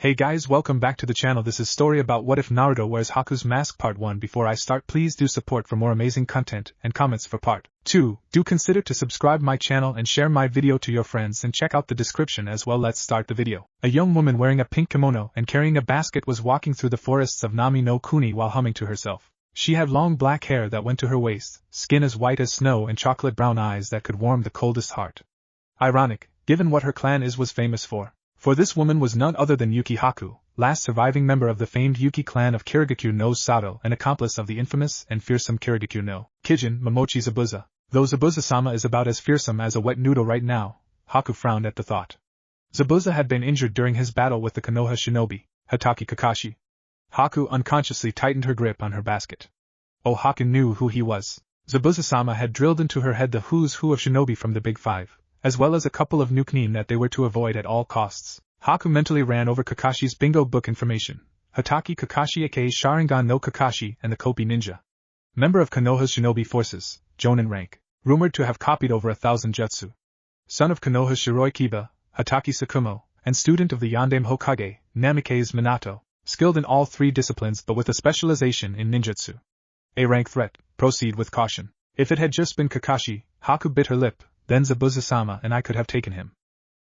Hey guys, welcome back to the channel. This is story about what if Naruto wears Haku's mask part 1. Before I start, please do support for more amazing content and comments for part 2. Do consider to subscribe my channel and share my video to your friends and check out the description as well. Let's start the video. A young woman wearing a pink kimono and carrying a basket was walking through the forests of Nami no Kuni while humming to herself. She had long black hair that went to her waist, skin as white as snow and chocolate brown eyes that could warm the coldest heart. Ironic, given what her clan was famous for. For this woman was none other than Yuki Haku, last surviving member of the famed Yuki clan of Kirigakure no Sato and accomplice of the infamous and fearsome Kirigakure no Kijin Momochi Zabuza. Though Zabuza-sama is about as fearsome as a wet noodle right now, Haku frowned at the thought. Zabuza had been injured during his battle with the Konoha shinobi, Hatake Kakashi. Haku unconsciously tightened her grip on her basket. Oh, Haku knew who he was. Zabuza-sama had drilled into her head the who's who of shinobi from the Big Five, as well as a couple of nicknames that they were to avoid at all costs. Haku mentally ran over Kakashi's bingo book information. Hatake Kakashi aka Sharingan no Kakashi and the Kopi Ninja. Member of Konoha's shinobi forces, Jonin rank. Rumored to have copied over 1,000 jutsu. Son of Konoha's Shiroi Kiba, Hatake Sakumo, and student of the Yandame Hokage, Namikaze Minato. Skilled in all 3 disciplines but with a specialization in ninjutsu. A rank threat, proceed with caution. If it had just been Kakashi, Haku bit her lip, then Zabuza-sama and I could have taken him.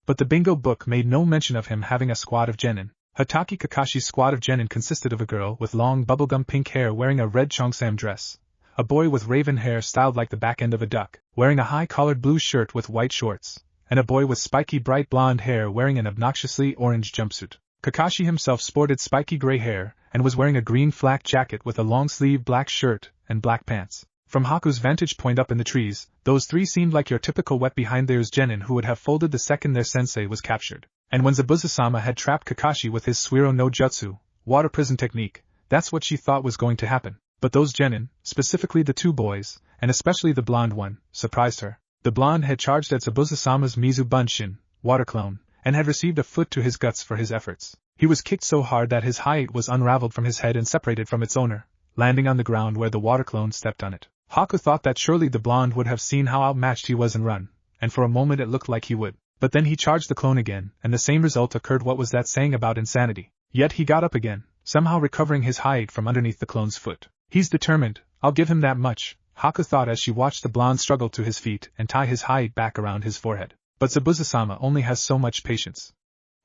But the bingo book made no mention of him having a squad of genin. Hatake Kakashi's squad of genin consisted of a girl with long bubblegum pink hair wearing a red cheongsam dress, a boy with raven hair styled like the back end of a duck, wearing a high-collared blue shirt with white shorts, and a boy with spiky bright blonde hair wearing an obnoxiously orange jumpsuit. Kakashi himself sported spiky gray hair and was wearing a green flak jacket with a long-sleeved black shirt and black pants. From Haku's vantage point up in the trees, those 3 seemed like your typical wet-behind-theirs genin who would have folded the second their sensei was captured. And when Zabuza-sama had trapped Kakashi with his Suiro no Jutsu, water prison technique, that's what she thought was going to happen. But those genin, specifically the 2 boys, and especially the blonde one, surprised her. The blonde had charged at Zabuza-sama's Mizu Bunshin, water clone, and had received a foot to his guts for his efforts. He was kicked so hard that his height was unraveled from his head and separated from its owner, landing on the ground where the water clone stepped on it. Haku thought that surely the blonde would have seen how outmatched he was and run, and for a moment it looked like he would. But then he charged the clone again, and the same result occurred. What was that saying about insanity? Yet he got up again, somehow recovering his height from underneath the clone's foot. He's determined, I'll give him that much, Haku thought as she watched the blonde struggle to his feet and tie his height back around his forehead. But Zabuza-sama only has so much patience.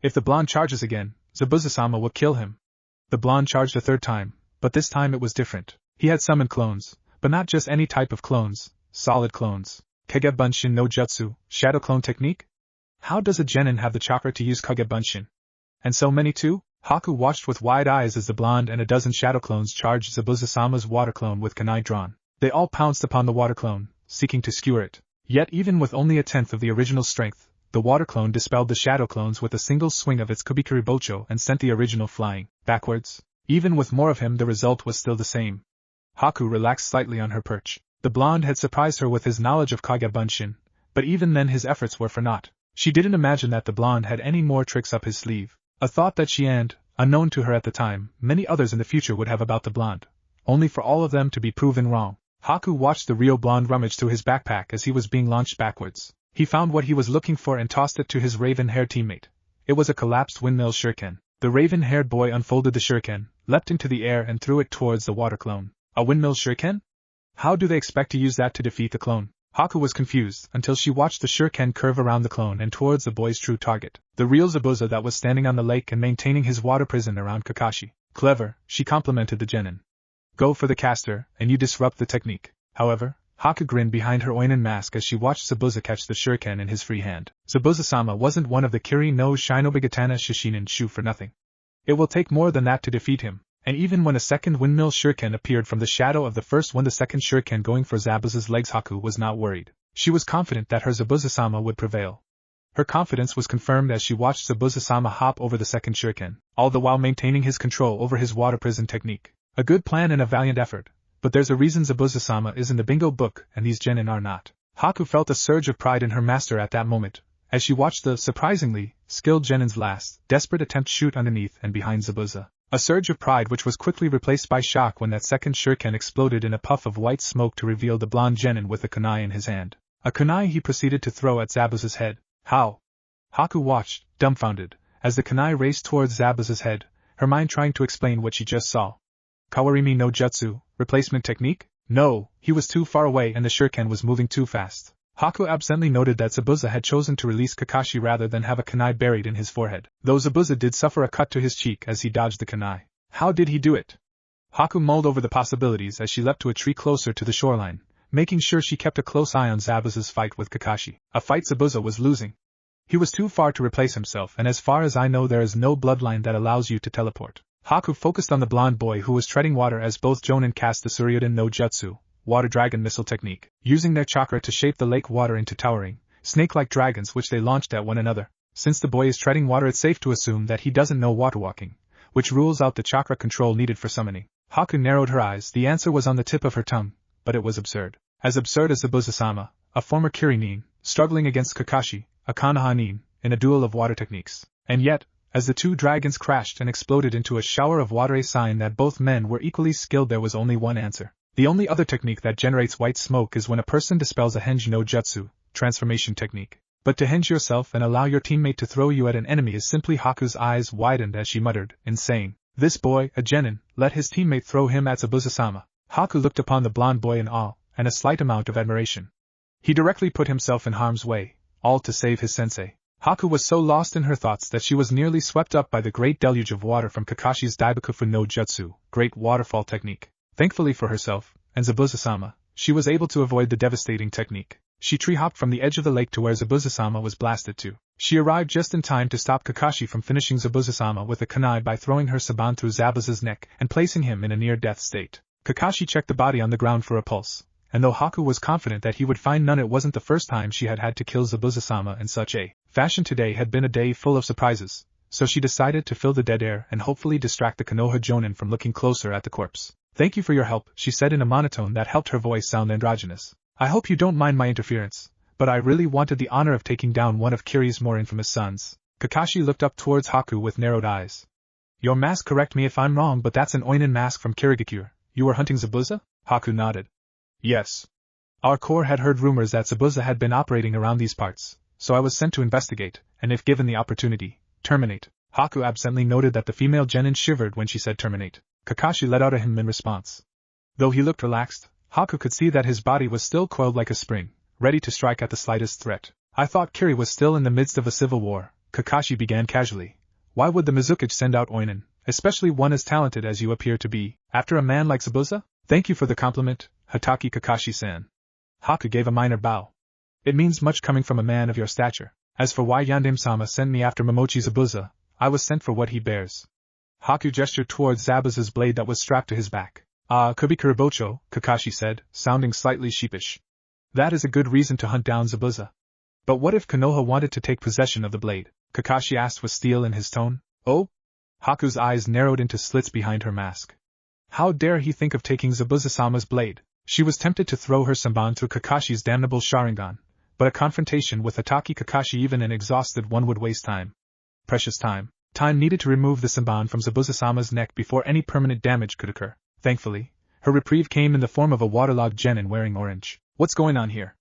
If the blonde charges again, Zabuza-sama will kill him. The blonde charged a 3rd time, but this time it was different. He had summoned clones, but not just any type of clones, solid clones. Kage Bunshin no Jutsu, shadow clone technique? How does a genin have the chakra to use Kage Bunshin? And so many too? Haku watched with wide eyes as the blonde and a dozen shadow clones charged Zabuza-sama's water clone with kunai drawn. They all pounced upon the water clone, seeking to skewer it. Yet even with only a 10th of the original strength, the water clone dispelled the shadow clones with a single swing of its Kubikiri Bocho and sent the original flying backwards. Even with more of him the result was still the same. Haku relaxed slightly on her perch. The blonde had surprised her with his knowledge of Kage Bunshin, but even then his efforts were for naught. She didn't imagine that the blonde had any more tricks up his sleeve. A thought that she and, unknown to her at the time, many others in the future would have about the blonde, only for all of them to be proven wrong. Haku watched the real blonde rummage through his backpack as he was being launched backwards. He found what he was looking for and tossed it to his raven-haired teammate. It was a collapsed windmill shuriken. The raven-haired boy unfolded the shuriken, leapt into the air and threw it towards the water clone. A windmill shuriken? How do they expect to use that to defeat the clone? Haku was confused until she watched the shuriken curve around the clone and towards the boy's true target, the real Zabuza that was standing on the lake and maintaining his water prison around Kakashi. Clever, she complimented the genin. Go for the caster, and you disrupt the technique. However, Haku grinned behind her oinen mask as she watched Zabuza catch the shuriken in his free hand. Zabuza-sama wasn't one of the Kiri no Shinobigatana Shishinin Shu for nothing. It will take more than that to defeat him. And even when a second windmill shuriken appeared from the shadow of the first one, the second shuriken going for Zabuza's legs, Haku was not worried. She was confident that her Zabuza-sama would prevail. Her confidence was confirmed as she watched Zabuza-sama hop over the second shuriken, all the while maintaining his control over his water prison technique. A good plan and a valiant effort, but there's a reason Zabuza-sama is in the bingo book and these genin are not. Haku felt a surge of pride in her master at that moment, as she watched the, surprisingly, skilled genin's last, desperate attempt shoot underneath and behind Zabuza. A surge of pride which was quickly replaced by shock when that second shuriken exploded in a puff of white smoke to reveal the blonde genin with a kunai in his hand. A kunai he proceeded to throw at Zabuza's head. How? Haku watched, dumbfounded, as the kunai raced towards Zabuza's head, her mind trying to explain what she just saw. Kawarimi no Jutsu, replacement technique? No, he was too far away and the shuriken was moving too fast. Haku absently noted that Zabuza had chosen to release Kakashi rather than have a kunai buried in his forehead, though Zabuza did suffer a cut to his cheek as he dodged the kunai. How did he do it? Haku mulled over the possibilities as she leapt to a tree closer to the shoreline, making sure she kept a close eye on Zabuza's fight with Kakashi, a fight Zabuza was losing. He was too far to replace himself, and as far as I know there is no bloodline that allows you to teleport. Haku focused on the blonde boy who was treading water as both Jonin cast the Suryudan no Jutsu, water dragon missile technique, using their chakra to shape the lake water into towering, snake-like dragons which they launched at one another. Since the boy is treading water, it's safe to assume that he doesn't know water walking, which rules out the chakra control needed for summoning. Haku narrowed her eyes. The answer was on the tip of her tongue, but it was absurd. As absurd as Zabuza-sama, a former Kiri-nin, struggling against Kakashi, a Konoha-nin, in a duel of water techniques. And yet, as the two dragons crashed and exploded into a shower of water, a sign that both men were equally skilled, there was only one answer. The only other technique that generates white smoke is when a person dispels a Henji no Jutsu, transformation technique. But to hinge yourself and allow your teammate to throw you at an enemy is simply. Haku's eyes widened as she muttered, in saying, "This boy, a genin, let his teammate throw him at Zabuza-sama." Haku looked upon the blonde boy in awe, and a slight amount of admiration. He directly put himself in harm's way, all to save his sensei. Haku was so lost in her thoughts that she was nearly swept up by the great deluge of water from Kakashi's Daibakufu no Jutsu, great waterfall technique. Thankfully for herself, and Zabuza-sama, she was able to avoid the devastating technique. She tree-hopped from the edge of the lake to where Zabuza-sama was blasted to. She arrived just in time to stop Kakashi from finishing Zabuza-sama with a kunai by throwing her saban through Zabuza's neck and placing him in a near-death state. Kakashi checked the body on the ground for a pulse, and though Haku was confident that he would find none, it wasn't the first time she had had to kill Zabuza-sama in such a fashion. Today had been a day full of surprises, so she decided to fill the dead air and hopefully distract the Konoha Jonin from looking closer at the corpse. "Thank you for your help," she said in a monotone that helped her voice sound androgynous. "I hope you don't mind my interference, but I really wanted the honor of taking down one of Kiri's more infamous sons." Kakashi looked up towards Haku with narrowed eyes. "Your mask, correct me if I'm wrong, but that's an Oinin mask from Kirigakure. You were hunting Zabuza?" Haku nodded. "Yes. Our corps had heard rumors that Zabuza had been operating around these parts, so I was sent to investigate, and if given the opportunity, terminate." Haku absently noted that the female genin shivered when she said terminate. Kakashi let out a hymn in response. Though he looked relaxed, Haku could see that his body was still coiled like a spring, ready to strike at the slightest threat. "I thought Kiri was still in the midst of a civil war," Kakashi began casually. "Why would the Mizukage send out Oinin, especially one as talented as you appear to be, after a man like Zabuza?" "Thank you for the compliment, Hataki Kakashi-san." Haku gave a minor bow. "It means much coming from a man of your stature. As for why Yandame-sama sent me after Momochi Zabuza, I was sent for what he bears." Haku gestured towards Zabuza's blade that was strapped to his back. "Ah, Kubikuribocho," Kakashi said, sounding slightly sheepish. "That is a good reason to hunt down Zabuza." "But what if Konoha wanted to take possession of the blade?" Kakashi asked with steel in his tone. "Oh?" Haku's eyes narrowed into slits behind her mask. How dare he think of taking Zabuza-sama's blade? She was tempted to throw her samban through Kakashi's damnable Sharingan, but a confrontation with Hataki Kakashi, even an exhausted one, would waste time. Precious time. Time needed to remove the samban from Zabuza-sama's neck before any permanent damage could occur. Thankfully, her reprieve came in the form of a waterlogged genin wearing orange. "What's going on here?"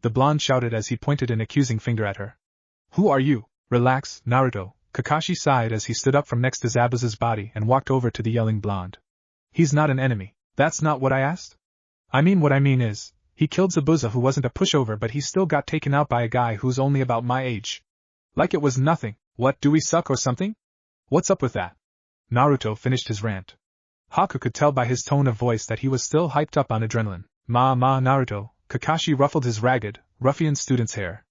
the blonde shouted as he pointed an accusing finger at her. "Who are you?" "Relax, Naruto," Kakashi sighed as he stood up from next to Zabuza's body and walked over to the yelling blonde. "He's not an enemy." "That's not what I asked." "I mean, what I mean is, he killed Zabuza, who wasn't a pushover, but he still got taken out by a guy who's only about my age. Like it was nothing. What, do we suck or something? What's up with that?" Naruto finished his rant. Haku could tell by his tone of voice that he was still hyped up on adrenaline. Naruto," Kakashi ruffled his ragged, ruffian student's hair.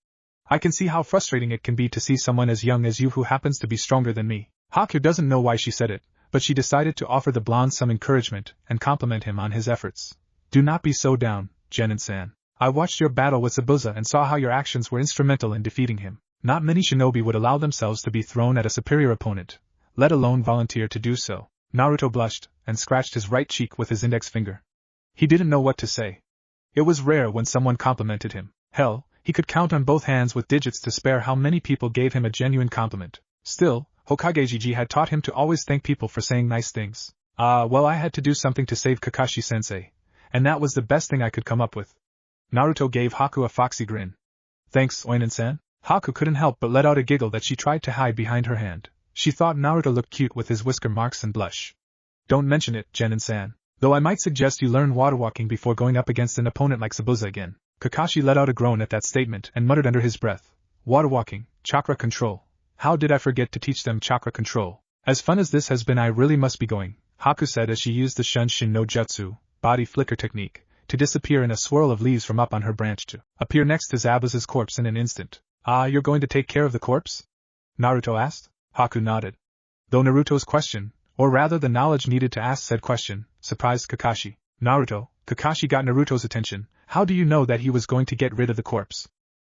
"I can see how frustrating it can be to see someone as young as you who happens to be stronger than me." Haku doesn't know why she said it, but she decided to offer the blonde some encouragement and compliment him on his efforts. "Do not be so down, Genin-san. I watched your battle with Zabuza and saw how your actions were instrumental in defeating him. Not many shinobi would allow themselves to be thrown at a superior opponent, let alone volunteer to do so." Naruto blushed and scratched his right cheek with his index finger. He didn't know what to say. It was rare when someone complimented him. Hell, he could count on both hands with digits to spare how many people gave him a genuine compliment. Still, Hokage-jiji had taught him to always thank people for saying nice things. Well, I had to do something to save Kakashi-sensei, and that was the best thing I could come up with." Naruto gave Haku a foxy grin. "Thanks, Oinin-san." Haku couldn't help but let out a giggle that she tried to hide behind her hand. She thought Naruto looked cute with his whisker marks and blush. Don't mention it, Genin-san. Though I might suggest you learn water walking before going up against an opponent like Zabuza again. Kakashi let out a groan at that statement and muttered under his breath. Water walking, chakra control. How did I forget to teach them chakra control? As fun as this has been, I really must be going, Haku said as she used the Shunshin no Jutsu, body flicker technique, to disappear in a swirl of leaves from up on her branch to appear next to Zabuza's corpse in an instant. Ah, you're going to take care of the corpse? Naruto asked. Haku nodded. Though Naruto's question, or rather the knowledge needed to ask said question, surprised Kakashi. Naruto, Kakashi got Naruto's attention. How do you know that he was going to get rid of the corpse?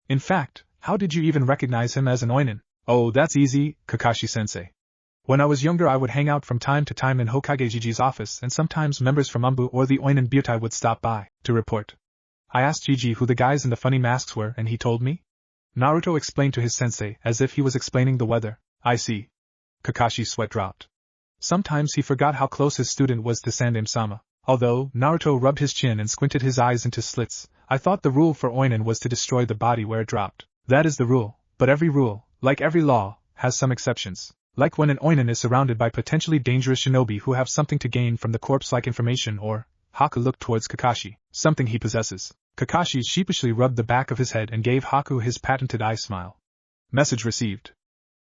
In fact, how did you even recognize him as an Oinin? Oh, that's easy, Kakashi-sensei. When I was younger I would hang out from time to time in Hokage Gigi's office and sometimes members from Umbu or the Oinin Butai would stop by, to report. I asked Gigi who the guys in the funny masks were and he told me? Naruto explained to his sensei as if he was explaining the weather. I see. Kakashi's sweat dropped. Sometimes he forgot how close his student was to Sandaime-sama. Although, Naruto rubbed his chin and squinted his eyes into slits, I thought the rule for Oinin was to destroy the body where it dropped. That is the rule, but every rule, like every law, has some exceptions. Like when an Oinin is surrounded by potentially dangerous shinobi who have something to gain from the corpse-like information or, Haku looked towards Kakashi, something he possesses. Kakashi sheepishly rubbed the back of his head and gave Haku his patented eye smile. Message received.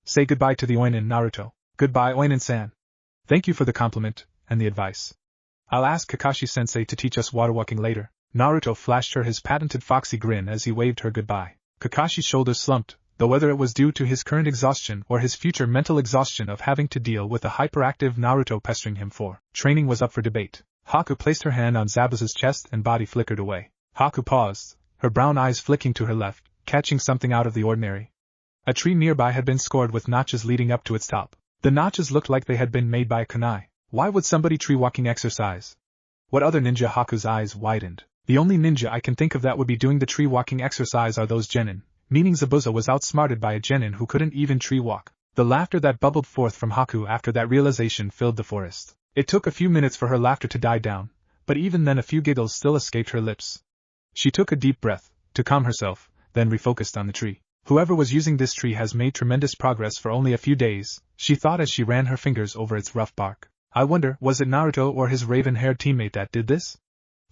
Say goodbye to the Oinin, Naruto. Goodbye, Oinin-san. Thank you for the compliment, and the advice. I'll ask Kakashi-sensei to teach us water walking later. Naruto flashed her his patented foxy grin as he waved her goodbye. Kakashi's shoulders slumped, though whether it was due to his current exhaustion or his future mental exhaustion of having to deal with a hyperactive Naruto pestering him for training was up for debate. Haku placed her hand on Zabuza's chest and body flickered away. Haku paused, her brown eyes flicking to her left, catching something out of the ordinary. A tree nearby had been scored with notches leading up to its top. The notches looked like they had been made by a kunai. Why would somebody tree-walking exercise? What other ninja? Haku's eyes widened. The only ninja I can think of that would be doing the tree-walking exercise are those genin, meaning Zabuza was outsmarted by a genin who couldn't even tree-walk. The laughter that bubbled forth from Haku after that realization filled the forest. It took a few minutes for her laughter to die down, but even then a few giggles still escaped her lips. She took a deep breath, to calm herself, then refocused on the tree. Whoever was using this tree has made tremendous progress for only a few days, she thought as she ran her fingers over its rough bark. I wonder, was it Naruto or his raven-haired teammate that did this?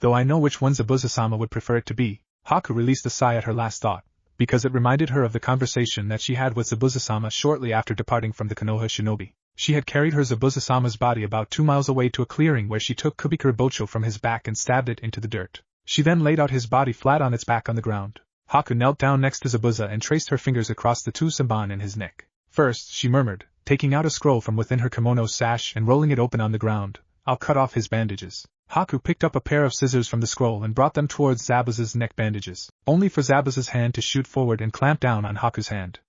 Though I know which one Zabuza-sama would prefer it to be. Haku released a sigh at her last thought, because it reminded her of the conversation that she had with Zabuza-sama shortly after departing from the Konoha shinobi. She had carried her Zabuza-sama's body about 2 miles away to a clearing where she took Kubikura Bocho from his back and stabbed it into the dirt. She then laid out his body flat on its back on the ground. Haku knelt down next to Zabuza and traced her fingers across the 2 samban in his neck. First, she murmured, taking out a scroll from within her kimono sash and rolling it open on the ground, I'll cut off his bandages. Haku picked up a pair of scissors from the scroll and brought them towards Zabuza's neck bandages, only for Zabuza's hand to shoot forward and clamp down on Haku's hand.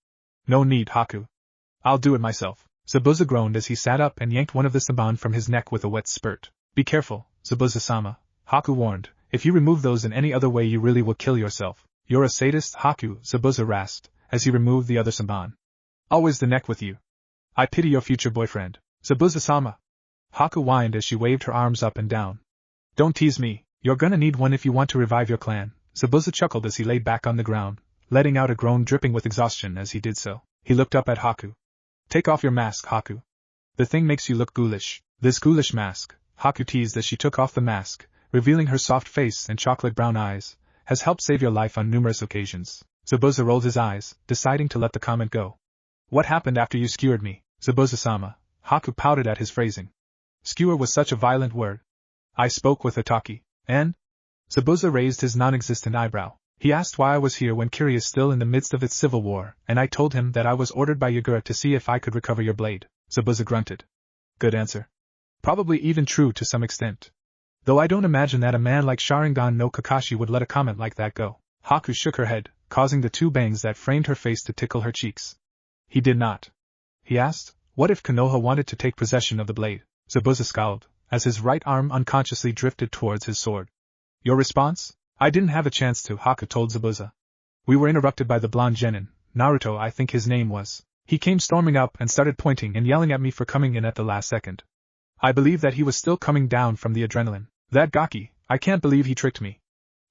No need, Haku. I'll do it myself. Zabuza groaned as he sat up and yanked one of the samban from his neck with a wet spurt. Be careful, Zabuza-sama, Haku warned. If you remove those in any other way you really will kill yourself. You're a sadist, Haku, Zabuza rasped, as he removed the other samban. Always the neck with you. I pity your future boyfriend. Zabuza-sama. Haku whined as she waved her arms up and down. Don't tease me, you're gonna need one if you want to revive your clan. Zabuza chuckled as he laid back on the ground, letting out a groan dripping with exhaustion as he did so. He looked up at Haku. Take off your mask, Haku. The thing makes you look ghoulish. This ghoulish mask, Haku teased as she took off the mask, revealing her soft face and chocolate brown eyes, has helped save your life on numerous occasions. Zabuza rolled his eyes, deciding to let the comment go. What happened after you skewered me, Zabuza-sama? Haku pouted at his phrasing. Skewer was such a violent word. I spoke with Ataki, and? Zabuza raised his non-existent eyebrow. He asked why I was here when Kiri is still in the midst of its civil war, and I told him that I was ordered by Yagura to see if I could recover your blade. Zabuza grunted. Good answer. Probably even true to some extent. Though I don't imagine that a man like Sharingan no Kakashi would let a comment like that go. Haku shook her head, causing the 2 bangs that framed her face to tickle her cheeks. He did not. He asked, what if Konoha wanted to take possession of the blade? Zabuza scowled, as his right arm unconsciously drifted towards his sword. Your response? I didn't have a chance to, Haku told Zabuza. We were interrupted by the blonde genin, Naruto I think his name was. He came storming up and started pointing and yelling at me for coming in at the last second. I believe that he was still coming down from the adrenaline. That gaki, I can't believe he tricked me.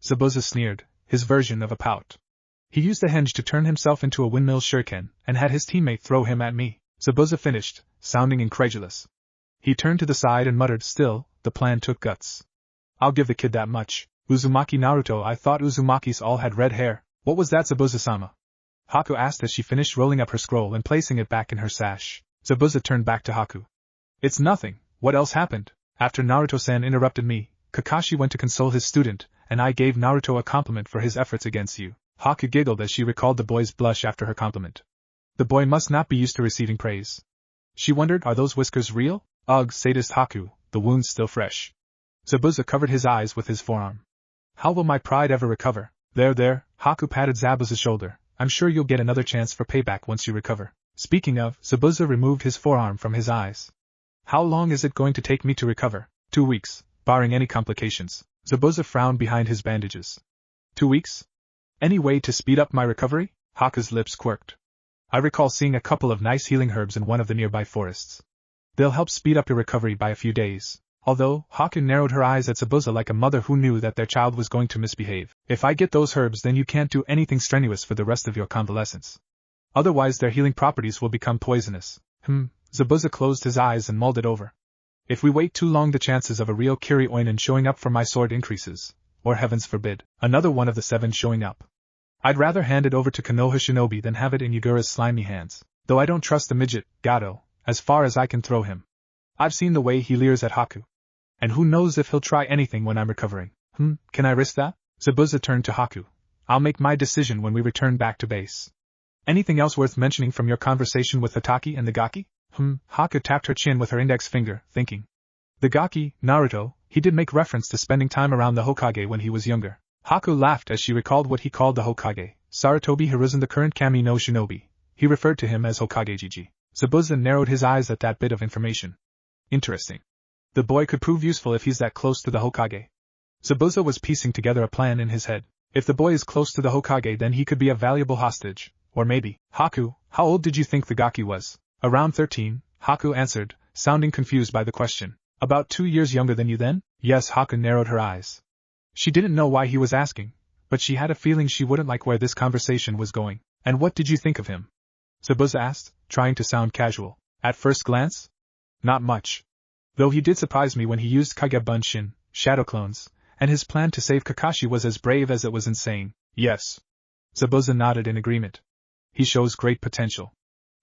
Zabuza sneered, his version of a pout. He used the hinge to turn himself into a windmill shuriken, and had his teammate throw him at me. Zabuza finished, sounding incredulous. He turned to the side and muttered, still, the plan took guts. I'll give the kid that much. Uzumaki Naruto, I thought Uzumakis all had red hair. What was that, Zabuza-sama? Haku asked as she finished rolling up her scroll and placing it back in her sash. Zabuza turned back to Haku. It's nothing, what else happened? After Naruto-san interrupted me, Kakashi went to console his student, and I gave Naruto a compliment for his efforts against you. Haku giggled as she recalled the boy's blush after her compliment. The boy must not be used to receiving praise. She wondered, are those whiskers real? Ugh, sadist Haku, the wound's still fresh. Zabuza covered his eyes with his forearm. How will my pride ever recover? There, Haku patted Zabuza's shoulder. I'm sure you'll get another chance for payback once you recover. Speaking of, Zabuza removed his forearm from his eyes. How long is it going to take me to recover? 2 weeks, barring any complications. Zabuza frowned behind his bandages. 2 weeks? Any way to speed up my recovery? Haku's lips quirked. I recall seeing a couple of nice healing herbs in one of the nearby forests. They'll help speed up your recovery by a few days. Although, Haku narrowed her eyes at Zabuza like a mother who knew that their child was going to misbehave. If I get those herbs, then you can't do anything strenuous for the rest of your convalescence. Otherwise their healing properties will become poisonous. Zabuza closed his eyes and mulled it over. If we wait too long, the chances of a real Kirioinen showing up for my sword increases. Or heavens forbid, another one of the 7 showing up. I'd rather hand it over to Konoha Shinobi than have it in Yugura's slimy hands. Though I don't trust the midget, Gato, as far as I can throw him. I've seen the way he leers at Haku. And who knows if he'll try anything when I'm recovering. Can I risk that? Zabuza turned to Haku. I'll make my decision when we return back to base. Anything else worth mentioning from your conversation with Hataki and the Gaki? Haku tapped her chin with her index finger, thinking. The Gaki, Naruto, he did make reference to spending time around the Hokage when he was younger. Haku laughed as she recalled what he called the Hokage, Sarutobi Hiruzen, the current Kami no Shinobi. He referred to him as Hokage Gigi. Zabuza narrowed his eyes at that bit of information. Interesting. The boy could prove useful if he's that close to the Hokage. Zabuza was piecing together a plan in his head. If the boy is close to the Hokage, then he could be a valuable hostage. Or maybe. Haku, how old did you think the Gaki was? Around 13, Haku answered, sounding confused by the question. About 2 years younger than you then? Yes, Haku narrowed her eyes. She didn't know why he was asking, but she had a feeling she wouldn't like where this conversation was going. And what did you think of him? Zabuza asked, trying to sound casual. At first glance? Not much. Though he did surprise me when he used Kage Bunshin, shadow clones, and his plan to save Kakashi was as brave as it was insane. Yes. Zabuza nodded in agreement. He shows great potential.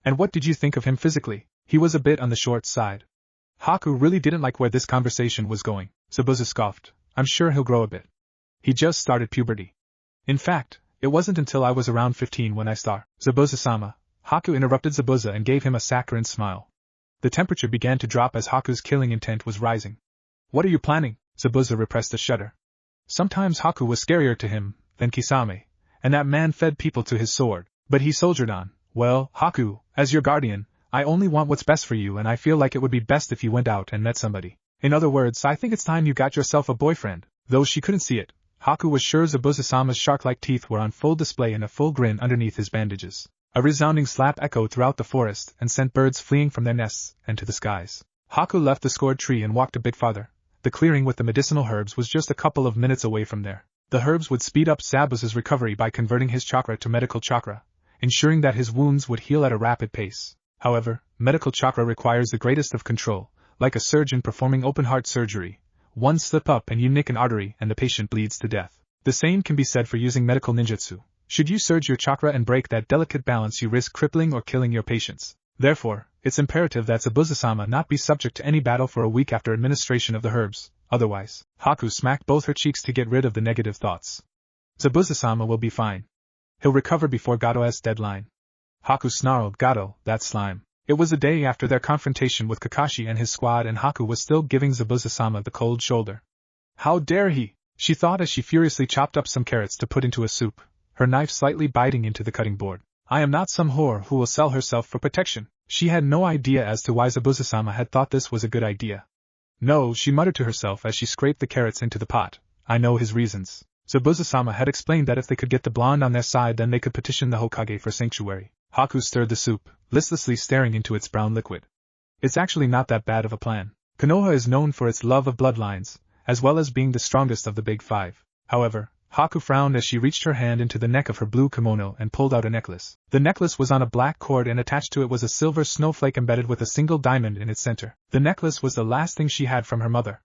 And what did you think of him physically? He was a bit on the short side. Haku really didn't like where this conversation was going. Zabuza scoffed. I'm sure he'll grow a bit. He just started puberty. In fact, it wasn't until I was around 15 when I started. Zabuza-sama. Haku interrupted Zabuza and gave him a saccharine smile. The temperature began to drop as Haku's killing intent was rising. What are you planning? Zabuza repressed a shudder. Sometimes Haku was scarier to him than Kisame, and that man fed people to his sword, but he soldiered on. Well, Haku, as your guardian, I only want what's best for you, and I feel like it would be best if you went out and met somebody. In other words, I think it's time you got yourself a boyfriend. Though she couldn't see it, Haku was sure Zabuza-sama's shark-like teeth were on full display and a full grin underneath his bandages. A resounding slap echoed throughout the forest and sent birds fleeing from their nests and to the skies. Haku left the scored tree and walked a bit farther. The clearing with the medicinal herbs was just a couple of minutes away from there. The herbs would speed up Zabuza's recovery by converting his chakra to medical chakra, ensuring that his wounds would heal at a rapid pace. However, medical chakra requires the greatest of control, like a surgeon performing open-heart surgery. One slip up and you nick an artery and the patient bleeds to death. The same can be said for using medical ninjutsu. Should you surge your chakra and break that delicate balance, you risk crippling or killing your patients. Therefore, it's imperative that Zabuza-sama not be subject to any battle for a week after administration of the herbs. Otherwise, Haku smacked both her cheeks to get rid of the negative thoughts. Zabuza-sama will be fine. He'll recover before Gato's deadline. Haku snarled, Gato, that slime. It was a day after their confrontation with Kakashi and his squad, and Haku was still giving Zabuza-sama the cold shoulder. How dare he? She thought as she furiously chopped up some carrots to put into a soup, her knife slightly biting into the cutting board. I am not some whore who will sell herself for protection. She had no idea as to why Zabuza-sama had thought this was a good idea. No, she muttered to herself as she scraped the carrots into the pot. I know his reasons. Zabuza-sama had explained that if they could get the blonde on their side, then they could petition the Hokage for sanctuary. Haku stirred the soup, listlessly staring into its brown liquid. It's actually not that bad of a plan. Konoha is known for its love of bloodlines, as well as being the strongest of the big five. However, Haku frowned as she reached her hand into the neck of her blue kimono and pulled out a necklace. The necklace was on a black cord and attached to it was a silver snowflake embedded with a single diamond in its center. The necklace was the last thing she had from her mother.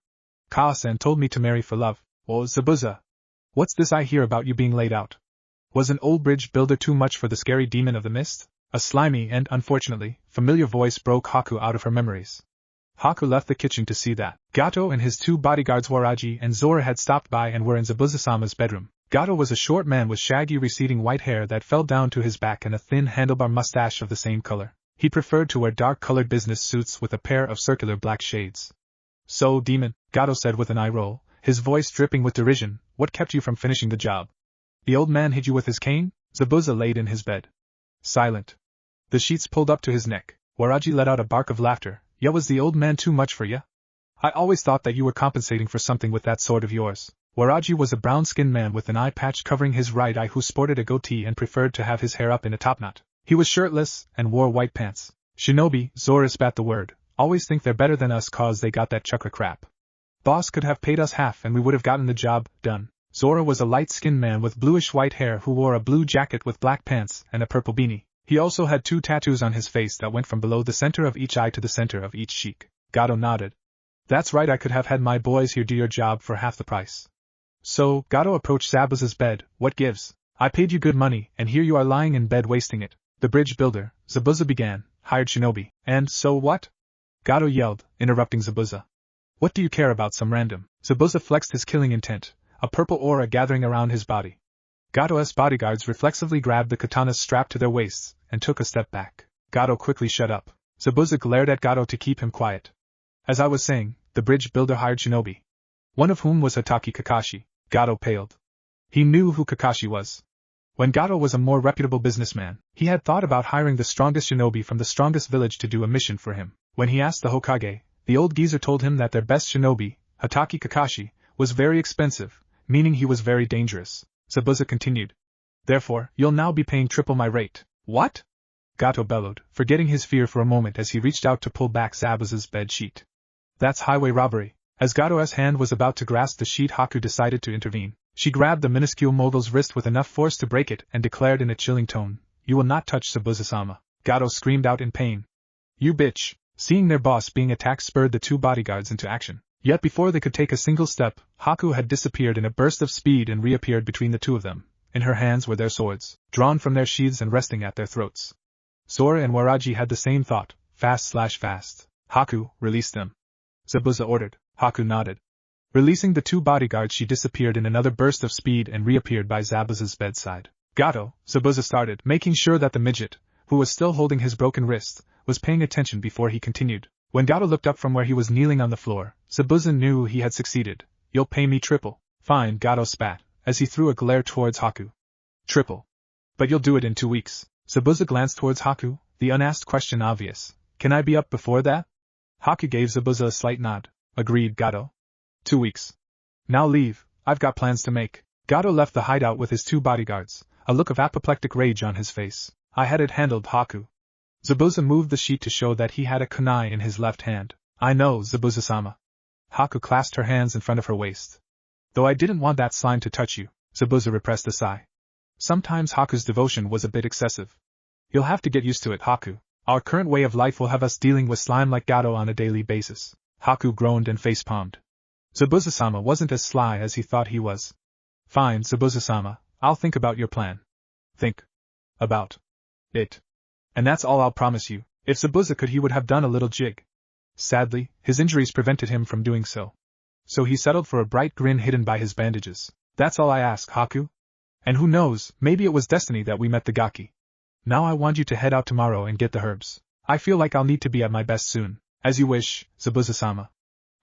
Kaa-san told me to marry for love. Oh, Zabuza. What's this I hear about you being laid out? Was an old bridge builder too much for the scary demon of the mist? A slimy and, unfortunately, familiar voice broke Haku out of her memories. Haku left the kitchen to see that Gato and his two bodyguards Waraji and Zora had stopped by and were in Zabuza-sama's bedroom. Gato was a short man with shaggy receding white hair that fell down to his back and a thin handlebar mustache of the same color. He preferred to wear dark-colored business suits with a pair of circular black shades. So, demon, Gato said with an eye roll, his voice dripping with derision, what kept you from finishing the job? The old man hit you with his cane? Zabuza laid in his bed. Silent. The sheets pulled up to his neck. Waraji let out a bark of laughter. Ya, was the old man too much for ya? I always thought that you were compensating for something with that sword of yours. Waraji was a brown-skinned man with an eye patch covering his right eye who sported a goatee and preferred to have his hair up in a topknot. He was shirtless and wore white pants. Shinobi, Zora spat the word, always think they're better than us cause they got that chakra crap. Boss could have paid us half and we would have gotten the job done. Zora was a light-skinned man with bluish-white hair who wore a blue jacket with black pants and a purple beanie. He also had 2 tattoos on his face that went from below the center of each eye to the center of each cheek. Gato nodded. That's right, I could have had my boys here do your job for half the price. So, Gato approached Zabuza's bed. What gives? I paid you good money, and here you are lying in bed wasting it. The bridge builder, Zabuza began, hired Shinobi. And so what? Gato yelled, interrupting Zabuza. What do you care about some random? Zabuza flexed his killing intent, a purple aura gathering around his body. Gato's bodyguards reflexively grabbed the katanas strapped to their waists, and took a step back. Gato quickly shut up. Zabuza glared at Gato to keep him quiet. As I was saying, the bridge builder hired Shinobi. One of whom was Hatake Kakashi. Gato paled. He knew who Kakashi was. When Gato was a more reputable businessman, he had thought about hiring the strongest shinobi from the strongest village to do a mission for him. When he asked the Hokage, the old geezer told him that their best shinobi, Hatake Kakashi, was very expensive, meaning he was very dangerous. Zabuza continued. Therefore, you'll now be paying triple my rate. What? Gato bellowed, forgetting his fear for a moment as he reached out to pull back Zabuza's bed sheet. That's highway robbery. As Gato's hand was about to grasp the sheet, Haku decided to intervene. She grabbed the minuscule mogul's wrist with enough force to break it and declared in a chilling tone, You will not touch Zabuza-sama. Gato screamed out in pain. You bitch! Seeing their boss being attacked spurred the 2 bodyguards into action. Yet before they could take a single step, Haku had disappeared in a burst of speed and reappeared between the 2 of them. In her hands were their swords, drawn from their sheaths and resting at their throats. Zora and Waraji had the same thought, fast. Haku, release them. Zabuza ordered. Haku nodded. Releasing the 2 bodyguards, she disappeared in another burst of speed and reappeared by Zabuza's bedside. Gato, Zabuza started, making sure that the midget, who was still holding his broken wrist, was paying attention before he continued. When Gato looked up from where he was kneeling on the floor, Zabuza knew he had succeeded. You'll pay me triple. Fine, Gato spat, as he threw a glare towards Haku. Triple. But you'll do it in 2 weeks. Zabuza glanced towards Haku, the unasked question obvious. Can I be up before that? Haku gave Zabuza a slight nod. Agreed, Gato. 2 weeks. Now leave, I've got plans to make. Gato left the hideout with his 2 bodyguards, a look of apoplectic rage on his face. I had it handled, Haku. Zabuza moved the sheet to show that he had a kunai in his left hand. I know, Zabuza-sama. Haku clasped her hands in front of her waist. Though I didn't want that slime to touch you, Zabuza repressed a sigh. Sometimes Haku's devotion was a bit excessive. You'll have to get used to it, Haku. Our current way of life will have us dealing with slime like Gato on a daily basis. Haku groaned and face-palmed. Zabuza-sama wasn't as sly as he thought he was. Fine, Zabuza-sama, I'll think about your plan. Think. About. It. And that's all I'll promise you. If Zabuza could, he would have done a little jig. Sadly, his injuries prevented him from doing so. So he settled for a bright grin hidden by his bandages. That's all I ask, Haku. And who knows, maybe it was destiny that we met the Gaki. Now I want you to head out tomorrow and get the herbs. I feel like I'll need to be at my best soon. As you wish, Zabuza-sama.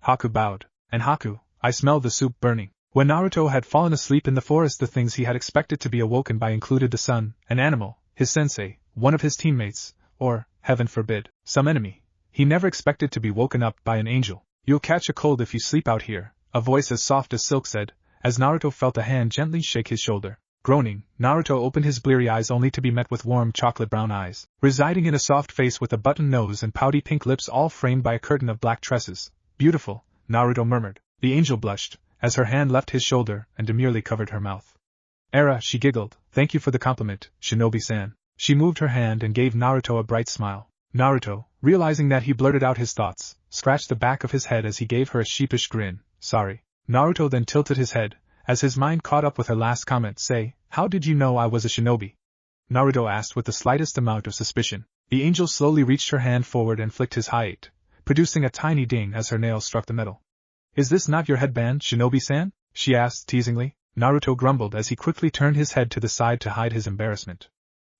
Haku bowed. And Haku, I smell the soup burning. When Naruto had fallen asleep in the forest, the things he had expected to be awoken by included the sun, an animal, his sensei, one of his teammates, or, heaven forbid, some enemy. He never expected to be woken up by an angel. You'll catch a cold if you sleep out here, a voice as soft as silk said, as Naruto felt a hand gently shake his shoulder. Groaning, Naruto opened his bleary eyes only to be met with warm chocolate-brown eyes, residing in a soft face with a button nose and pouty pink lips all framed by a curtain of black tresses. Beautiful, Naruto murmured. The angel blushed, as her hand left his shoulder and demurely covered her mouth. She giggled, thank you for the compliment, Shinobi-san. She moved her hand and gave Naruto a bright smile. Naruto, realizing that he blurted out his thoughts, scratched the back of his head as he gave her a sheepish grin. Sorry. Naruto then tilted his head, as his mind caught up with her last comment. Say, how did you know I was a shinobi? Naruto asked with the slightest amount of suspicion. The angel slowly reached her hand forward and flicked his height, producing a tiny ding as her nail struck the metal. Is this not your headband, Shinobi-san? She asked teasingly. Naruto grumbled as he quickly turned his head to the side to hide his embarrassment.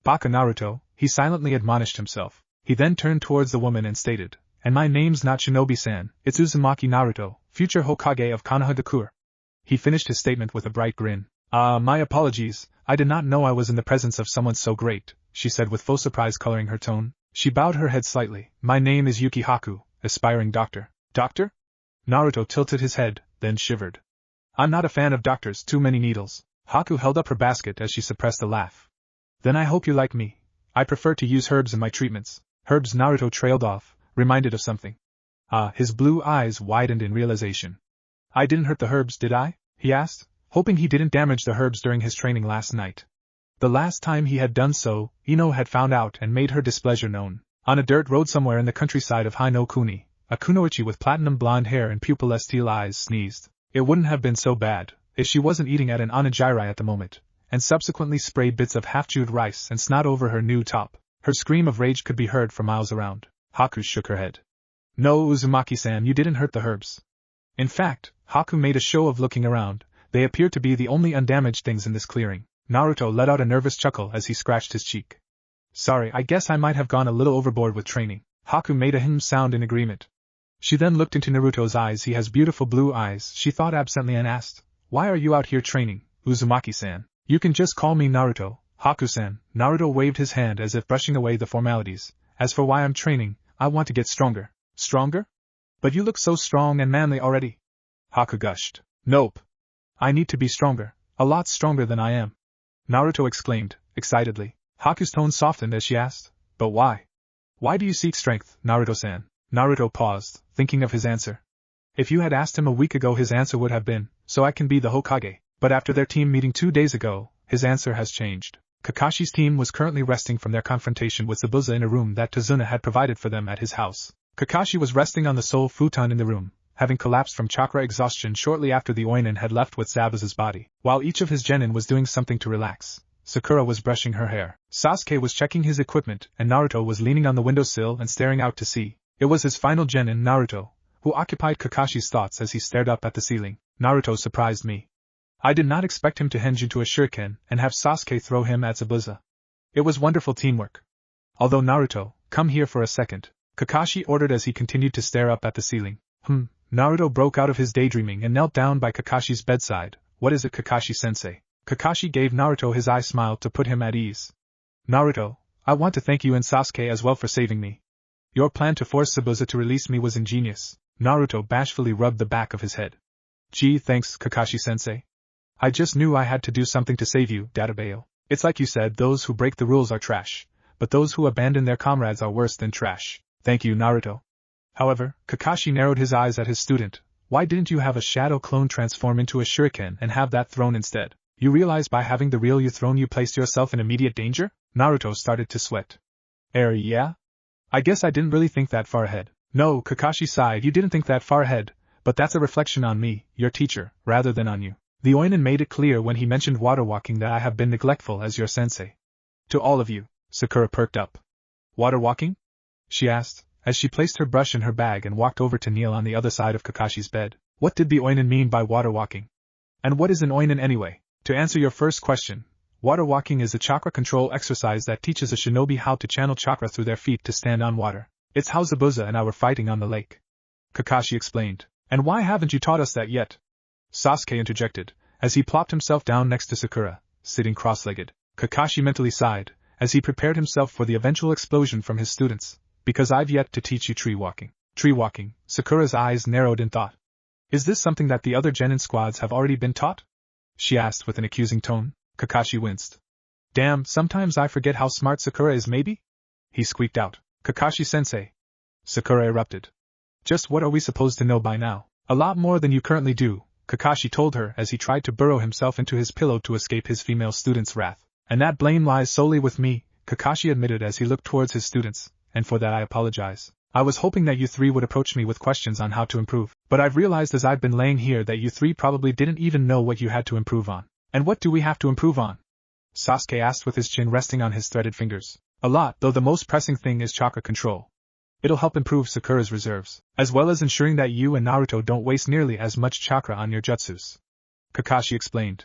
Baka Naruto, he silently admonished himself. He then turned towards the woman and stated, and my name's not Shinobi-san, it's Uzumaki Naruto, future Hokage of Konohagakure. He finished his statement with a bright grin. My apologies, I did not know I was in the presence of someone so great, she said with full surprise coloring her tone. She bowed her head slightly. My name is Yuki Haku, aspiring doctor. Doctor? Naruto tilted his head, then shivered. I'm not a fan of doctors, too many needles. Haku held up her basket as she suppressed a laugh. Then I hope you like me. I prefer to use herbs in my treatments. Herbs? Naruto trailed off, reminded of something. His blue eyes widened in realization. I didn't hurt the herbs, did I? He asked, hoping he didn't damage the herbs during his training last night. The last time he had done so, Ino had found out and made her displeasure known. On a dirt road somewhere in the countryside of Hino-kuni, a kunoichi with platinum blonde hair and pupilless teal eyes sneezed. It wouldn't have been so bad if she wasn't eating at an onigiri at the moment, and subsequently sprayed bits of half-chewed rice and snot over her new top. Her scream of rage could be heard for miles around. Haku shook her head. No, Uzumaki-san, you didn't hurt the herbs. In fact, Haku made a show of looking around. They appeared to be the only undamaged things in this clearing. Naruto let out a nervous chuckle as he scratched his cheek. Sorry, I guess I might have gone a little overboard with training. Haku made a sound in agreement. She then looked into Naruto's eyes. He has beautiful blue eyes, she thought absently, and asked, why are you out here training, Uzumaki-san? You can just call me Naruto. Haku-san. Naruto waved his hand as if brushing away the formalities. As for why I'm training, I want to get stronger. Stronger? But you look so strong and manly already. Haku gushed. Nope. I need to be stronger, a lot stronger than I am. Naruto exclaimed, excitedly. Haku's tone softened as she asked, but why? Why do you seek strength, Naruto-san? Naruto paused, thinking of his answer. If you had asked him a week ago, his answer would have been, so I can be the Hokage. But after their team meeting 2 days ago, his answer has changed. Kakashi's team was currently resting from their confrontation with Zabuza in a room that Tazuna had provided for them at his house. Kakashi was resting on the sole futon in the room, having collapsed from chakra exhaustion shortly after the Oinin had left with Zabuza's body. While each of his genin was doing something to relax, Sakura was brushing her hair, Sasuke was checking his equipment, and Naruto was leaning on the windowsill and staring out to sea. It was his final genin, Naruto, who occupied Kakashi's thoughts as he stared up at the ceiling. Naruto surprised me. I did not expect him to henge into a shuriken and have Sasuke throw him at Zabuza. It was wonderful teamwork. Although Naruto, come here for a second, Kakashi ordered as he continued to stare up at the ceiling. Naruto broke out of his daydreaming and knelt down by Kakashi's bedside. What is it, Kakashi-sensei? Kakashi gave Naruto his eye smile to put him at ease. Naruto, I want to thank you and Sasuke as well for saving me. Your plan to force Zabuza to release me was ingenious. Naruto bashfully rubbed the back of his head. Gee, thanks, Kakashi-sensei. I just knew I had to do something to save you, Databayo. It's like you said, those who break the rules are trash, but those who abandon their comrades are worse than trash. Thank you, Naruto. However, Kakashi narrowed his eyes at his student. Why didn't you have a shadow clone transform into a shuriken and have that thrown instead? You realize by having the real you thrown you placed yourself in immediate danger? Naruto started to sweat. Yeah? I guess I didn't really think that far ahead. No, Kakashi sighed, you didn't think that far ahead, but that's a reflection on me, your teacher, rather than on you. The Oinin made it clear when he mentioned water walking that I have been neglectful as your sensei. To all of you. Sakura perked up. Water walking? She asked, as she placed her brush in her bag and walked over to kneel on the other side of Kakashi's bed. What did the Oinin mean by water walking? And what is an Oinin anyway? To answer your first question, water walking is a chakra control exercise that teaches a shinobi how to channel chakra through their feet to stand on water. It's how Zabuza and I were fighting on the lake. Kakashi explained. And why haven't you taught us that yet? Sasuke interjected, as he plopped himself down next to Sakura, sitting cross-legged. Kakashi mentally sighed, as he prepared himself for the eventual explosion from his students. Because I've yet to teach you tree walking. Tree walking, Sakura's eyes narrowed in thought. Is this something that the other genin squads have already been taught? She asked with an accusing tone. Kakashi winced. Damn, sometimes I forget how smart Sakura is maybe? He squeaked out. Kakashi-sensei. Sakura erupted. Just what are we supposed to know by now? A lot more than you currently do, Kakashi told her as he tried to burrow himself into his pillow to escape his female student's wrath. And that blame lies solely with me, Kakashi admitted as he looked towards his students, and for that I apologize. I was hoping that you three would approach me with questions on how to improve, but I've realized as I've been laying here that you three probably didn't even know what you had to improve on. And what do we have to improve on? Sasuke asked with his chin resting on his threaded fingers. A lot, though the most pressing thing is chakra control. It'll help improve Sakura's reserves, as well as ensuring that you and Naruto don't waste nearly as much chakra on your jutsus. Kakashi explained.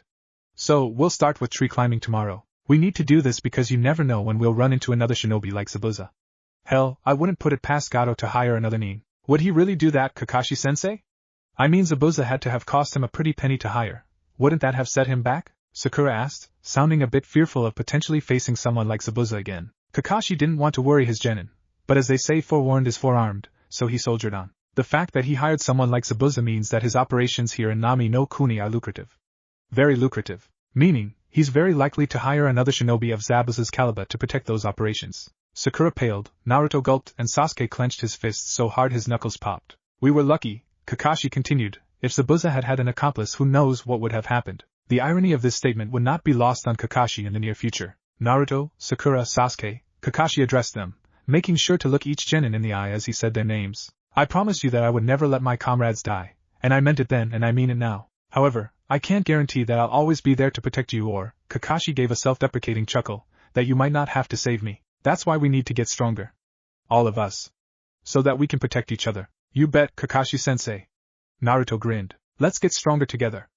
So, we'll start with tree climbing tomorrow. We need to do this because you never know when we'll run into another shinobi like Zabuza. Hell, I wouldn't put it past Gato to hire another nin. Would he really do that, Kakashi-sensei? I mean, Zabuza had to have cost him a pretty penny to hire. Wouldn't that have set him back? Sakura asked, sounding a bit fearful of potentially facing someone like Zabuza again. Kakashi didn't want to worry his genin, but as they say, forewarned is forearmed, so he soldiered on. The fact that he hired someone like Zabuza means that his operations here in Nami no Kuni are lucrative. Very lucrative. Meaning, he's very likely to hire another shinobi of Zabuza's caliber to protect those operations. Sakura paled, Naruto gulped, and Sasuke clenched his fists so hard his knuckles popped. We were lucky, Kakashi continued. If Zabuza had had an accomplice, who knows what would have happened. The irony of this statement would not be lost on Kakashi in the near future. Naruto, Sakura, Sasuke, Kakashi addressed them, making sure to look each genin in the eye as he said their names. I promised you that I would never let my comrades die, and I meant it then and I mean it now. However, I can't guarantee that I'll always be there to protect you or, Kakashi gave a self-deprecating chuckle, that you might not have to save me. That's why we need to get stronger. All of us. So that we can protect each other. You bet, Kakashi-sensei. Naruto grinned. Let's get stronger together.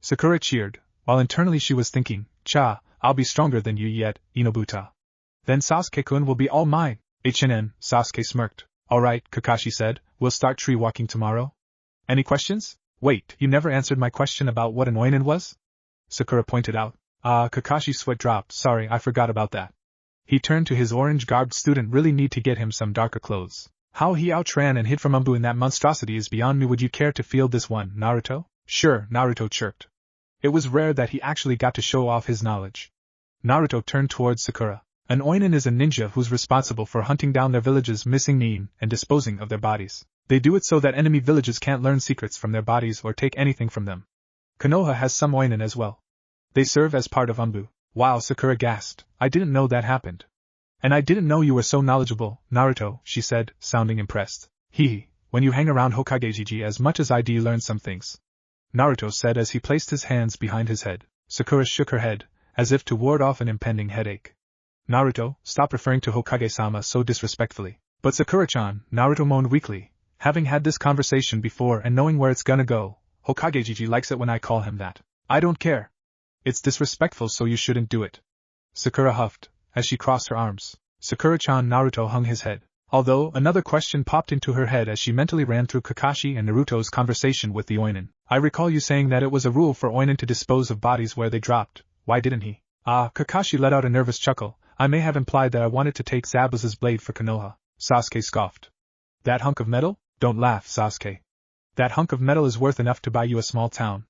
Sakura cheered, while internally she was thinking, Cha, I'll be stronger than you yet, Inobuta. Then Sasuke-kun will be all mine. HNN, Sasuke smirked. Alright, Kakashi said, we'll start tree walking tomorrow? Any questions? Wait, you never answered my question about what an oinen was? Sakura pointed out. Kakashi's sweat dropped, sorry, I forgot about that. He turned to his orange-garbed student. Really need to get him some darker clothes. How he outran and hid from Umbu in that monstrosity is beyond me. Would you care to field this one, Naruto? Sure, Naruto chirped. It was rare that he actually got to show off his knowledge. Naruto turned towards Sakura. An oinen is a ninja who's responsible for hunting down their village's missing nin and disposing of their bodies. They do it so that enemy villages can't learn secrets from their bodies or take anything from them. Konoha has some oinen as well. They serve as part of Umbu. Wow, Sakura gasped. I didn't know that happened. And I didn't know you were so knowledgeable, Naruto, she said, sounding impressed. Hee, when you hang around Hokage as much as I do, you learn some things. Naruto said as he placed his hands behind his head. Sakura shook her head, as if to ward off an impending headache. Naruto, stop referring to Hokage-sama so disrespectfully. But Sakura-chan, Naruto moaned weakly. Having had this conversation before and knowing where it's gonna go, Hokage likes it when I call him that. I don't care. It's disrespectful, so you shouldn't do it. Sakura huffed, as she crossed her arms. Sakura-chan. Naruto hung his head. Although, another question popped into her head as she mentally ran through Kakashi and Naruto's conversation with the oinen. I recall you saying that it was a rule for oinen to dispose of bodies where they dropped. Why didn't he? Kakashi let out a nervous chuckle. I may have implied that I wanted to take Zabuza's blade for Konoha. Sasuke scoffed. That hunk of metal? Don't laugh, Sasuke. That hunk of metal is worth enough to buy you a small town.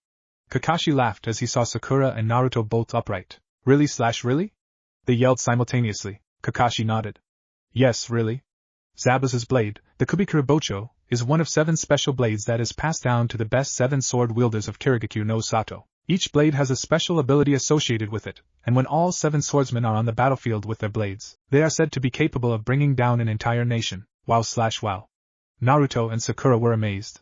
Kakashi laughed as he saw Sakura and Naruto bolt upright. Really? They yelled simultaneously. Kakashi nodded. Yes, really. Zabuza's blade, the Kubikurabocho, is one of 7 special blades that is passed down to the best 7 sword wielders of Kirigakure no Sato. Each blade has a special ability associated with it, and when all 7 swordsmen are on the battlefield with their blades, they are said to be capable of bringing down an entire nation. Wow. Naruto and Sakura were amazed.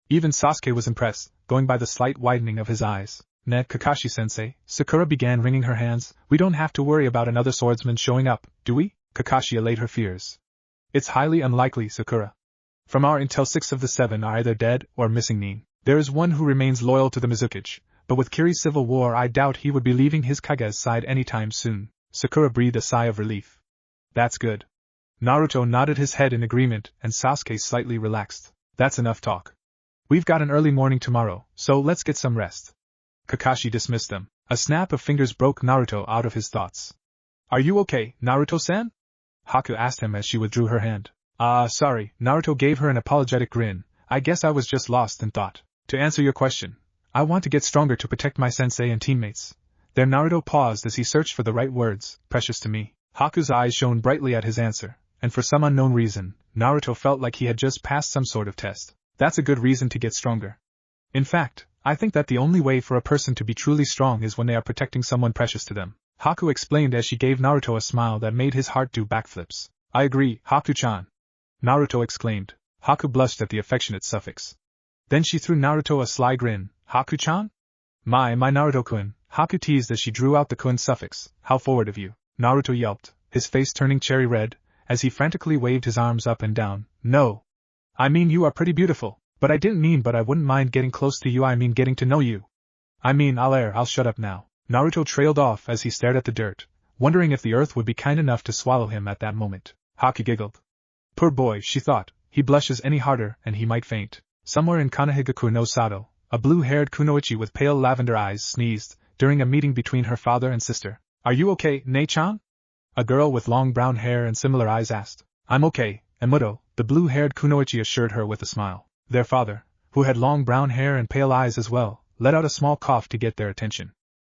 Even Sasuke was impressed, going by the slight widening of his eyes. Ned Kakashi-sensei, Sakura began wringing her hands. We don't have to worry about another swordsman showing up, do we? Kakashi allayed her fears. It's highly unlikely, Sakura. From our intel, 6 of the 7 are either dead or missing nin. There is one who remains loyal to the Mizukage, but with Kiri's civil war I doubt he would be leaving his Kage's side anytime soon. Sakura breathed a sigh of relief. That's good. Naruto nodded his head in agreement, and Sasuke slightly relaxed. That's enough talk. We've got an early morning tomorrow, so let's get some rest. Kakashi dismissed them. A snap of fingers broke Naruto out of his thoughts. Are you okay, Naruto-san? Haku asked him as she withdrew her hand. Sorry, Naruto gave her an apologetic grin. I guess I was just lost in thought. To answer your question, I want to get stronger to protect my sensei and teammates. There Naruto paused as he searched for the right words. Precious to me. Haku's eyes shone brightly at his answer, and for some unknown reason, Naruto felt like he had just passed some sort of test. That's a good reason to get stronger. In fact, I think that the only way for a person to be truly strong is when they are protecting someone precious to them, Haku explained as she gave Naruto a smile that made his heart do backflips. I agree, Haku-chan, Naruto exclaimed. Haku blushed at the affectionate suffix. Then she threw Naruto a sly grin. Haku-chan? My Naruto-kun, Haku teased as she drew out the kun suffix. How forward of you, Naruto yelped, his face turning cherry red, as he frantically waved his arms up and down. No. I mean you are pretty beautiful, but I didn't mean but I wouldn't mind getting close to you, I mean getting to know you. I mean I'll shut up now. Naruto trailed off as he stared at the dirt, wondering if the earth would be kind enough to swallow him at that moment. Haku giggled. Poor boy, she thought, he blushes any harder and he might faint. Somewhere in Kanahigaku no Sado, a blue-haired kunoichi with pale lavender eyes sneezed, during a meeting between her father and sister. Are you okay, Nei-chan? A girl with long brown hair and similar eyes asked. I'm okay, Emuto, the blue-haired kunoichi assured her with a smile. Their father, who had long brown hair and pale eyes as well, let out a small cough to get their attention.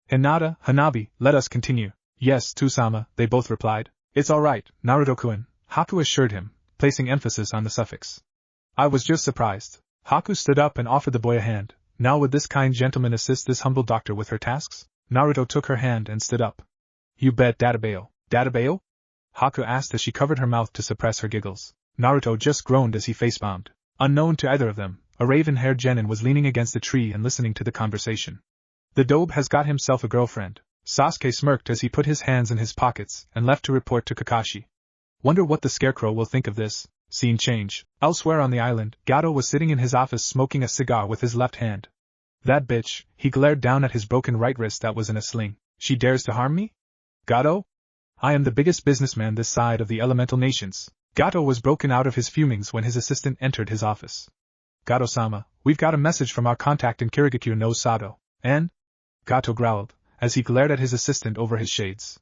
Hinata, Hanabi, let us continue. Yes, Tusama, they both replied. It's alright, Naruto-kun, Haku assured him, placing emphasis on the suffix. I was just surprised. Haku stood up and offered the boy a hand. Now would this kind gentleman assist this humble doctor with her tasks? Naruto took her hand and stood up. You bet, Databeo. Databeo? Haku asked as she covered her mouth to suppress her giggles. Naruto just groaned as he facepalmed. Unknown to either of them, a raven-haired genin was leaning against a tree and listening to the conversation. The dobe has got himself a girlfriend. Sasuke smirked as he put his hands in his pockets and left to report to Kakashi. Wonder what the scarecrow will think of this. Scene change. Elsewhere on the island, Gato was sitting in his office smoking a cigar with his left hand. That bitch, he glared down at his broken right wrist that was in a sling. She dares to harm me? Gato? I am the biggest businessman this side of the elemental nations. Gato was broken out of his fumings when his assistant entered his office. Gato-sama, we've got a message from our contact in Kirigakure no Sado. And? Gato growled, as he glared at his assistant over his shades.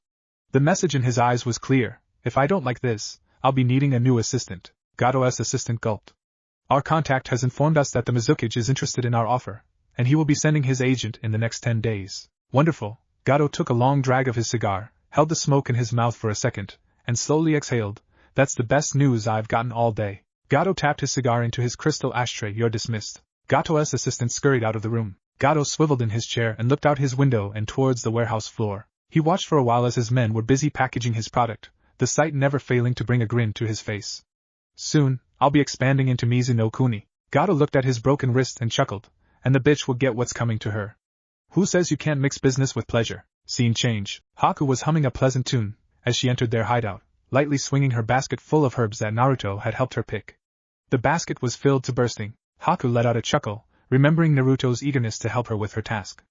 The message in his eyes was clear. If I don't like this, I'll be needing a new assistant. Gato's assistant gulped. Our contact has informed us that the Mizukage is interested in our offer, and he will be sending his agent in the next 10 days. Wonderful. Gato took a long drag of his cigar, held the smoke in his mouth for a second, and slowly exhaled. That's the best news I've gotten all day. Gato tapped his cigar into his crystal ashtray. You're dismissed. Gato's assistant scurried out of the room. Gato swiveled in his chair and looked out his window and towards the warehouse floor. He watched for a while as his men were busy packaging his product, the sight never failing to bring a grin to his face. Soon, I'll be expanding into Mizu no Kuni. Gato looked at his broken wrist and chuckled, and the bitch will get what's coming to her. Who says you can't mix business with pleasure? Scene change. Haku was humming a pleasant tune, as she entered their hideout, lightly swinging her basket full of herbs that Naruto had helped her pick. The basket was filled to bursting. Haku let out a chuckle, remembering Naruto's eagerness to help her with her task.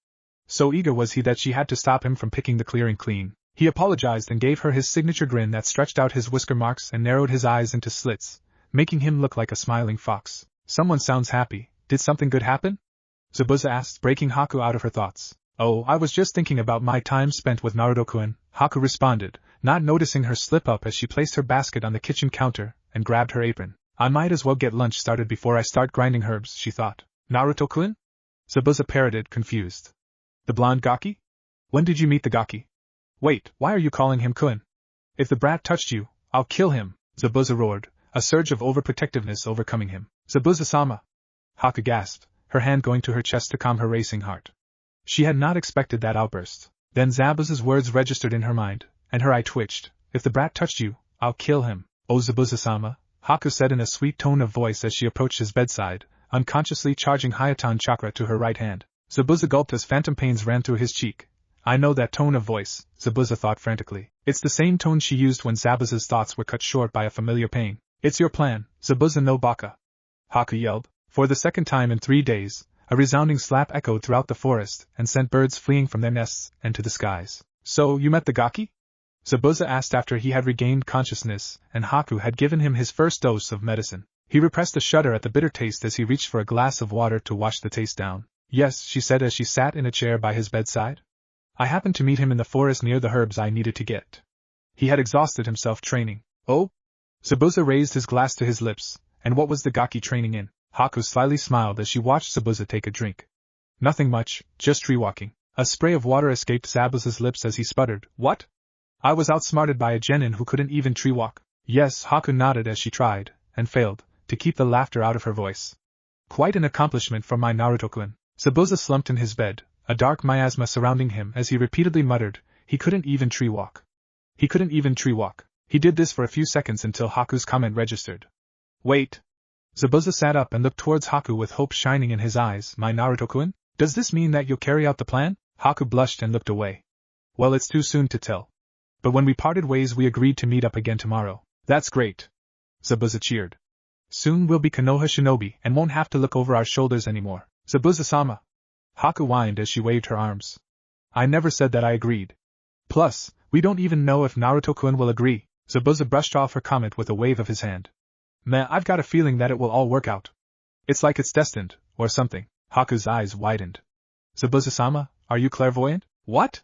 So eager was he that she had to stop him from picking the clearing clean. He apologized and gave her his signature grin that stretched out his whisker marks and narrowed his eyes into slits, making him look like a smiling fox. Someone sounds happy. Did something good happen? Zabuza asked, breaking Haku out of her thoughts. Oh, I was just thinking about my time spent with Naruto-kun, Haku responded, not noticing her slip up as she placed her basket on the kitchen counter and grabbed her apron. I might as well get lunch started before I start grinding herbs, she thought. Naruto-kun? Zabuza parroted, confused. The blonde Gaki? When did you meet the Gaki? Wait, why are you calling him kun? If the brat touched you, I'll kill him, Zabuza roared, a surge of overprotectiveness overcoming him. Zabuza-sama! Haku gasped, her hand going to her chest to calm her racing heart. She had not expected that outburst. Then Zabuza's words registered in her mind, and her eye twitched. If the brat touched you, I'll kill him. Oh Zabuza-sama, Haku said in a sweet tone of voice as she approached his bedside, unconsciously charging Hayatan chakra to her right hand. Zabuza gulped as phantom pains ran through his cheek. I know that tone of voice, Zabuza thought frantically. It's the same tone she used when Zabuza's thoughts were cut short by a familiar pain. It's your plan, Zabuza no Baka. Haku yelled. For the second time in 3 days, a resounding slap echoed throughout the forest and sent birds fleeing from their nests and to the skies. So, you met the Gaki? Zabuza asked after he had regained consciousness and Haku had given him his first dose of medicine. He repressed a shudder at the bitter taste as he reached for a glass of water to wash the taste down. Yes, she said as she sat in a chair by his bedside. I happened to meet him in the forest near the herbs I needed to get. He had exhausted himself training. Oh? Zabuza raised his glass to his lips, and what was the Gaki training in? Haku slyly smiled as she watched Zabuza take a drink. Nothing much, just tree walking. A spray of water escaped Zabuza's lips as he sputtered. What? I was outsmarted by a genin who couldn't even tree walk. Yes, Haku nodded as she tried, and failed, to keep the laughter out of her voice. Quite an accomplishment for my Naruto-kun. Zabuza slumped in his bed, a dark miasma surrounding him as he repeatedly muttered, he couldn't even tree walk. He couldn't even tree walk. He did this for a few seconds until Haku's comment registered. Wait. Zabuza sat up and looked towards Haku with hope shining in his eyes. My Naruto-kun? Does this mean that you'll carry out the plan? Haku blushed and looked away. Well, it's too soon to tell. But when we parted ways we agreed to meet up again tomorrow. That's great. Zabuza cheered. Soon we'll be Konoha shinobi and won't have to look over our shoulders anymore. Zabuza-sama. Haku whined as she waved her arms. I never said that I agreed. Plus, we don't even know if Naruto-kun will agree. Zabuza brushed off her comment with a wave of his hand. Meh, I've got a feeling that it will all work out. It's like it's destined, or something. Haku's eyes widened. Zabuza-sama, are you clairvoyant? What?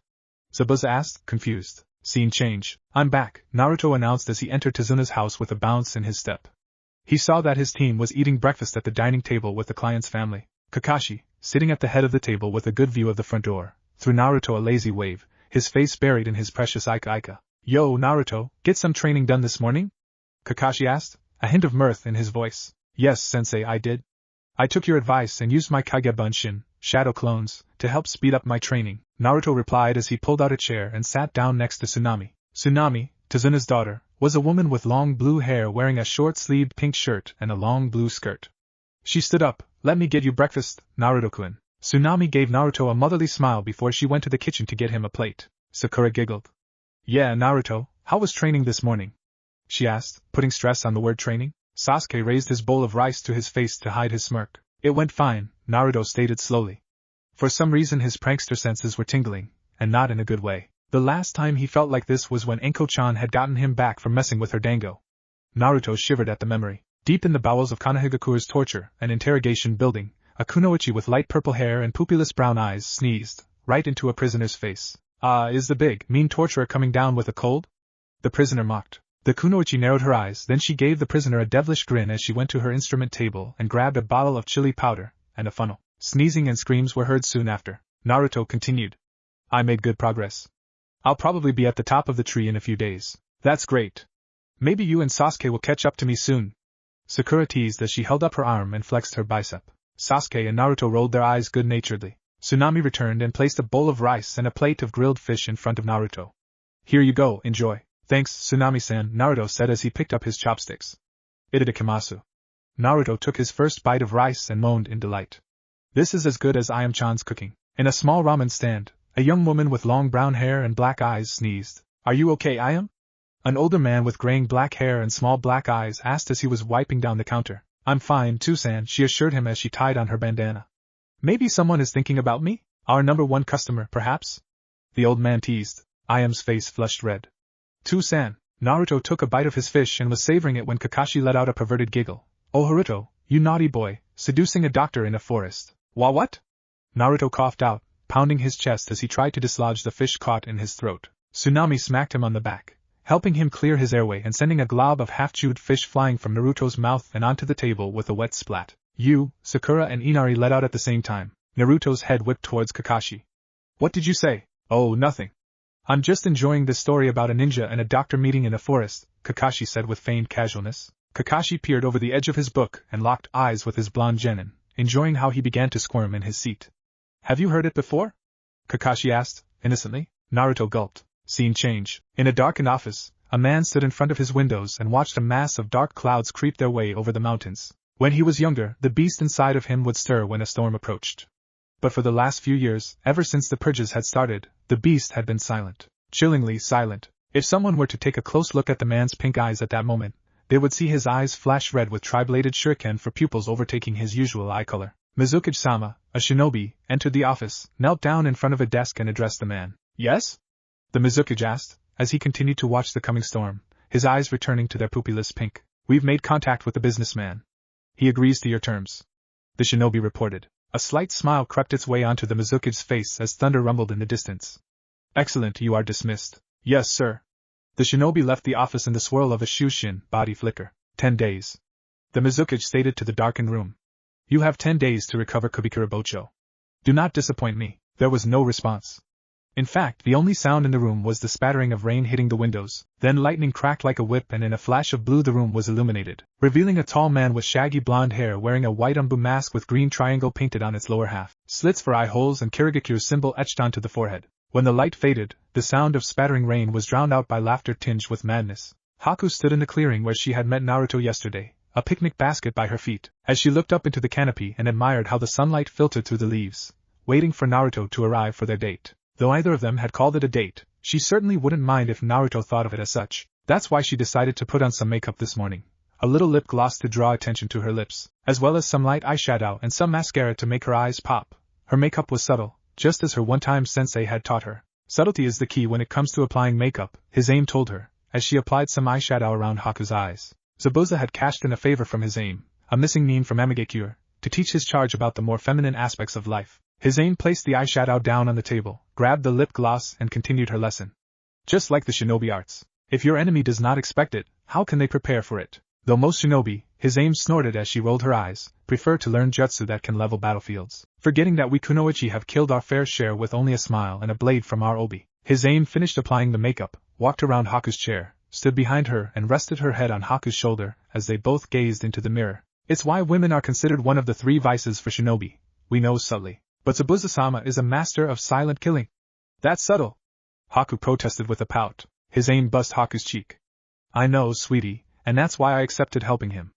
Zabuza asked, confused. Scene change. I'm back, Naruto announced as he entered Tezuna's house with a bounce in his step. He saw that his team was eating breakfast at the dining table with the client's family. Kakashi, sitting at the head of the table with a good view of the front door, threw Naruto a lazy wave, his face buried in his precious Ika. Yo, Naruto, get some training done this morning? Kakashi asked, a hint of mirth in his voice. Yes, sensei, I did. I took your advice and used my Kagebunshin, shadow clones, to help speed up my training, Naruto replied as he pulled out a chair and sat down next to Tsunami. Tsunami, Tezuna's daughter, was a woman with long blue hair wearing a short-sleeved pink shirt and a long blue skirt. She stood up. Let me get you breakfast, Naruto-kun. Tsunami gave Naruto a motherly smile before she went to the kitchen to get him a plate. Sakura giggled. Yeah, Naruto, how was training this morning? She asked, putting stress on the word training. Sasuke raised his bowl of rice to his face to hide his smirk. It went fine, Naruto stated slowly. For some reason his prankster senses were tingling, and not in a good way. The last time he felt like this was when Enko-chan had gotten him back for messing with her dango. Naruto shivered at the memory. Deep in the bowels of Konohagakura's torture and interrogation building, a kunoichi with light purple hair and pupilless brown eyes sneezed, right into a prisoner's face. Is the big, mean torturer coming down with a cold? The prisoner mocked. The kunoichi narrowed her eyes, then she gave the prisoner a devilish grin as she went to her instrument table and grabbed a bottle of chili powder and a funnel. Sneezing and screams were heard soon after. Naruto continued. I made good progress. I'll probably be at the top of the tree in a few days. That's great. Maybe you and Sasuke will catch up to me soon. Sakura teased as she held up her arm and flexed her bicep. Sasuke and Naruto rolled their eyes good-naturedly. Tsunami returned and placed a bowl of rice and a plate of grilled fish in front of Naruto. Here you go, enjoy. Thanks, Tsunami-san, Naruto said as he picked up his chopsticks. Itadakimasu. Naruto took his first bite of rice and moaned in delight. This is as good as Ayam-chan's cooking. In a small ramen stand, a young woman with long brown hair and black eyes sneezed. Are you okay, Ayam? An older man with graying black hair and small black eyes asked as he was wiping down the counter. I'm fine, too-san, she assured him as she tied on her bandana. Maybe someone is thinking about me? Our #1 customer, perhaps? The old man teased. Ayam's face flushed red. Too-san. Naruto took a bite of his fish and was savoring it when Kakashi let out a perverted giggle. Oh Haruto, you naughty boy, seducing a doctor in a forest. What? Naruto coughed out, pounding his chest as he tried to dislodge the fish caught in his throat. Tsunami smacked him on the back, helping him clear his airway and sending a glob of half-chewed fish flying from Naruto's mouth and onto the table with a wet splat. You, Sakura and Inari let out at the same time. Naruto's head whipped towards Kakashi. What did you say? Oh, nothing. I'm just enjoying this story about a ninja and a doctor meeting in a forest, Kakashi said with feigned casualness. Kakashi peered over the edge of his book and locked eyes with his blonde genin, enjoying how he began to squirm in his seat. Have you heard it before? Kakashi asked, innocently. Naruto gulped. Scene change. In a darkened office, a man stood in front of his windows and watched a mass of dark clouds creep their way over the mountains. When he was younger, the beast inside of him would stir when a storm approached. But for the last few years, ever since the purges had started, the beast had been silent. Chillingly silent. If someone were to take a close look at the man's pink eyes at that moment, they would see his eyes flash red with tri-bladed shuriken for pupils overtaking his usual eye color. Mizukage-sama, a shinobi, entered the office, knelt down in front of a desk and addressed the man. Yes? The Mizukage asked, as he continued to watch the coming storm, his eyes returning to their pupilless pink. We've made contact with the businessman. He agrees to your terms. The shinobi reported. A slight smile crept its way onto the Mizukage's face as thunder rumbled in the distance. Excellent, you are dismissed. Yes, sir. The shinobi left the office in the swirl of a shushin body flicker. 10 days. The Mizukage stated to the darkened room. You have 10 days to recover Kubikura Bocho. Do not disappoint me. There was no response. In fact, the only sound in the room was the spattering of rain hitting the windows. Then lightning cracked like a whip, and in a flash of blue the room was illuminated, revealing a tall man with shaggy blonde hair wearing a white umbu mask with green triangle painted on its lower half, slits for eye holes and Kirigaku's symbol etched onto the forehead. When the light faded, the sound of spattering rain was drowned out by laughter tinged with madness. Haku stood in the clearing where she had met Naruto yesterday, a picnic basket by her feet, as she looked up into the canopy and admired how the sunlight filtered through the leaves, waiting for Naruto to arrive for their date. Though either of them had called it a date, she certainly wouldn't mind if Naruto thought of it as such. That's why she decided to put on some makeup this morning. A little lip gloss to draw attention to her lips, as well as some light eyeshadow and some mascara to make her eyes pop. Her makeup was subtle, just as her one-time sensei had taught her. Subtlety is the key when it comes to applying makeup, his aim told her, as she applied some eyeshadow around Haku's eyes. Zabuza had cashed in a favor from his aim, a missing nin from Amigakure, to teach his charge about the more feminine aspects of life. His aim placed the eyeshadow down on the table, grabbed the lip gloss and continued her lesson. Just like the shinobi arts. If your enemy does not expect it, how can they prepare for it? Though most shinobi, his aim snorted as she rolled her eyes, prefer to learn jutsu that can level battlefields, forgetting that we kunoichi have killed our fair share with only a smile and a blade from our obi. His aim finished applying the makeup, walked around Haku's chair, stood behind her and rested her head on Haku's shoulder as they both gazed into the mirror. It's why women are considered one of the 3 vices for shinobi, we know subtly. But Zabuza-sama is a master of silent killing. That's subtle. Haku protested with a pout. His aim buzzed Haku's cheek. I know, sweetie, and that's why I accepted helping him.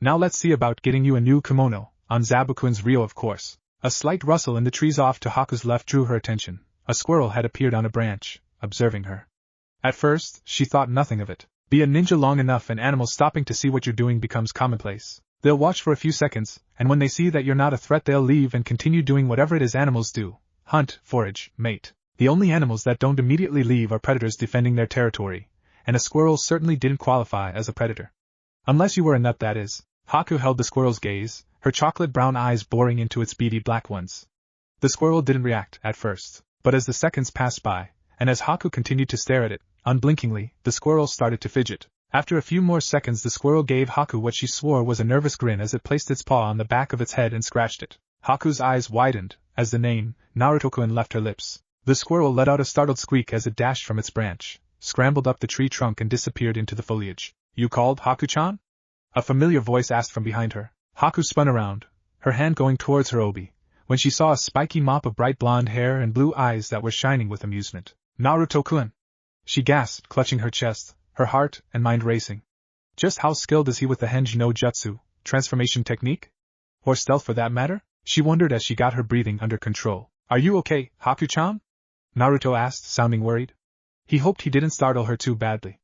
Now let's see about getting you a new kimono, on Zabukun's Rio of course. A slight rustle in the trees off to Haku's left drew her attention. A squirrel had appeared on a branch, observing her. At first, she thought nothing of it. Be a ninja long enough and animals stopping to see what you're doing becomes commonplace. They'll watch for a few seconds, and when they see that you're not a threat they'll leave and continue doing whatever it is animals do. Hunt, forage, mate. The only animals that don't immediately leave are predators defending their territory, and a squirrel certainly didn't qualify as a predator. Unless you were a nut, that is. Haku held the squirrel's gaze, her chocolate brown eyes boring into its beady black ones. The squirrel didn't react at first, but as the seconds passed by, and as Haku continued to stare at it, unblinkingly, the squirrel started to fidget. After a few more seconds the squirrel gave Haku what she swore was a nervous grin as it placed its paw on the back of its head and scratched it. Haku's eyes widened, as the name, Naruto-kun, left her lips. The squirrel let out a startled squeak as it dashed from its branch, scrambled up the tree trunk and disappeared into the foliage. You called Haku-chan? A familiar voice asked from behind her. Haku spun around, her hand going towards her obi, when she saw a spiky mop of bright blonde hair and blue eyes that were shining with amusement. Naruto-kun! She gasped, clutching her chest, her heart and mind racing. Just how skilled is he with the Henji no Jutsu, transformation technique? Or stealth for that matter? She wondered as she got her breathing under control. Are you okay, Haku-chan? Naruto asked, sounding worried. He hoped he didn't startle her too badly.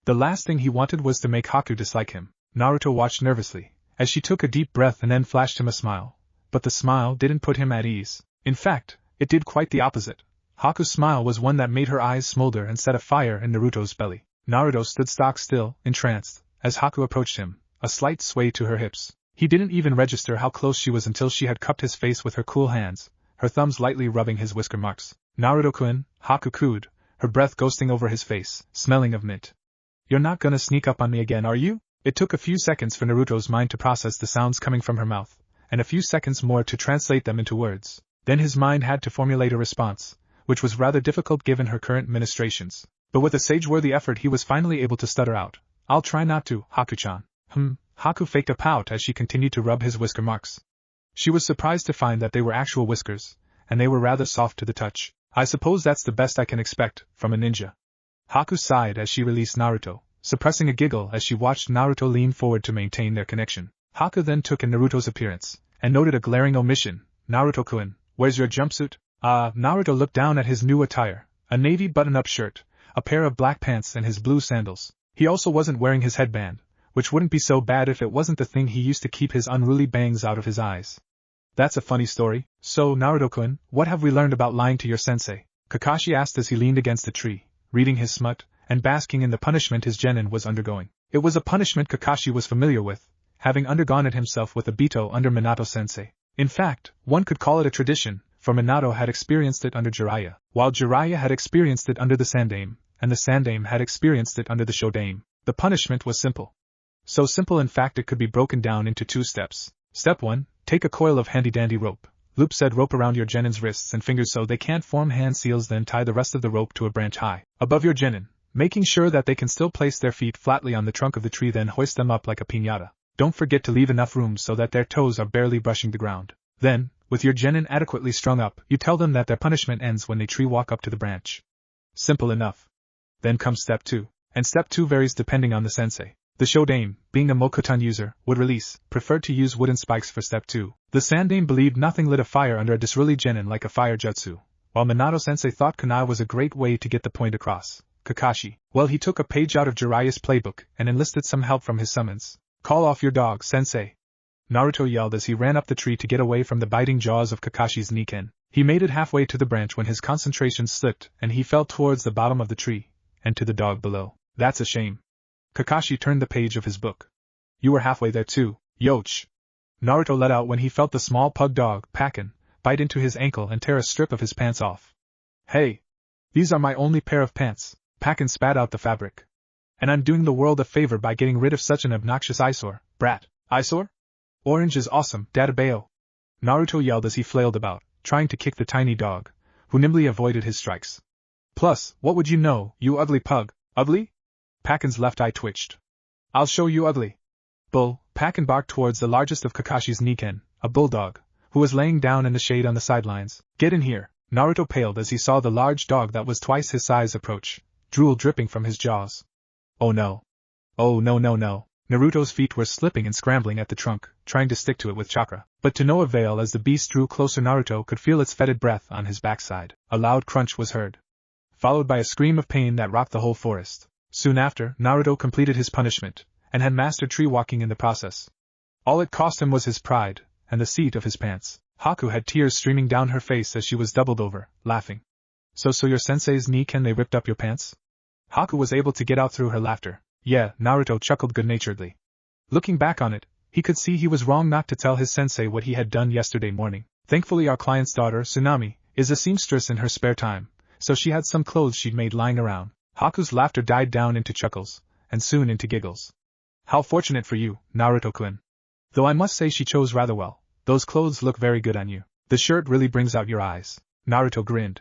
The last thing he wanted was to make Haku dislike him. Naruto watched nervously, as she took a deep breath and then flashed him a smile. But the smile didn't put him at ease. In fact, it did quite the opposite. Haku's smile was one that made her eyes smolder and set a fire in Naruto's belly. Naruto stood stock still, entranced, as Haku approached him, a slight sway to her hips. He didn't even register how close she was until she had cupped his face with her cool hands, her thumbs lightly rubbing his whisker marks. Naruto-kun, Haku cooed, her breath ghosting over his face, smelling of mint. You're not gonna sneak up on me again, are you? It took a few seconds for Naruto's mind to process the sounds coming from her mouth, and a few seconds more to translate them into words. Then his mind had to formulate a response, which was rather difficult given her current ministrations. But with a sage-worthy effort he was finally able to stutter out. I'll try not to, Haku-chan. Haku faked a pout as she continued to rub his whisker marks. She was surprised to find that they were actual whiskers, and they were rather soft to the touch. I suppose that's the best I can expect, from a ninja. Haku sighed as she released Naruto, suppressing a giggle as she watched Naruto lean forward to maintain their connection. Haku then took in Naruto's appearance, and noted a glaring omission. Naruto-kun, where's your jumpsuit? Naruto looked down at his new attire, a navy button-up shirt, a pair of black pants and his blue sandals. He also wasn't wearing his headband, which wouldn't be so bad if it wasn't the thing he used to keep his unruly bangs out of his eyes. That's a funny story. So, Naruto-kun, what have we learned about lying to your sensei? Kakashi asked as he leaned against a tree, reading his smut, and basking in the punishment his genin was undergoing. It was a punishment Kakashi was familiar with, having undergone it himself with Obito under Minato-sensei. In fact, one could call it a tradition, for Minato had experienced it under Jiraiya, while Jiraiya had experienced it under the Sandame, and the Sandame had experienced it under the Shodame. The punishment was simple. So simple in fact it could be broken down into 2 steps. Step 1, take a coil of handy-dandy rope, Loop said rope around your genin's wrists and fingers so they can't form hand seals, then tie the rest of the rope to a branch high above your genin, making sure that they can still place their feet flatly on the trunk of the tree, then hoist them up like a piñata. Don't forget to leave enough room so that their toes are barely brushing the ground. Then, with your genin adequately strung up, you tell them that their punishment ends when they tree walk up to the branch. Simple enough. Then comes step 2. And step 2 varies depending on the sensei. The Shodaime, being a Mokuton user, would release, preferred to use wooden spikes for step 2. The Sandaime believed nothing lit a fire under a Disuruli genin like a fire jutsu, while Minato sensei thought kunai was a great way to get the point across. Kakashi, well, he took a page out of Jiraiya's playbook and enlisted some help from his summons. Call off your dog, sensei. Naruto yelled as he ran up the tree to get away from the biting jaws of Kakashi's Niken. He made it halfway to the branch when his concentration slipped and he fell towards the bottom of the tree, and to the dog below. That's a shame. Kakashi turned the page of his book. You were halfway there too, Yoch. Naruto let out when he felt the small pug dog, Pakin, bite into his ankle and tear a strip of his pants off. Hey! These are my only pair of pants. Pakin spat out the fabric. And I'm doing the world a favor by getting rid of such an obnoxious eyesore, brat. Eyesore? Orange is awesome, Databeo. Naruto yelled as he flailed about, trying to kick the tiny dog, who nimbly avoided his strikes. Plus, what would you know, you ugly pug? Ugly? Pakin's left eye twitched. I'll show you ugly. Bull. Pakin barked towards the largest of Kakashi's Niken, a bulldog, who was laying down in the shade on the sidelines. Get in here. Naruto paled as he saw the large dog that was twice his size approach, drool dripping from his jaws. Oh no. Oh no. Naruto's feet were slipping and scrambling at the trunk, trying to stick to it with chakra, but to no avail as the beast drew closer. Naruto could feel its fetid breath on his backside. A loud crunch was heard, followed by a scream of pain that rocked the whole forest. Soon after, Naruto completed his punishment, and had mastered tree walking in the process. All it cost him was his pride, and the seat of his pants. Haku had tears streaming down her face as she was doubled over, laughing. So your sensei's Niken, they ripped up your pants? Haku was able to get out through her laughter. Yeah, Naruto chuckled good-naturedly. Looking back on it, he could see he was wrong not to tell his sensei what he had done yesterday morning. Thankfully our client's daughter, Tsunami, is a seamstress in her spare time, so she had some clothes she'd made lying around. Haku's laughter died down into chuckles, and soon into giggles. How fortunate for you, Naruto-kun. Though I must say she chose rather well. Those clothes look very good on you. The shirt really brings out your eyes. Naruto grinned.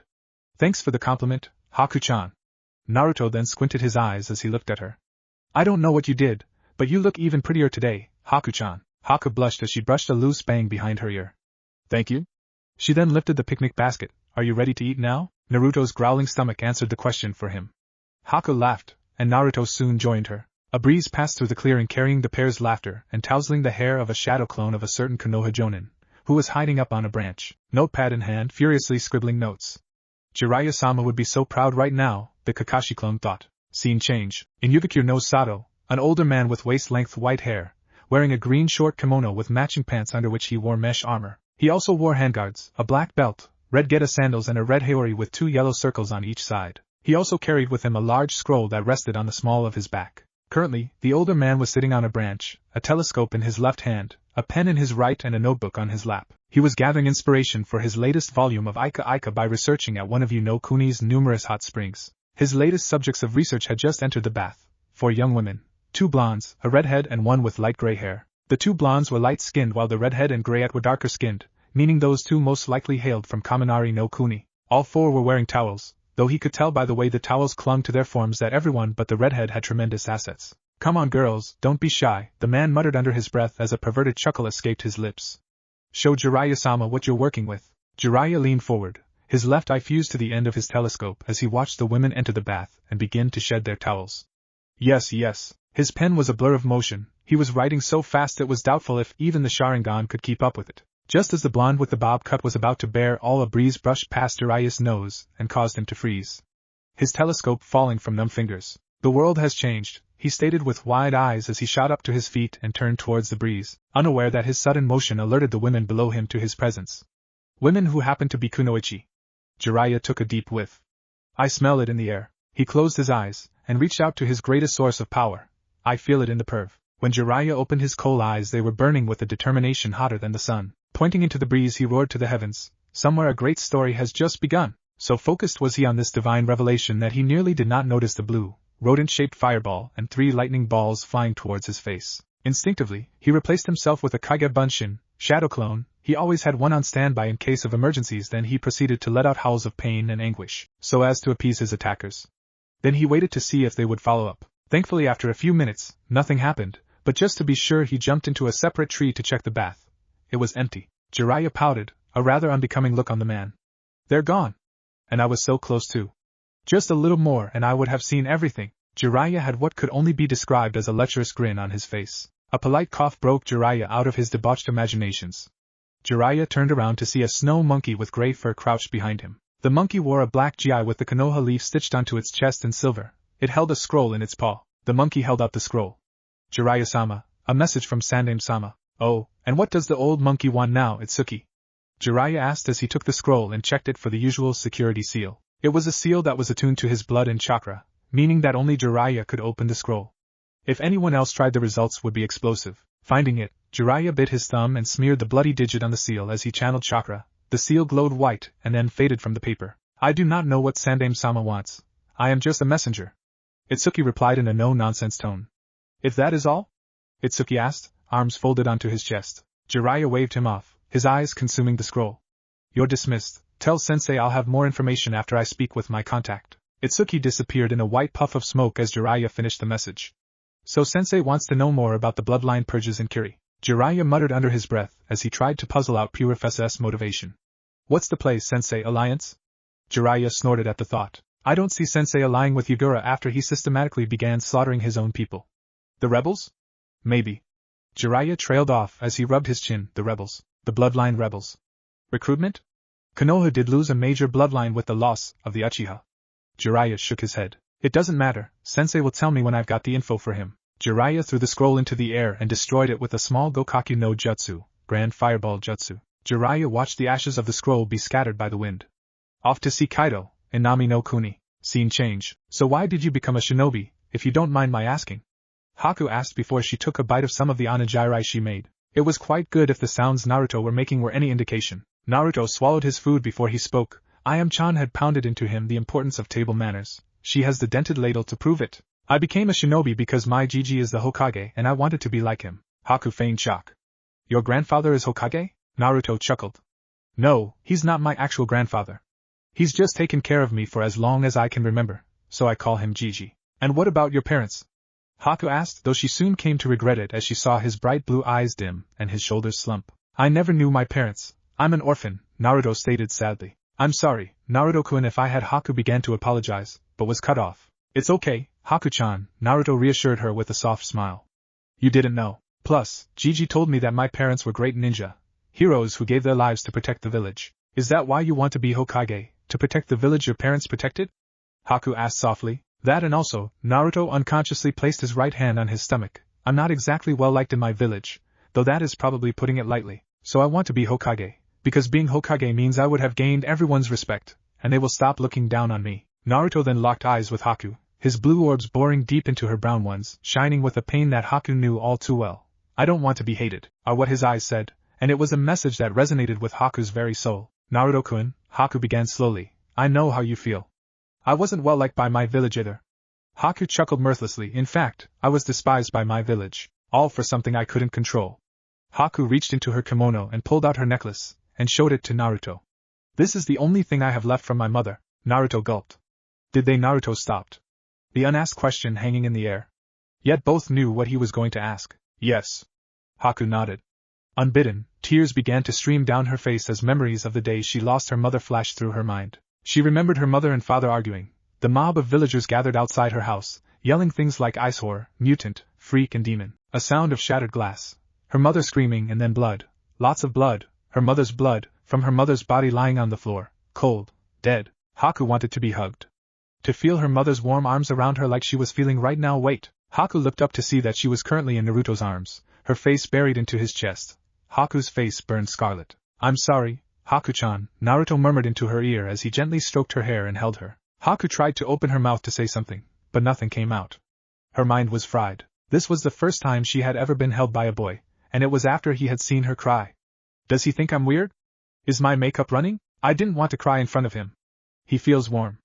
Thanks for the compliment, Haku-chan. Naruto then squinted his eyes as he looked at her. I don't know what you did, but you look even prettier today, Haku-chan. Haku blushed as she brushed a loose bang behind her ear. Thank you. She then lifted the picnic basket. Are you ready to eat now? Naruto's growling stomach answered the question for him. Haku laughed, and Naruto soon joined her. A breeze passed through the clearing carrying the pair's laughter and tousling the hair of a shadow clone of a certain Konoha Jonin, who was hiding up on a branch, notepad in hand, furiously scribbling notes. Jiraiya-sama would be so proud right now, the Kakashi clone thought. Scene change. In Yugakure no Sato, an older man with waist-length white hair, wearing a green short kimono with matching pants under which he wore mesh armor. He also wore handguards, a black belt, red geta sandals and a red haori with 2 yellow circles on each side. He also carried with him a large scroll that rested on the small of his back. Currently, the older man was sitting on a branch, a telescope in his left hand, a pen in his right and a notebook on his lap. He was gathering inspiration for his latest volume of Ika Ika by researching at one of Uno Kuni's numerous hot springs. His latest subjects of research had just entered the bath. 4 young women, 2 blondes, a redhead and one with light gray hair. The 2 blondes were light-skinned while the redhead and grayette were darker-skinned, meaning those 2 most likely hailed from Kaminari no Kuni. All 4 were wearing towels, though he could tell by the way the towels clung to their forms that everyone but the redhead had tremendous assets. Come on girls, don't be shy, the man muttered under his breath as a perverted chuckle escaped his lips. Show Jiraiya-sama what you're working with. Jiraiya leaned forward, his left eye fused to the end of his telescope as he watched the women enter the bath and begin to shed their towels. Yes. His pen was a blur of motion, he was writing so fast it was doubtful if even the Sharingan could keep up with it. Just as the blonde with the bob cut was about to bear all, a breeze brushed past Jiraiya's nose and caused him to freeze, his telescope falling from numb fingers. The world has changed, he stated with wide eyes as he shot up to his feet and turned towards the breeze, unaware that his sudden motion alerted the women below him to his presence. Women who happened to be kunoichi. Jiraiya took a deep whiff. I smell it in the air. He closed his eyes and reached out to his greatest source of power. I feel it in the perv. When Jiraiya opened his coal eyes, they were burning with a determination hotter than the sun. Pointing into the breeze, he roared to the heavens, somewhere a great story has just begun. So focused was he on this divine revelation that he nearly did not notice the blue, rodent-shaped fireball and 3 lightning balls flying towards his face. Instinctively, he replaced himself with a Kage Bunshin, shadow clone, He always had one on standby in case of emergencies. Then he proceeded to let out howls of pain and anguish, so as to appease his attackers. Then he waited to see if they would follow up. Thankfully, after a few minutes, nothing happened, but just to be sure he jumped into a separate tree to check the bath. It was empty. Jiraiya pouted, a rather unbecoming look on the man. They're gone. And I was so close too. Just a little more and I would have seen everything. Jiraiya had what could only be described as a lecherous grin on his face. A polite cough broke Jiraiya out of his debauched imaginations. Jiraiya turned around to see a snow monkey with gray fur crouched behind him. The monkey wore a black gi with the Konoha leaf stitched onto its chest in silver. It held a scroll in its paw. The monkey held out the scroll. Jiraiya-sama, a message from Sandaime-sama. Oh, and what does the old monkey want now, Itsuki? Jiraiya asked as he took the scroll and checked it for the usual security seal. It was a seal that was attuned to his blood and chakra, meaning that only Jiraiya could open the scroll. If anyone else tried, the results would be explosive. Finding it, Jiraiya bit his thumb and smeared the bloody digit on the seal as he channeled chakra. The seal glowed white and then faded from the paper. I do not know what Sandaime-sama wants. I am just a messenger. Itsuki replied in a no-nonsense tone. If that is all? Itsuki asked, arms folded onto his chest. Jiraiya waved him off, his eyes consuming the scroll. You're dismissed. Tell sensei I'll have more information after I speak with my contact. Itsuki disappeared in a white puff of smoke as Jiraiya finished the message. So sensei wants to know more about the bloodline purges in Kiri. Jiraiya muttered under his breath as he tried to puzzle out Pure FSS motivation. What's the play, sensei? Alliance? Jiraiya snorted at the thought. I don't see sensei allying with Yagura after he systematically began slaughtering his own people. The rebels? Maybe. Jiraiya trailed off as he rubbed his chin. The rebels. The bloodline rebels. Recruitment? Konoha did lose a major bloodline with the loss of the Uchiha. Jiraiya shook his head. It doesn't matter, sensei will tell me when I've got the info for him. Jiraiya threw the scroll into the air and destroyed it with a small Gokaki no Jutsu, Grand Fireball Jutsu. Jiraiya watched the ashes of the scroll be scattered by the wind. Off to see Kaido, Inami no Kuni. Scene change. So why did you become a shinobi, if you don't mind my asking? Haku asked before she took a bite of some of the onigiri she made. It was quite good if the sounds Naruto were making were any indication. Naruto swallowed his food before he spoke. Ayam-chan had pounded into him the importance of table manners. She has the dented ladle to prove it. I became a shinobi because my Gigi is the Hokage and I wanted to be like him. Haku feigned shock. Your grandfather is Hokage? Naruto chuckled. No, he's not my actual grandfather. He's just taken care of me for as long as I can remember, so I call him Gigi. And what about your parents? Haku asked, though she soon came to regret it as she saw his bright blue eyes dim and his shoulders slump. I never knew my parents. I'm an orphan, Naruto stated sadly. I'm sorry, Naruto-kun. If I had. Haku began to apologize, but was cut off. It's okay, Haku-chan, Naruto reassured her with a soft smile. You didn't know. Plus, Gigi told me that my parents were great ninja, heroes who gave their lives to protect the village. Is that why you want to be Hokage, to protect the village your parents protected? Haku asked softly. That and also, Naruto unconsciously placed his right hand on his stomach. I'm not exactly well liked in my village, though that is probably putting it lightly. So I want to be Hokage, because being Hokage means I would have gained everyone's respect, and they will stop looking down on me. Naruto then locked eyes with Haku, his blue orbs boring deep into her brown ones, shining with a pain that Haku knew all too well. I don't want to be hated, are what his eyes said, and it was a message that resonated with Haku's very soul. Naruto-kun, Haku began slowly, I know how you feel. I wasn't well liked by my village either. Haku chuckled mirthlessly. In fact, I was despised by my village, all for something I couldn't control. Haku reached into her kimono and pulled out her necklace, and showed it to Naruto. This is the only thing I have left from my mother. Naruto gulped. Did they? Naruto stopped, the unasked question hanging in the air. Yet both knew what he was going to ask. Yes. Haku nodded. Unbidden, tears began to stream down her face as memories of the day she lost her mother flashed through her mind. She remembered her mother and father arguing, the mob of villagers gathered outside her house, yelling things like ice whore, mutant, freak and demon, a sound of shattered glass, her mother screaming and then blood, lots of blood, her mother's blood, from her mother's body lying on the floor, cold, dead. Haku wanted to be hugged. To feel her mother's warm arms around her like she was feeling right now. Wait. Haku looked up to see that she was currently in Naruto's arms, her face buried into his chest. Haku's face burned scarlet. I'm sorry, Haku-chan, Naruto murmured into her ear as he gently stroked her hair and held her. Haku tried to open her mouth to say something, but nothing came out. Her mind was fried. This was the first time she had ever been held by a boy, and it was after he had seen her cry. Does he think I'm weird? Is my makeup running? I didn't want to cry in front of him. He feels warm.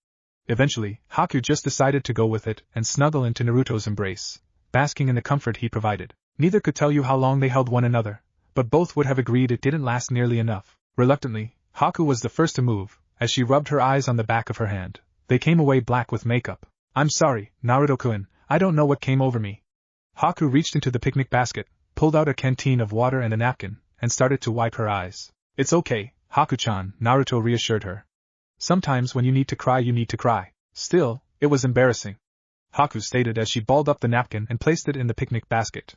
Eventually, Haku just decided to go with it and snuggle into Naruto's embrace, basking in the comfort he provided. Neither could tell you how long they held one another, but both would have agreed it didn't last nearly enough. Reluctantly, Haku was the first to move, as she rubbed her eyes on the back of her hand. They came away black with makeup. I'm sorry, Naruto-kun, I don't know what came over me. Haku reached into the picnic basket, pulled out a canteen of water and a napkin, and started to wipe her eyes. It's okay, Haku-chan, Naruto reassured her. Sometimes when you need to cry you need to cry. Still, it was embarrassing, Haku stated as she balled up the napkin and placed it in the picnic basket.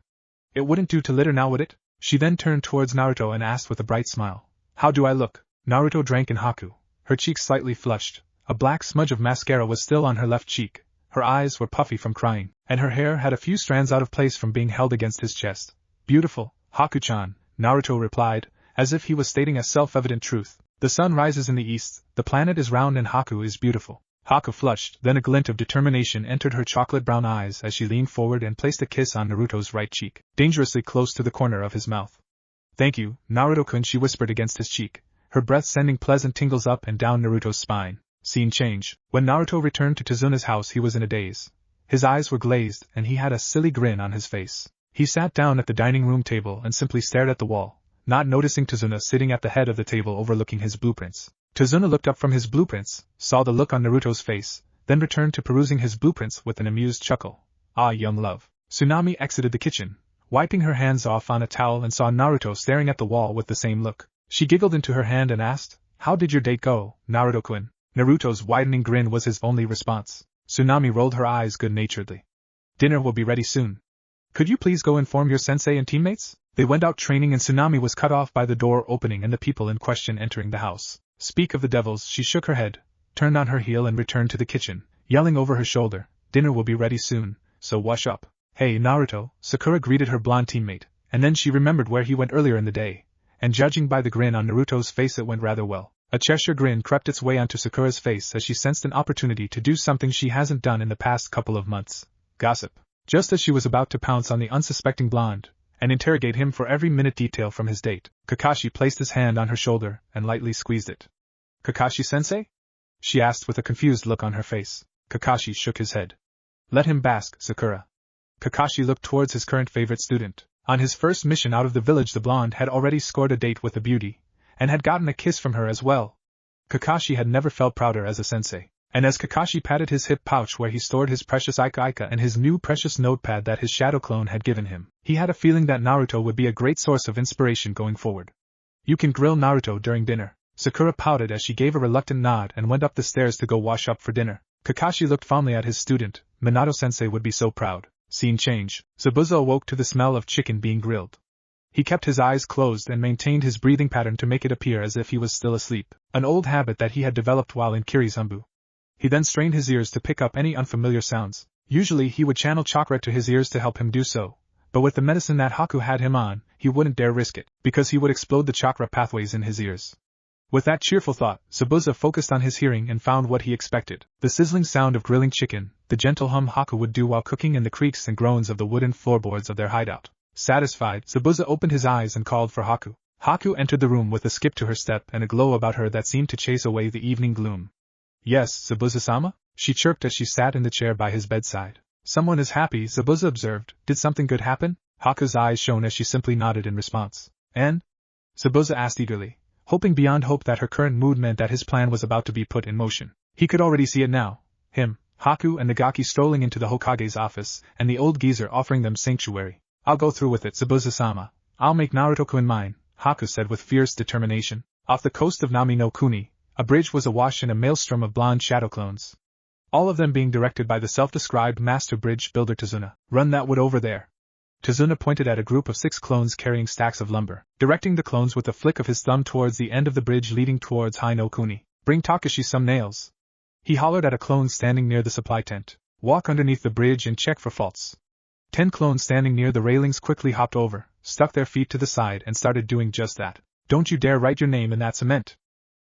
It wouldn't do to litter now, would it? She then turned towards Naruto and asked with a bright smile. How do I look? Naruto drank in Haku, her cheeks slightly flushed. A black smudge of mascara was still on her left cheek, her eyes were puffy from crying, and her hair had a few strands out of place from being held against his chest. Beautiful, Haku-chan, Naruto replied, as if he was stating a self-evident truth. The sun rises in the east, the planet is round and Haku is beautiful. Haku flushed, then a glint of determination entered her chocolate-brown eyes as she leaned forward and placed a kiss on Naruto's right cheek, dangerously close to the corner of his mouth. Thank you, Naruto-kun, she whispered against his cheek, her breath sending pleasant tingles up and down Naruto's spine. Scene change. When Naruto returned to Tazuna's house he was in a daze. His eyes were glazed and he had a silly grin on his face. He sat down at the dining room table and simply stared at the wall, not noticing Tazuna sitting at the head of the table overlooking his blueprints. Tazuna looked up from his blueprints, saw the look on Naruto's face, then returned to perusing his blueprints with an amused chuckle. Ah, young love. Tsunami exited the kitchen, wiping her hands off on a towel and saw Naruto staring at the wall with the same look. She giggled into her hand and asked, How did your date go, Naruto-kun? Naruto's widening grin was his only response. Tsunami rolled her eyes good-naturedly. Dinner will be ready soon. Could you please go inform your sensei and teammates? They went out training and Tsunami was cut off by the door opening and the people in question entering the house. Speak of the devils, she shook her head, turned on her heel and returned to the kitchen, yelling over her shoulder, dinner will be ready soon, so wash up. Hey Naruto, Sakura greeted her blonde teammate, and then she remembered where he went earlier in the day, and judging by the grin on Naruto's face it went rather well. A Cheshire grin crept its way onto Sakura's face as she sensed an opportunity to do something she hasn't done in the past couple of months. Gossip. Just as she was about to pounce on the unsuspecting blonde, and interrogate him for every minute detail from his date, Kakashi placed his hand on her shoulder and lightly squeezed it. Kakashi-sensei? She asked with a confused look on her face. Kakashi shook his head. Let him bask, Sakura. Kakashi looked towards his current favorite student. On his first mission out of the village the blonde had already scored a date with a beauty, and had gotten a kiss from her as well. Kakashi had never felt prouder as a sensei. And as Kakashi patted his hip pouch where he stored his precious Ika and his new precious notepad that his shadow clone had given him, he had a feeling that Naruto would be a great source of inspiration going forward. You can grill Naruto during dinner. Sakura pouted as she gave a reluctant nod and went up the stairs to go wash up for dinner. Kakashi looked fondly at his student. Minato-sensei would be so proud. Scene change. Zabuza awoke to the smell of chicken being grilled. He kept his eyes closed and maintained his breathing pattern to make it appear as if he was still asleep, an old habit that he had developed while in Kirizumbu. He then strained his ears to pick up any unfamiliar sounds. Usually he would channel chakra to his ears to help him do so, but with the medicine that Haku had him on, he wouldn't dare risk it, because he would explode the chakra pathways in his ears. With that cheerful thought, Zabuza focused on his hearing and found what he expected, the sizzling sound of grilling chicken, the gentle hum Haku would do while cooking and the creaks and groans of the wooden floorboards of their hideout. Satisfied, Zabuza opened his eyes and called for Haku. Haku entered the room with a skip to her step and a glow about her that seemed to chase away the evening gloom. Yes, Zabuza-sama? She chirped as she sat in the chair by his bedside. Someone is happy, Zabuza observed. Did something good happen? Haku's eyes shone as she simply nodded in response. And? Zabuza asked eagerly, hoping beyond hope that her current mood meant that his plan was about to be put in motion. He could already see it now. Him, Haku and Nagaki strolling into the Hokage's office, and the old geezer offering them sanctuary. I'll go through with it, Zabuza-sama. I'll make Naruto-kun mine, Haku said with fierce determination. Off the coast of Nami no Kuni, a bridge was awash in a maelstrom of blonde shadow clones. All of them being directed by the self-described master bridge builder Tazuna. Run that wood over there. Tazuna pointed at a group of 6 clones carrying stacks of lumber, directing the clones with a flick of his thumb towards the end of the bridge leading towards Hai no Kuni. Bring Takashi some nails. He hollered at a clone standing near the supply tent. Walk underneath the bridge and check for faults. 10 clones standing near the railings quickly hopped over, stuck their feet to the side and started doing just that. Don't you dare write your name in that cement.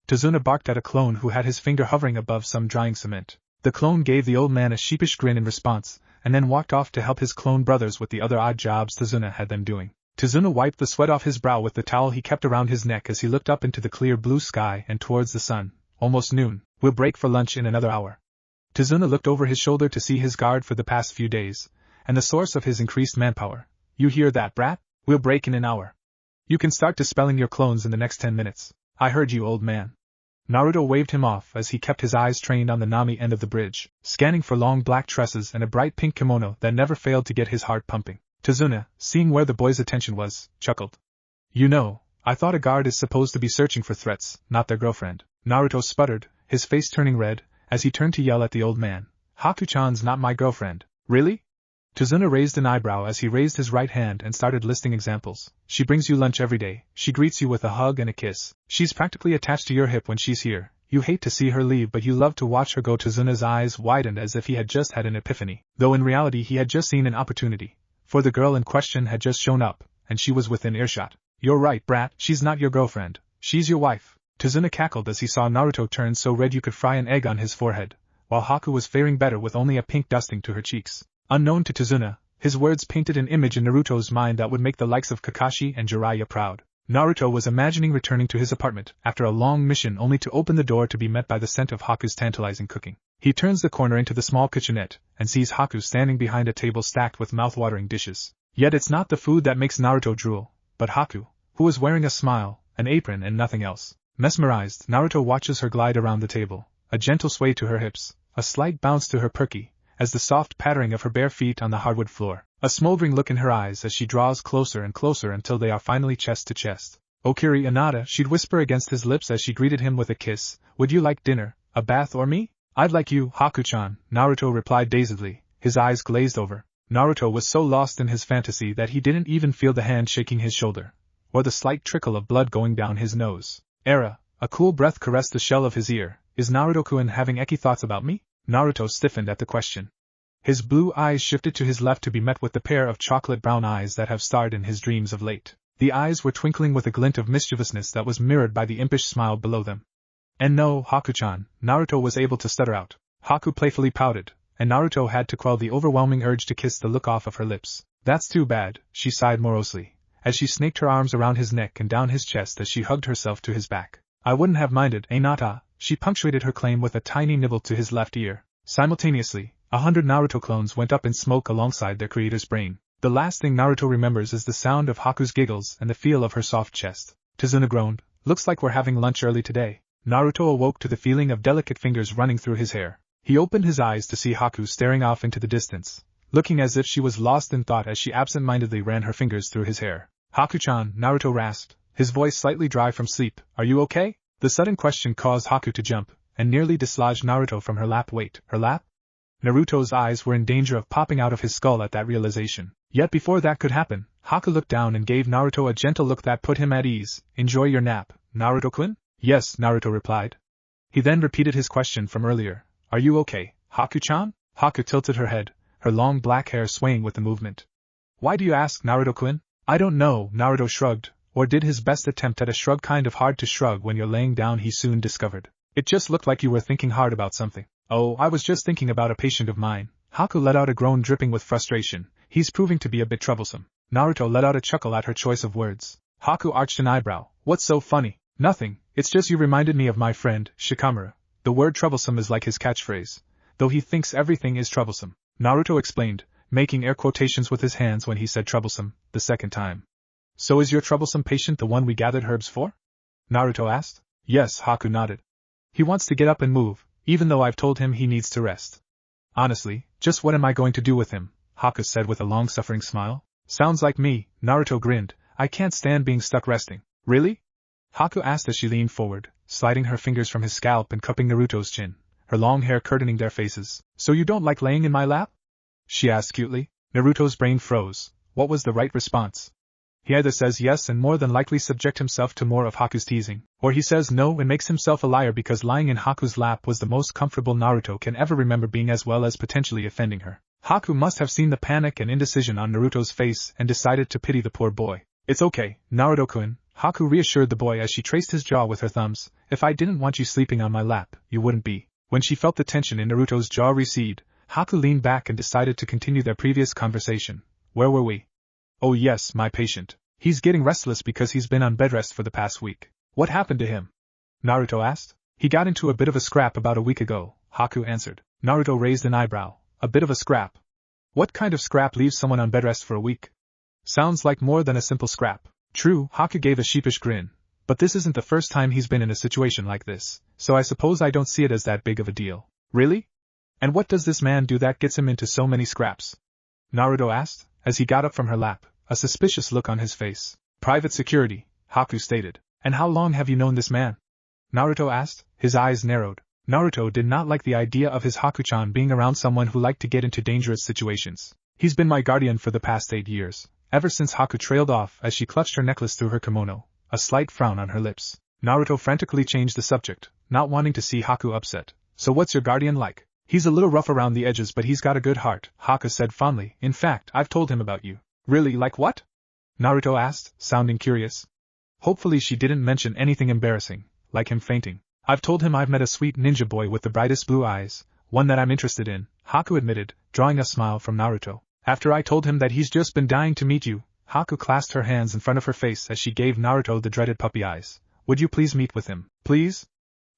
Tazuna barked at a clone who had his finger hovering above some drying cement. The clone gave the old man a sheepish grin in response, and then walked off to help his clone brothers with the other odd jobs Tazuna had them doing. Tazuna wiped the sweat off his brow with the towel he kept around his neck as he looked up into the clear blue sky and towards the sun. Almost noon. We'll break for lunch in another hour. Tazuna looked over his shoulder to see his guard for the past few days, and the source of his increased manpower. You hear that, brat? We'll break in an hour. You can start dispelling your clones in the next 10 minutes. I heard you, old man. Naruto waved him off as he kept his eyes trained on the Nami end of the bridge, scanning for long black tresses and a bright pink kimono that never failed to get his heart pumping. Tazuna, seeing where the boy's attention was, chuckled. You know, I thought a guard is supposed to be searching for threats, not their girlfriend. Naruto sputtered, his face turning red, as he turned to yell at the old man. Haku-chan's not my girlfriend. Really? Tazuna raised an eyebrow as he raised his right hand and started listing examples. She brings you lunch every day, she greets you with a hug and a kiss. She's practically attached to your hip when she's here. You hate to see her leave but you love to watch her go. Tazuna's eyes widened as if he had just had an epiphany, though in reality he had just seen an opportunity. For the girl in question had just shown up, and she was within earshot. You're right, brat, she's not your girlfriend. She's your wife. Tazuna cackled as he saw Naruto turn so red you could fry an egg on his forehead, while Haku was faring better with only a pink dusting to her cheeks. Unknown to Tazuna, his words painted an image in Naruto's mind that would make the likes of Kakashi and Jiraiya proud. Naruto was imagining returning to his apartment after a long mission only to open the door to be met by the scent of Haku's tantalizing cooking. He turns the corner into the small kitchenette and sees Haku standing behind a table stacked with mouth-watering dishes. Yet it's not the food that makes Naruto drool, but Haku, who was wearing a smile, an apron and nothing else. Mesmerized, Naruto watches her glide around the table, a gentle sway to her hips, a slight bounce to her perky, as the soft pattering of her bare feet on the hardwood floor, a smoldering look in her eyes as she draws closer and closer until they are finally chest to chest. Okiri Inada, she'd whisper against his lips as she greeted him with a kiss. Would you like dinner, a bath or me? I'd like you, Haku-chan, Naruto replied dazedly, his eyes glazed over. Naruto was so lost in his fantasy that he didn't even feel the hand shaking his shoulder, or the slight trickle of blood going down his nose. Era, a cool breath caressed the shell of his ear. Is Naruto-kun having icky thoughts about me? Naruto stiffened at the question. His blue eyes shifted to his left to be met with the pair of chocolate-brown eyes that have starred in his dreams of late. The eyes were twinkling with a glint of mischievousness that was mirrored by the impish smile below them. And no, Haku-chan, Naruto was able to stutter out. Haku playfully pouted, and Naruto had to quell the overwhelming urge to kiss the look off of her lips. That's too bad, she sighed morosely, as she snaked her arms around his neck and down his chest as she hugged herself to his back. I wouldn't have minded, Hinata, she punctuated her claim with a tiny nibble to his left ear. Simultaneously, 100 Naruto clones went up in smoke alongside their creator's brain. The last thing Naruto remembers is the sound of Haku's giggles and the feel of her soft chest. Tazuna groaned, looks like we're having lunch early today. Naruto awoke to the feeling of delicate fingers running through his hair. He opened his eyes to see Haku staring off into the distance, looking as if she was lost in thought as she absent-mindedly ran her fingers through his hair. Haku-chan, Naruto rasped, his voice slightly dry from sleep, are you okay? The sudden question caused Haku to jump, and nearly dislodged Naruto from her lap. Wait, her lap? Naruto's eyes were in danger of popping out of his skull at that realization. Yet before that could happen, Haku looked down and gave Naruto a gentle look that put him at ease. Enjoy your nap, Naruto-kun? Yes, Naruto replied. He then repeated his question from earlier. Are you okay, Haku-chan? Haku tilted her head, her long black hair swaying with the movement. Why do you ask, Naruto-kun? I don't know, Naruto shrugged, or did his best attempt at a shrug, kind of hard to shrug when you're laying down, he soon discovered. It just looked like you were thinking hard about something. Oh, I was just thinking about a patient of mine. Haku let out a groan dripping with frustration. He's proving to be a bit troublesome. Naruto let out a chuckle at her choice of words. Haku arched an eyebrow. What's so funny? Nothing, it's just you reminded me of my friend, Shikamaru. The word troublesome is like his catchphrase, though he thinks everything is troublesome. Naruto explained, making air quotations with his hands when he said troublesome, the second time. So is your troublesome patient the one we gathered herbs for? Naruto asked. Yes, Haku nodded. He wants to get up and move, even though I've told him he needs to rest. Honestly, just what am I going to do with him? Haku said with a long-suffering smile. Sounds like me, Naruto grinned. I can't stand being stuck resting. Really? Haku asked as she leaned forward, sliding her fingers from his scalp and cupping Naruto's chin, her long hair curtaining their faces. So you don't like laying in my lap? She asked cutely. Naruto's brain froze. What was the right response? He either says yes and more than likely subject himself to more of Haku's teasing, or he says no and makes himself a liar because lying in Haku's lap was the most comfortable Naruto can ever remember being, as well as potentially offending her. Haku must have seen the panic and indecision on Naruto's face and decided to pity the poor boy. It's okay, Naruto-kun, Haku reassured the boy as she traced his jaw with her thumbs. If I didn't want you sleeping on my lap, you wouldn't be. When she felt the tension in Naruto's jaw recede, Haku leaned back and decided to continue their previous conversation. Where were we? Oh yes, my patient. He's getting restless because he's been on bed rest for the past week. What happened to him? Naruto asked. He got into a bit of a scrap about a week ago, Haku answered. Naruto raised an eyebrow. A bit of a scrap? What kind of scrap leaves someone on bed rest for a week? Sounds like more than a simple scrap. True, Haku gave a sheepish grin. But this isn't the first time he's been in a situation like this, so I suppose I don't see it as that big of a deal. Really? And what does this man do that gets him into so many scraps? Naruto asked, as he got up from her lap, a suspicious look on his face. Private security, Haku stated. And how long have you known this man? Naruto asked, his eyes narrowed. Naruto did not like the idea of his Haku-chan being around someone who liked to get into dangerous situations. He's been my guardian for the past 8 years, ever since Haku trailed off as she clutched her necklace through her kimono, a slight frown on her lips. Naruto frantically changed the subject, not wanting to see Haku upset. So what's your guardian like? He's a little rough around the edges but he's got a good heart, Haku said fondly. In fact, I've told him about you. Really, like what? Naruto asked, sounding curious. Hopefully she didn't mention anything embarrassing, like him fainting. I've told him I've met a sweet ninja boy with the brightest blue eyes, one that I'm interested in, Haku admitted, drawing a smile from Naruto. After I told him that he's just been dying to meet you, Haku clasped her hands in front of her face as she gave Naruto the dreaded puppy eyes. Would you please meet with him, please?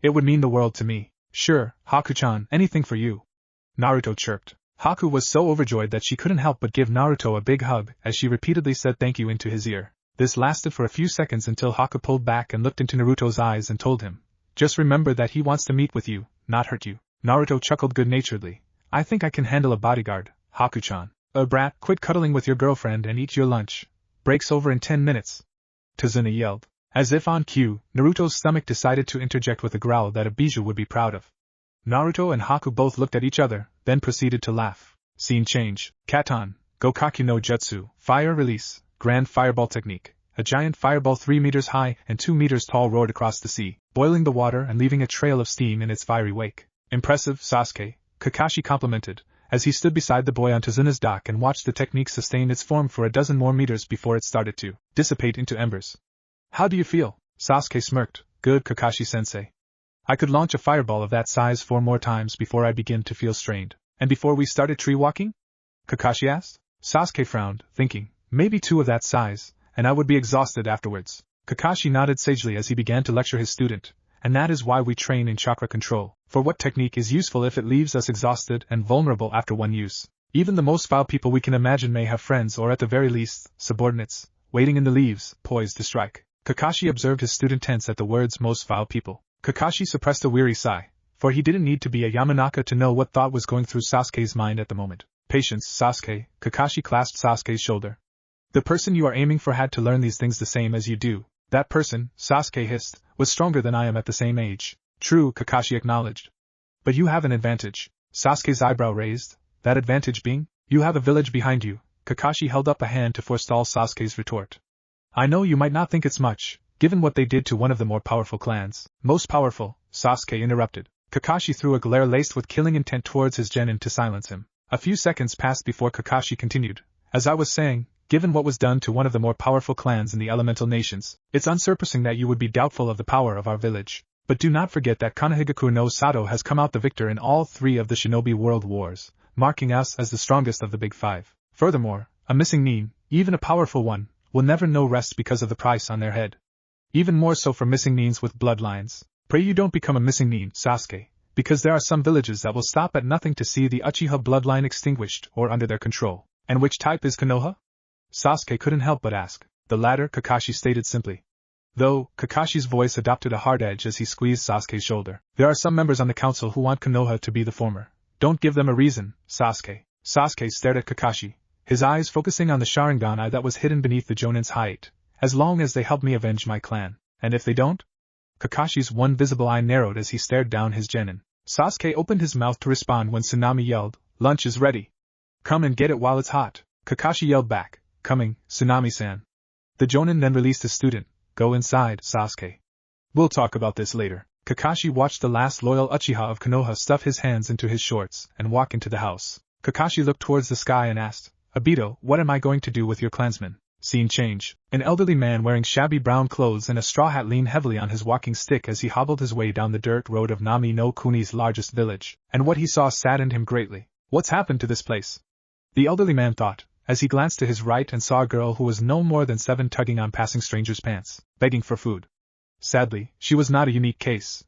It would mean the world to me. Sure, Haku-chan, anything for you. Naruto chirped. Haku was so overjoyed that she couldn't help but give Naruto a big hug as she repeatedly said thank you into his ear. This lasted for a few seconds until Haku pulled back and looked into Naruto's eyes and told him, just remember that he wants to meet with you, not hurt you. Naruto chuckled good-naturedly. I think I can handle a bodyguard, Haku-chan. Brat, quit cuddling with your girlfriend and eat your lunch. Break's over in 10 minutes. Tazuna yelled. As if on cue, Naruto's stomach decided to interject with a growl that a bijou would be proud of. Naruto and Haku both looked at each other, then proceeded to laugh. Scene change. Katon, Gokaki no Jutsu, fire release, grand fireball technique. A giant fireball 3 meters high and 2 meters tall roared across the sea, boiling the water and leaving a trail of steam in its fiery wake. Impressive, Sasuke, Kakashi complimented, as he stood beside the boy on Tazuna's dock and watched the technique sustain its form for a dozen more meters before it started to dissipate into embers. How do you feel? Sasuke smirked. Good, Kakashi-sensei. I could launch a fireball of that size 4 more times before I begin to feel strained. And before we started tree walking? Kakashi asked. Sasuke frowned, thinking, maybe 2 of that size, and I would be exhausted afterwards. Kakashi nodded sagely as he began to lecture his student, and that is why we train in chakra control. For what technique is useful if it leaves us exhausted and vulnerable after one use? Even the most vile people we can imagine may have friends or at the very least, subordinates, waiting in the leaves, poised to strike. Kakashi observed his student tense at the words most vile people. Kakashi suppressed a weary sigh, for he didn't need to be a Yamanaka to know what thought was going through Sasuke's mind at the moment. Patience, Sasuke, Kakashi clasped Sasuke's shoulder. The person you are aiming for had to learn these things the same as you do. That person, Sasuke hissed, was stronger than I am at the same age. True, Kakashi acknowledged. But you have an advantage. Sasuke's eyebrow raised. That advantage being? You have a village behind you. Kakashi held up a hand to forestall Sasuke's retort. I know you might not think it's much, given what they did to one of the more powerful clans. Most powerful, Sasuke interrupted. Kakashi threw a glare laced with killing intent towards his genin to silence him. A few seconds passed before Kakashi continued. As I was saying, given what was done to one of the more powerful clans in the elemental nations, it's unsurprising that you would be doubtful of the power of our village. But do not forget that Konohagakure no Sato has come out the victor in all 3 of the shinobi world wars, marking us as the strongest of the big 5. Furthermore, a missing nin, even a powerful one, will never know rest because of the price on their head. Even more so for missing nins with bloodlines. Pray you don't become a missing nin, Sasuke, because there are some villages that will stop at nothing to see the Uchiha bloodline extinguished or under their control. And which type is Konoha? Sasuke couldn't help but ask. The latter, Kakashi stated simply. Though, Kakashi's voice adopted a hard edge as he squeezed Sasuke's shoulder. There are some members on the council who want Konoha to be the former. Don't give them a reason, Sasuke. Sasuke stared at Kakashi, his eyes focusing on the Sharingan eye that was hidden beneath the Jonin's height. As long as they help me avenge my clan. And if they don't? Kakashi's one visible eye narrowed as he stared down his genin. Sasuke opened his mouth to respond when Tsunami yelled, lunch is ready. Come and get it while it's hot. Kakashi yelled back, coming, Tsunami-san. The Jonin then released his student. Go inside, Sasuke. We'll talk about this later. Kakashi watched the last loyal Uchiha of Konoha stuff his hands into his shorts and walk into the house. Kakashi looked towards the sky and asked, Obito, what am I going to do with your clansmen? Scene change. An elderly man wearing shabby brown clothes and a straw hat leaned heavily on his walking stick as he hobbled his way down the dirt road of Nami no Kuni's largest village, and what he saw saddened him greatly. What's happened to this place? The elderly man thought, as he glanced to his right and saw a girl who was no more than 7 tugging on passing strangers' pants, begging for food. Sadly, she was not a unique case.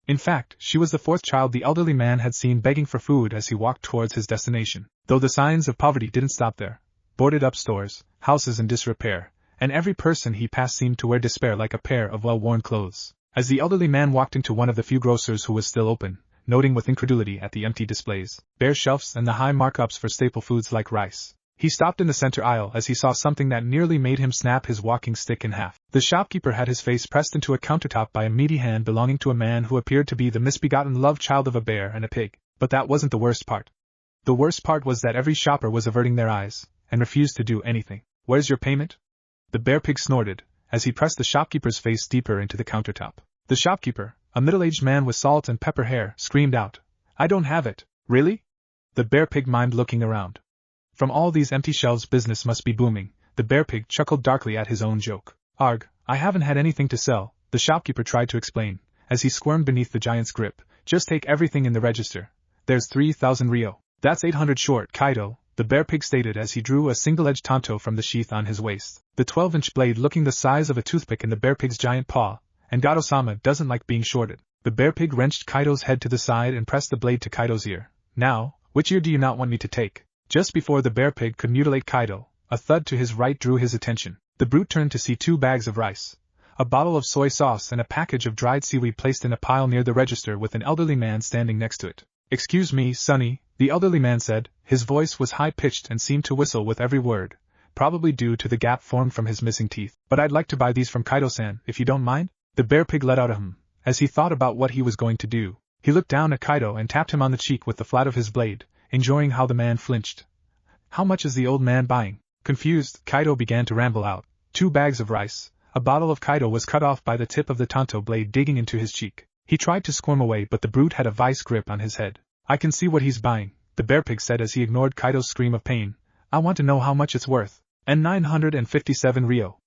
In fact, she was the 4th child the elderly man had seen begging for food as he walked towards his destination. Though the signs of poverty didn't stop there. Boarded-up stores, houses in disrepair, and every person he passed seemed to wear despair like a pair of well-worn clothes. As the elderly man walked into one of the few grocers who was still open, noting with incredulity at the empty displays, bare shelves and the high markups for staple foods like rice, he stopped in the center aisle as he saw something that nearly made him snap his walking stick in half. The shopkeeper had his face pressed into a countertop by a meaty hand belonging to a man who appeared to be the misbegotten love child of a bear and a pig. But that wasn't the worst part. The worst part was that every shopper was averting their eyes, and refused to do anything. "Where's your payment?" The bear pig snorted, as he pressed the shopkeeper's face deeper into the countertop. The shopkeeper, a middle-aged man with salt and pepper hair, screamed out, "I don't have it." "Really?" The bear pig mimed, looking around. From all these empty shelves business must be booming. The bear pig chuckled darkly at his own joke. "Arg, I haven't had anything to sell," the shopkeeper tried to explain, as he squirmed beneath the giant's grip. "Just take everything in the register. There's 3,000 Rio. That's 800 short, Kaido," the bear pig stated as he drew a single-edged tanto from the sheath on his waist, the 12-inch blade looking the size of a toothpick in the bear pig's giant paw, and Gato-sama doesn't like being shorted. The bear pig wrenched Kaido's head to the side and pressed the blade to Kaido's ear. "Now, which ear do you not want me to take?" Just before the bear pig could mutilate Kaido, a thud to his right drew his attention. The brute turned to see 2 bags of rice, a bottle of soy sauce and a package of dried seaweed placed in a pile near the register with an elderly man standing next to it. "Excuse me, Sonny," the elderly man said. His voice was high-pitched and seemed to whistle with every word, probably due to the gap formed from his missing teeth. "But I'd like to buy these from Kaido-san, if you don't mind?" The bear pig let out a hum, as he thought about what he was going to do. He looked down at Kaido and tapped him on the cheek with the flat of his blade, enjoying how the man flinched. "How much is the old man buying?" Confused, Kaido began to ramble out. 2 bags of rice. A bottle of Kaido was cut off by the tip of the tanto blade digging into his cheek. He tried to squirm away, but the brute had a vice grip on his head. "I can see what he's buying," the bear pig said as he ignored Kaido's scream of pain. "I want to know how much it's worth." "And 957 Rio,"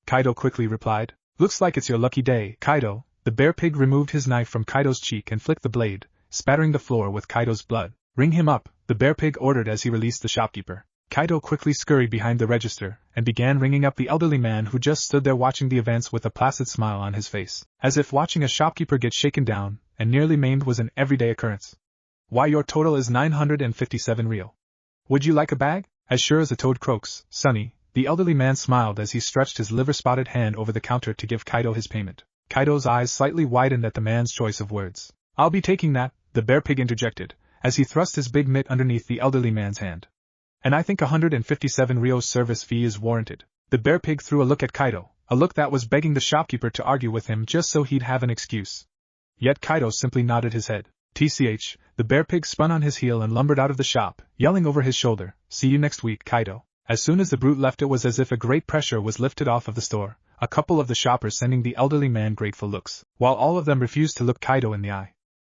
Kaido quickly replied. "Looks like it's your lucky day, Kaido." The bear pig removed his knife from Kaido's cheek and flicked the blade, spattering the floor with Kaido's blood. "Ring him up," the bear pig ordered as he released the shopkeeper. Kaido quickly scurried behind the register and began ringing up the elderly man who just stood there watching the events with a placid smile on his face, as if watching a shopkeeper get shaken down and nearly maimed was an everyday occurrence. "Why, your total is 957 Rio. Would you like a bag?" "As sure as a toad croaks, Sonny," the elderly man smiled as he stretched his liver-spotted hand over the counter to give Kaido his payment. Kaido's eyes slightly widened at the man's choice of words. "I'll be taking that," the bear pig interjected, as he thrust his big mitt underneath the elderly man's hand. "And I think 157 Rio's service fee is warranted." The bear pig threw a look at Kaido, a look that was begging the shopkeeper to argue with him just so he'd have an excuse. Yet Kaido simply nodded his head. "TCH, the bear pig spun on his heel and lumbered out of the shop, yelling over his shoulder, "See you next week, Kaido." As soon as the brute left, it was as if a great pressure was lifted off of the store, a couple of the shoppers sending the elderly man grateful looks, while all of them refused to look Kaido in the eye.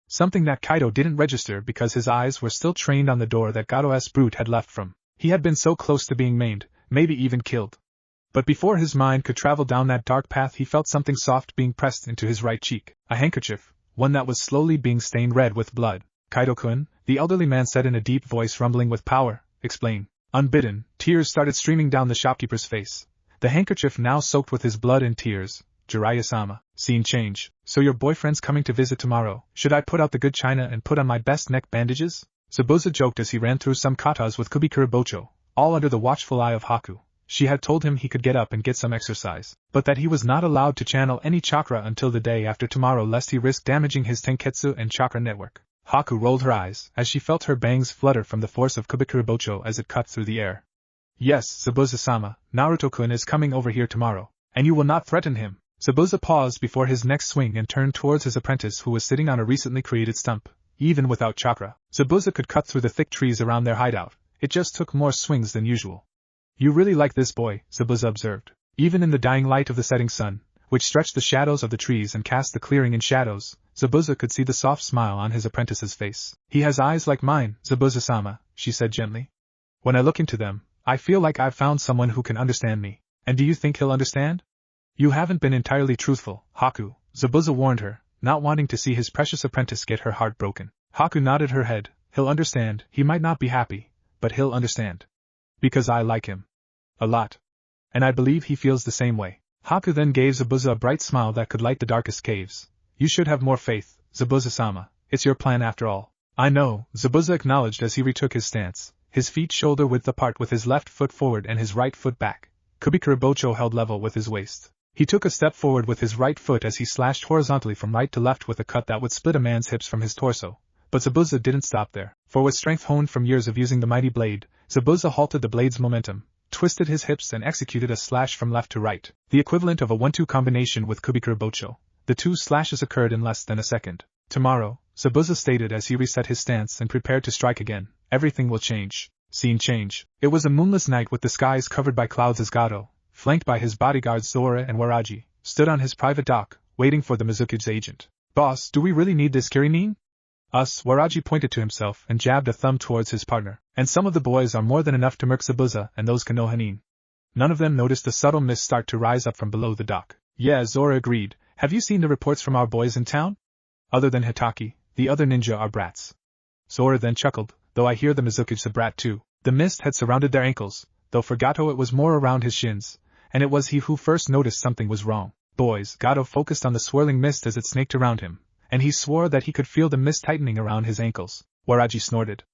Something that Kaido didn't register because his eyes were still trained on the door that Gato's brute had left from. He had been so close to being maimed, maybe even killed. But before his mind could travel down that dark path, he felt something soft being pressed into his right cheek, a handkerchief, one that was slowly being stained red with blood. "Kaido-kun," the elderly man said in a deep voice rumbling with power, "explain." Unbidden, tears started streaming down the shopkeeper's face, the handkerchief now soaked with his blood and tears. "Jiraiya-sama." Scene change. "So your boyfriend's coming to visit tomorrow. Should I put out the good china and put on my best neck bandages?" Zabuza joked as he ran through some katas with Kubikurabocho, all under the watchful eye of Haku. She had told him he could get up and get some exercise, but that he was not allowed to channel any chakra until the day after tomorrow lest he risk damaging his tenketsu and chakra network. Haku rolled her eyes as she felt her bangs flutter from the force of Kubikurabocho as it cut through the air. "Yes, Zabuza-sama, Naruto-kun is coming over here tomorrow, and you will not threaten him." Zabuza paused before his next swing and turned towards his apprentice who was sitting on a recently created stump. Even without chakra, Zabuza could cut through the thick trees around their hideout. It just took more swings than usual. "You really like this boy," Zabuza observed. Even in the dying light of the setting sun, which stretched the shadows of the trees and cast the clearing in shadows, Zabuza could see the soft smile on his apprentice's face. "He has eyes like mine, Zabuza-sama," she said gently. "When I look into them, I feel like I've found someone who can understand me. And do you think he'll understand?" "You haven't been entirely truthful, Haku," Zabuza warned her, not wanting to see his precious apprentice get her heart broken. Haku nodded her head. "He'll understand. He might not be happy, but he'll understand. Because I like him. A lot. And I believe he feels the same way." Haku then gave Zabuza a bright smile that could light the darkest caves. "You should have more faith, Zabuza-sama. It's your plan after all." "I know," Zabuza acknowledged as he retook his stance, his feet shoulder-width apart with his left foot forward and his right foot back. Kubikura held level with his waist. He took a step forward with his right foot as he slashed horizontally from right to left with a cut that would split a man's hips from his torso. But Zabuza didn't stop there, for with strength honed from years of using the mighty blade, Zabuza halted the blade's momentum, twisted his hips and executed a slash from left to right, the equivalent of a 1-2 combination with Kubikura. The two slashes occurred in less than a second. Tomorrow, Zabuza stated as he reset his stance and prepared to strike again, everything will change. Scene change. It was a moonless night with the skies covered by clouds as Gato, flanked by his bodyguards Zora and Waraji, stood on his private dock, waiting for the Mizuki's agent. Boss, do we really need this Kirinin? Waraji pointed to himself and jabbed a thumb towards his partner. And some of the boys are more than enough to murk Zabuza and those Konohanin. None of them noticed the subtle mist start to rise up from below the dock. Yeah, Zora agreed. Have you seen the reports from our boys in town? Other than Hitaki, the other ninja are brats. Zora then chuckled, though I hear the Mizuki's a brat too. The mist had surrounded their ankles, though for Gato it was more around his shins, and it was he who first noticed something was wrong. Boys, Gato focused on the swirling mist as it snaked around him, and he swore that he could feel the mist tightening around his ankles. Waraji snorted.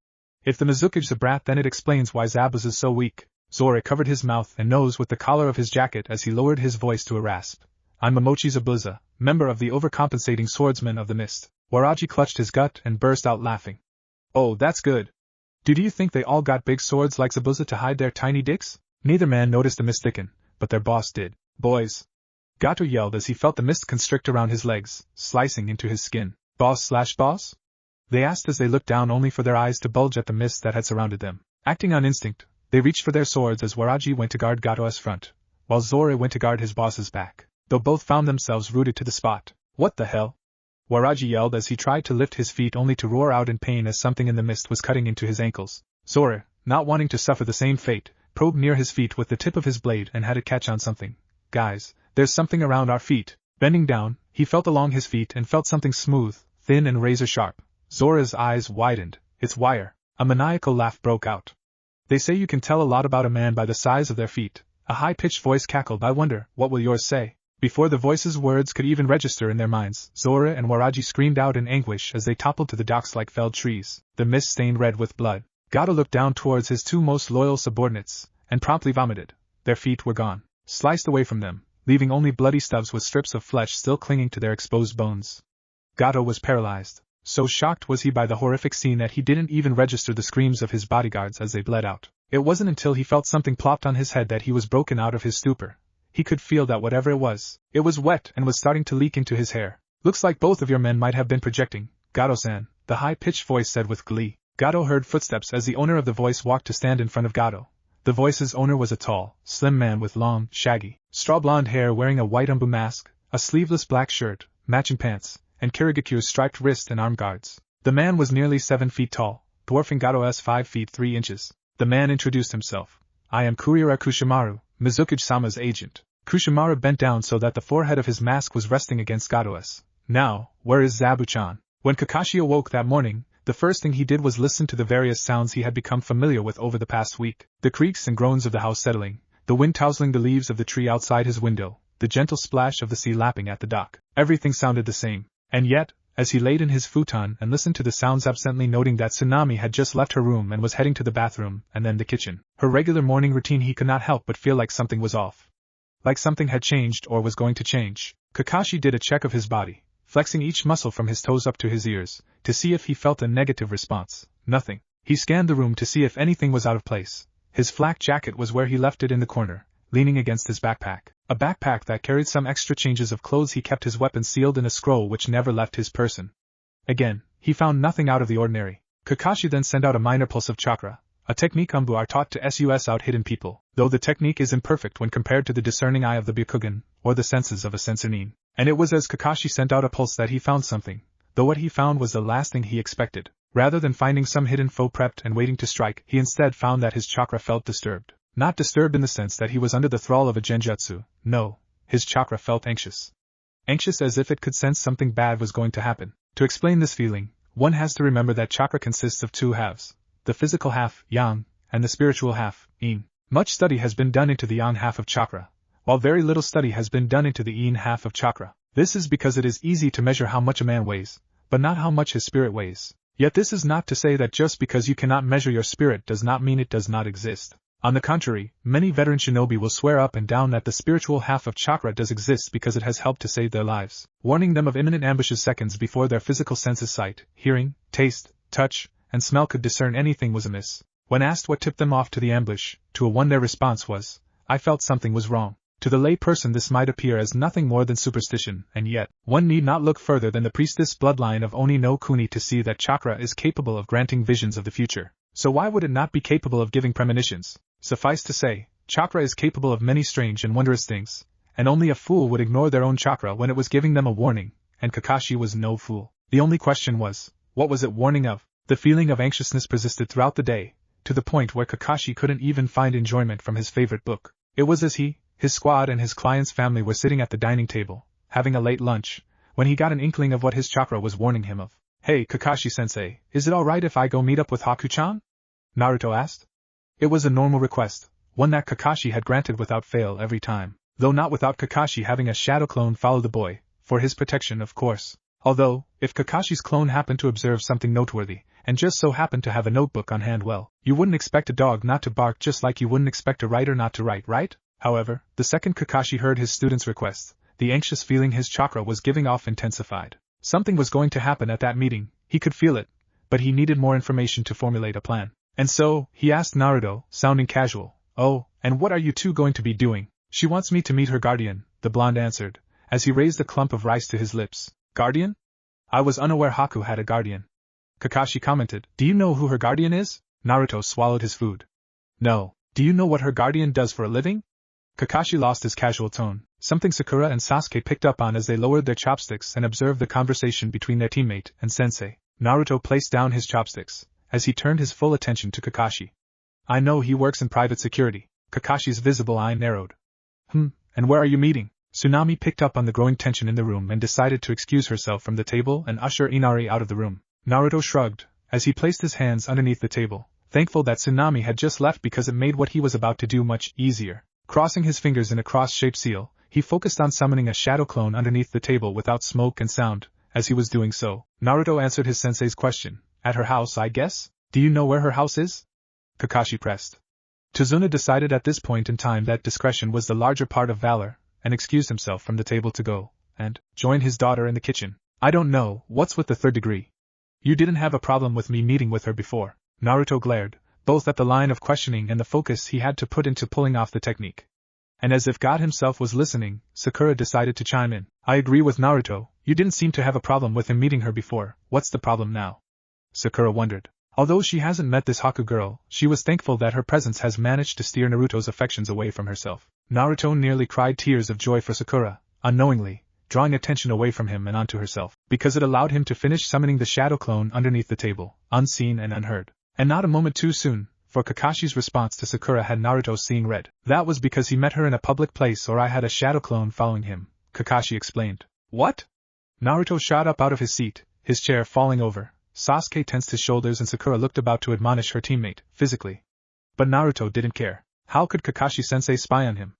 If the Mizuki's a brat, then it explains why Zabuza is so weak. Zora covered his mouth and nose with the collar of his jacket as he lowered his voice to a rasp. I'm Momochi Zabuza, member of the overcompensating swordsmen of the mist. Waraji clutched his gut and burst out laughing. Oh, that's good. Do you think they all got big swords like Zabuza to hide their tiny dicks? Neither man noticed the mist thicken, but their boss did. Boys! Gato yelled as he felt the mist constrict around his legs, slicing into his skin. Boss? They asked as they looked down only for their eyes to bulge at the mist that had surrounded them. Acting on instinct, they reached for their swords as Waraji went to guard Gato's front, while Zora went to guard his boss's back, though both found themselves rooted to the spot. What the hell? Waraji yelled as he tried to lift his feet only to roar out in pain as something in the mist was cutting into his ankles. Zora, not wanting to suffer the same fate, probed near his feet with the tip of his blade and had it catch on something. Guys, there's something around our feet. Bending down, he felt along his feet and felt something smooth, thin and razor-sharp. Zora's eyes widened. It's wire. A maniacal laugh broke out. They say you can tell a lot about a man by the size of their feet. A high-pitched voice cackled. I wonder, what will yours say? Before the voice's words could even register in their minds, Zora and Waraji screamed out in anguish as they toppled to the docks like felled trees, the mist stained red with blood. Gato looked down towards his two most loyal subordinates, and promptly vomited. Their feet were gone, sliced away from them, leaving only bloody stubs with strips of flesh still clinging to their exposed bones. Gato was paralyzed. So shocked was he by the horrific scene that he didn't even register the screams of his bodyguards as they bled out. It wasn't until he felt something plopped on his head that he was broken out of his stupor. He could feel that whatever it was wet and was starting to leak into his hair. Looks like both of your men might have been projecting, Gato-san, the high-pitched voice said with glee. Gato heard footsteps as the owner of the voice walked to stand in front of Gato. The voice's owner was a tall, slim man with long, shaggy, straw-blonde hair wearing a white umbu mask, a sleeveless black shirt, matching pants, and Kirigaku's striped wrist and arm guards. The man was nearly 7 feet tall, dwarfing Gato's 5 feet 3 inches. The man introduced himself. I am Kurira Kushimaru, Mizuki-sama's agent. Kushimaru bent down so that the forehead of his mask was resting against Gato's. Now, where is Zabu-chan? When Kakashi awoke that morning, the first thing he did was listen to the various sounds he had become familiar with over the past week. The creaks and groans of the house settling, the wind tousling the leaves of the tree outside his window, the gentle splash of the sea lapping at the dock. Everything sounded the same. And yet, as he laid in his futon and listened to the sounds absently noting that Tsunami had just left her room and was heading to the bathroom and then the kitchen, her regular morning routine, he could not help but feel like something was off. Like something had changed or was going to change. Kakashi did a check of his body, flexing each muscle from his toes up to his ears, to see if he felt a negative response. Nothing. He scanned the room to see if anything was out of place. His flak jacket was where he left it in the corner, leaning against his backpack. A backpack that carried some extra changes of clothes. He kept his weapon sealed in a scroll which never left his person. Again, he found nothing out of the ordinary. Kakashi then sent out a minor pulse of chakra, a technique umbu are taught to suss out hidden people, though the technique is imperfect when compared to the discerning eye of the Byakugan, or the senses of a sensonin. And it was as Kakashi sent out a pulse that he found something, though what he found was the last thing he expected. Rather than finding some hidden foe prepped and waiting to strike, he instead found that his chakra felt disturbed. Not disturbed in the sense that he was under the thrall of a genjutsu, no, his chakra felt anxious. Anxious as if it could sense something bad was going to happen. To explain this feeling, one has to remember that chakra consists of two halves, the physical half, yang, and the spiritual half, yin. Much study has been done into the yang half of chakra, while very little study has been done into the yin half of chakra. This is because it is easy to measure how much a man weighs, but not how much his spirit weighs. Yet this is not to say that just because you cannot measure your spirit does not mean it does not exist. On the contrary, many veteran shinobi will swear up and down that the spiritual half of chakra does exist because it has helped to save their lives, warning them of imminent ambushes seconds before their physical senses sight, hearing, taste, touch, and smell could discern anything was amiss. When asked what tipped them off to the ambush, to a one their response was, "I felt something was wrong." To the lay person this might appear as nothing more than superstition, and yet, one need not look further than the priestess bloodline of Oni no Kuni to see that chakra is capable of granting visions of the future. So why would it not be capable of giving premonitions? Suffice to say, chakra is capable of many strange and wondrous things, and only a fool would ignore their own chakra when it was giving them a warning, and Kakashi was no fool. The only question was, what was it warning of? The feeling of anxiousness persisted throughout the day, to the point where Kakashi couldn't even find enjoyment from his favorite book. It was as he, his squad and his client's family were sitting at the dining table, having a late lunch, when he got an inkling of what his chakra was warning him of. "Hey Kakashi-sensei, is it alright if I go meet up with Haku-chan?" Naruto asked. It was a normal request, one that Kakashi had granted without fail every time, though not without Kakashi having a shadow clone follow the boy, for his protection of course. Although, if Kakashi's clone happened to observe something noteworthy, and just so happened to have a notebook on hand, well, you wouldn't expect a dog not to bark just like you wouldn't expect a writer not to write, right? However, the second Kakashi heard his student's request, the anxious feeling his chakra was giving off intensified. Something was going to happen at that meeting, he could feel it, but he needed more information to formulate a plan. And so, he asked Naruto, sounding casual, "Oh, and what are you two going to be doing?" "She wants me to meet her guardian," the blonde answered, as he raised a clump of rice to his lips. "Guardian? I was unaware Haku had a guardian." Kakashi commented, "Do you know who her guardian is?" Naruto swallowed his food. "No. Do you know what her guardian does for a living?" Kakashi lost his casual tone, something Sakura and Sasuke picked up on as they lowered their chopsticks and observed the conversation between their teammate and sensei. Naruto placed down his chopsticks, as he turned his full attention to Kakashi. "I know he works in private security." Kakashi's visible eye narrowed. And where are you meeting?" Tsunami picked up on the growing tension in the room and decided to excuse herself from the table and usher Inari out of the room. Naruto shrugged, as he placed his hands underneath the table, thankful that Tsunami had just left because it made what he was about to do much easier. Crossing his fingers in a cross-shaped seal, he focused on summoning a shadow clone underneath the table without smoke and sound. As he was doing so, Naruto answered his sensei's question. "At her house, I guess? Do you know where her house is?" Kakashi pressed. Tazuna decided at this point in time that discretion was the larger part of valor, and excused himself from the table to go and join his daughter in the kitchen. "I don't know, what's with the third degree? You didn't have a problem with me meeting with her before." Naruto glared, both at the line of questioning and the focus he had to put into pulling off the technique. And as if God himself was listening, Sakura decided to chime in. "I agree with Naruto, you didn't seem to have a problem with him meeting her before, what's the problem now?" Sakura wondered. Although she hasn't met this Haku girl, she was thankful that her presence has managed to steer Naruto's affections away from herself. Naruto nearly cried tears of joy for Sakura, unknowingly, drawing attention away from him and onto herself, because it allowed him to finish summoning the shadow clone underneath the table, unseen and unheard. And not a moment too soon, for Kakashi's response to Sakura had Naruto seeing red. "That was because he met her in a public place or I had a shadow clone following him," Kakashi explained. "What?" Naruto shot up out of his seat, his chair falling over. Sasuke tensed his shoulders and Sakura looked about to admonish her teammate, physically. But Naruto didn't care. How could Kakashi-sensei spy on him?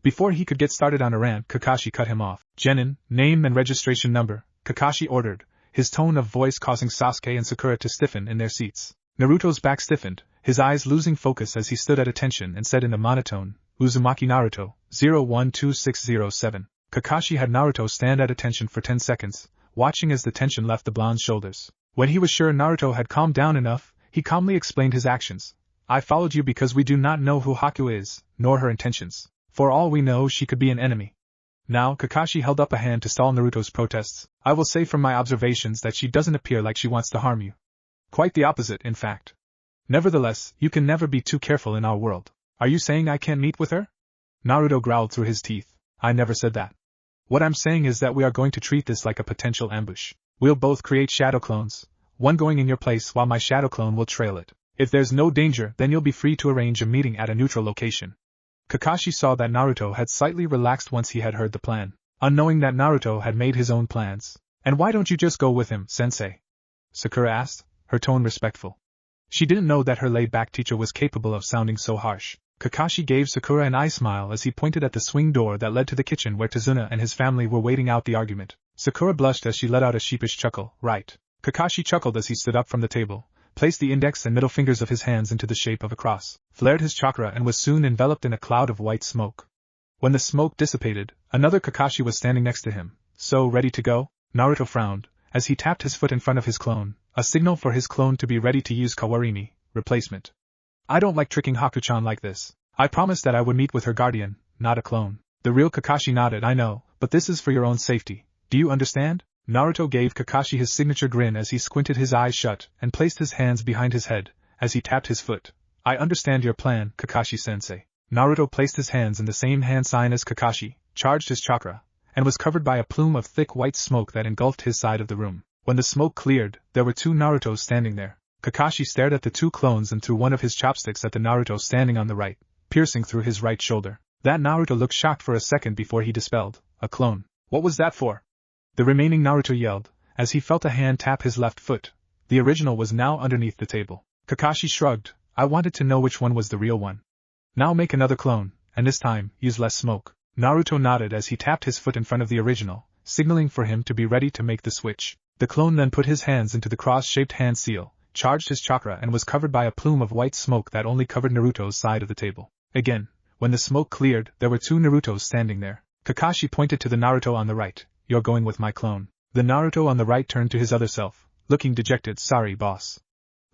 Before he could get started on a rant, Kakashi cut him off. "Genin, name and registration number," Kakashi ordered, his tone of voice causing Sasuke and Sakura to stiffen in their seats. Naruto's back stiffened, his eyes losing focus as he stood at attention and said in a monotone, "Uzumaki Naruto, 012607. Kakashi had Naruto stand at attention for 10 seconds, watching as the tension left the blonde's shoulders. When he was sure Naruto had calmed down enough, he calmly explained his actions. "I followed you because we do not know who Haku is, nor her intentions. For all we know, she could be an enemy." Now Kakashi held up a hand to stall Naruto's protests. "I will say from my observations that she doesn't appear like she wants to harm you. Quite the opposite, in fact. Nevertheless, you can never be too careful in our world." "Are you saying I can't meet with her?" Naruto growled through his teeth. "I never said that. What I'm saying is that we are going to treat this like a potential ambush. We'll both create shadow clones, one going in your place while my shadow clone will trail it. If there's no danger, then you'll be free to arrange a meeting at a neutral location." Kakashi saw that Naruto had slightly relaxed once he had heard the plan, unknowing that Naruto had made his own plans. "And why don't you just go with him, sensei?" Sakura asked, her tone respectful. She didn't know that her laid-back teacher was capable of sounding so harsh. Kakashi gave Sakura an eye smile as he pointed at the swing door that led to the kitchen where Tazuna and his family were waiting out the argument. Sakura blushed as she let out a sheepish chuckle. "Right." Kakashi chuckled as he stood up from the table, placed the index and middle fingers of his hands into the shape of a cross, flared his chakra and was soon enveloped in a cloud of white smoke. When the smoke dissipated, another Kakashi was standing next to him. So, ready to go? Naruto frowned, as he tapped his foot in front of his clone, a signal for his clone to be ready to use Kawarimi, replacement. I don't like tricking Haku-chan like this. I promised that I would meet with her guardian, not a clone. The real Kakashi nodded. I know, but this is for your own safety. Do you understand? Naruto gave Kakashi his signature grin as he squinted his eyes shut and placed his hands behind his head, as he tapped his foot. I understand your plan, Kakashi-sensei. Naruto placed his hands in the same hand sign as Kakashi, charged his chakra, and was covered by a plume of thick white smoke that engulfed his side of the room. When the smoke cleared, there were two Narutos standing there. Kakashi stared at the two clones and threw one of his chopsticks at the Naruto standing on the right, piercing through his right shoulder. That Naruto looked shocked for a second before he dispelled. A clone. What was that for? The remaining Naruto yelled, as he felt a hand tap his left foot. The original was now underneath the table. Kakashi shrugged. I wanted to know which one was the real one. Now make another clone, and this time, use less smoke. Naruto nodded as he tapped his foot in front of the original, signaling for him to be ready to make the switch. The clone then put his hands into the cross-shaped hand seal, charged his chakra and was covered by a plume of white smoke that only covered Naruto's side of the table. Again, when the smoke cleared, there were two Narutos standing there. Kakashi pointed to the Naruto on the right. You're going with my clone. The Naruto on the right turned to his other self, looking dejected. Sorry, boss.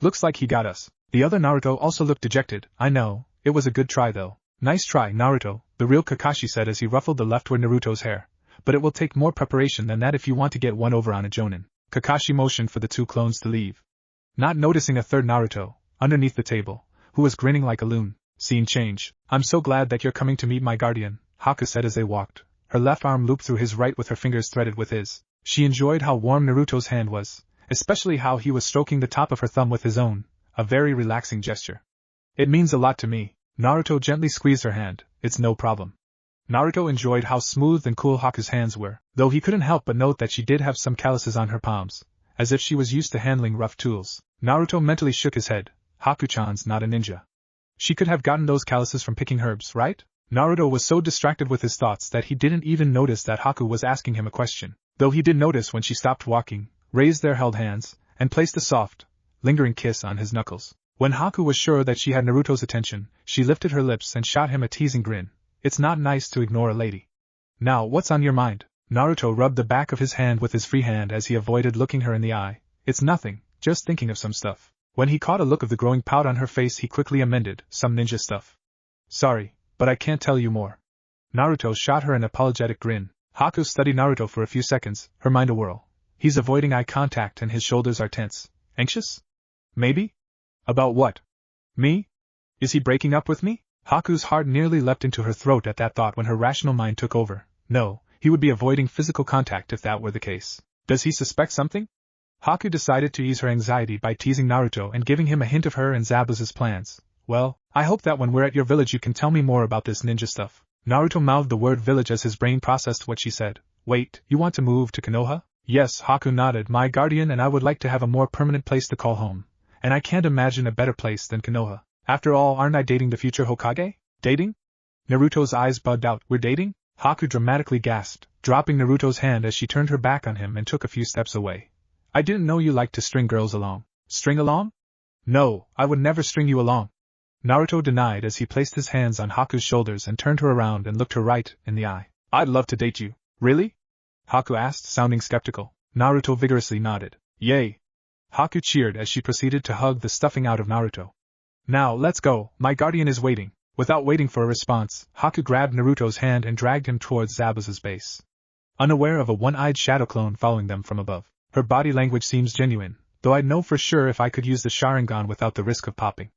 Looks like he got us. The other Naruto also looked dejected. I know, it was a good try though. Nice try, Naruto, the real Kakashi said as he ruffled the leftward Naruto's hair. But it will take more preparation than that if you want to get one over on a Jonin. Kakashi motioned for the two clones to leave. Not noticing a third Naruto, underneath the table, who was grinning like a loon. Scene change. I'm so glad that you're coming to meet my guardian, Haku said as they walked, her left arm looped through his right with her fingers threaded with his. She enjoyed how warm Naruto's hand was, especially how he was stroking the top of her thumb with his own, a very relaxing gesture. It means a lot to me. Naruto gently squeezed her hand. It's no problem. Naruto enjoyed how smooth and cool Haku's hands were, though he couldn't help but note that she did have some calluses on her palms, as if she was used to handling rough tools. Naruto mentally shook his head. Haku-chan's not a ninja. She could have gotten those calluses from picking herbs, right? Naruto was so distracted with his thoughts that he didn't even notice that Haku was asking him a question, though he did notice when she stopped walking, raised their held hands, and placed a soft, lingering kiss on his knuckles. When Haku was sure that she had Naruto's attention, she lifted her lips and shot him a teasing grin. It's not nice to ignore a lady. Now, what's on your mind? Naruto rubbed the back of his hand with his free hand as he avoided looking her in the eye. It's nothing, just thinking of some stuff. When he caught a look of the growing pout on her face, he quickly amended, some ninja stuff. Sorry, but I can't tell you more. Naruto shot her an apologetic grin. Haku studied Naruto for a few seconds, her mind awhirl. He's avoiding eye contact and his shoulders are tense. Anxious? Maybe? About what? Me? Is he breaking up with me? Haku's heart nearly leapt into her throat at that thought when her rational mind took over. No, he would be avoiding physical contact if that were the case. Does he suspect something? Haku decided to ease her anxiety by teasing Naruto and giving him a hint of her and Zabuza's plans. Well, I hope that when we're at your village you can tell me more about this ninja stuff. Naruto mouthed the word village as his brain processed what she said. Wait, you want to move to Konoha? Yes, Haku nodded. My guardian and I would like to have a more permanent place to call home. And I can't imagine a better place than Konoha. After all, aren't I dating the future Hokage? Dating? Naruto's eyes bugged out. We're dating? Haku dramatically gasped, dropping Naruto's hand as she turned her back on him and took a few steps away. I didn't know you liked to string girls along. String along? No, I would never string you along. Naruto denied as he placed his hands on Haku's shoulders and turned her around and looked her right in the eye. I'd love to date you. Really? Haku asked, sounding skeptical. Naruto vigorously nodded. Yay! Haku cheered as she proceeded to hug the stuffing out of Naruto. Now, let's go, my guardian is waiting. Without waiting for a response, Haku grabbed Naruto's hand and dragged him towards Zabuza's base. Unaware of a one-eyed shadow clone following them from above. Her body language seems genuine, though I'd know for sure if I could use the Sharingan without the risk of popping.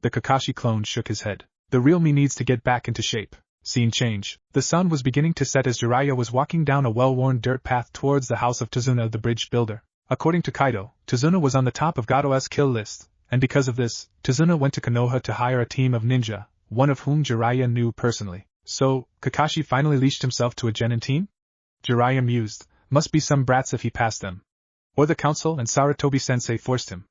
The Kakashi clone shook his head. The real me needs to get back into shape. Scene change. The sun was beginning to set as Jiraiya was walking down a well-worn dirt path towards the house of Tazuna the bridge builder. According to Kaido, Tazuna was on the top of Gato's kill list, and because of this, Tazuna went to Konoha to hire a team of ninja, one of whom Jiraiya knew personally. So, Kakashi finally leashed himself to a genin team? Jiraiya mused. Must be some brats if he passed them. Or the council and Sarutobi-sensei forced him.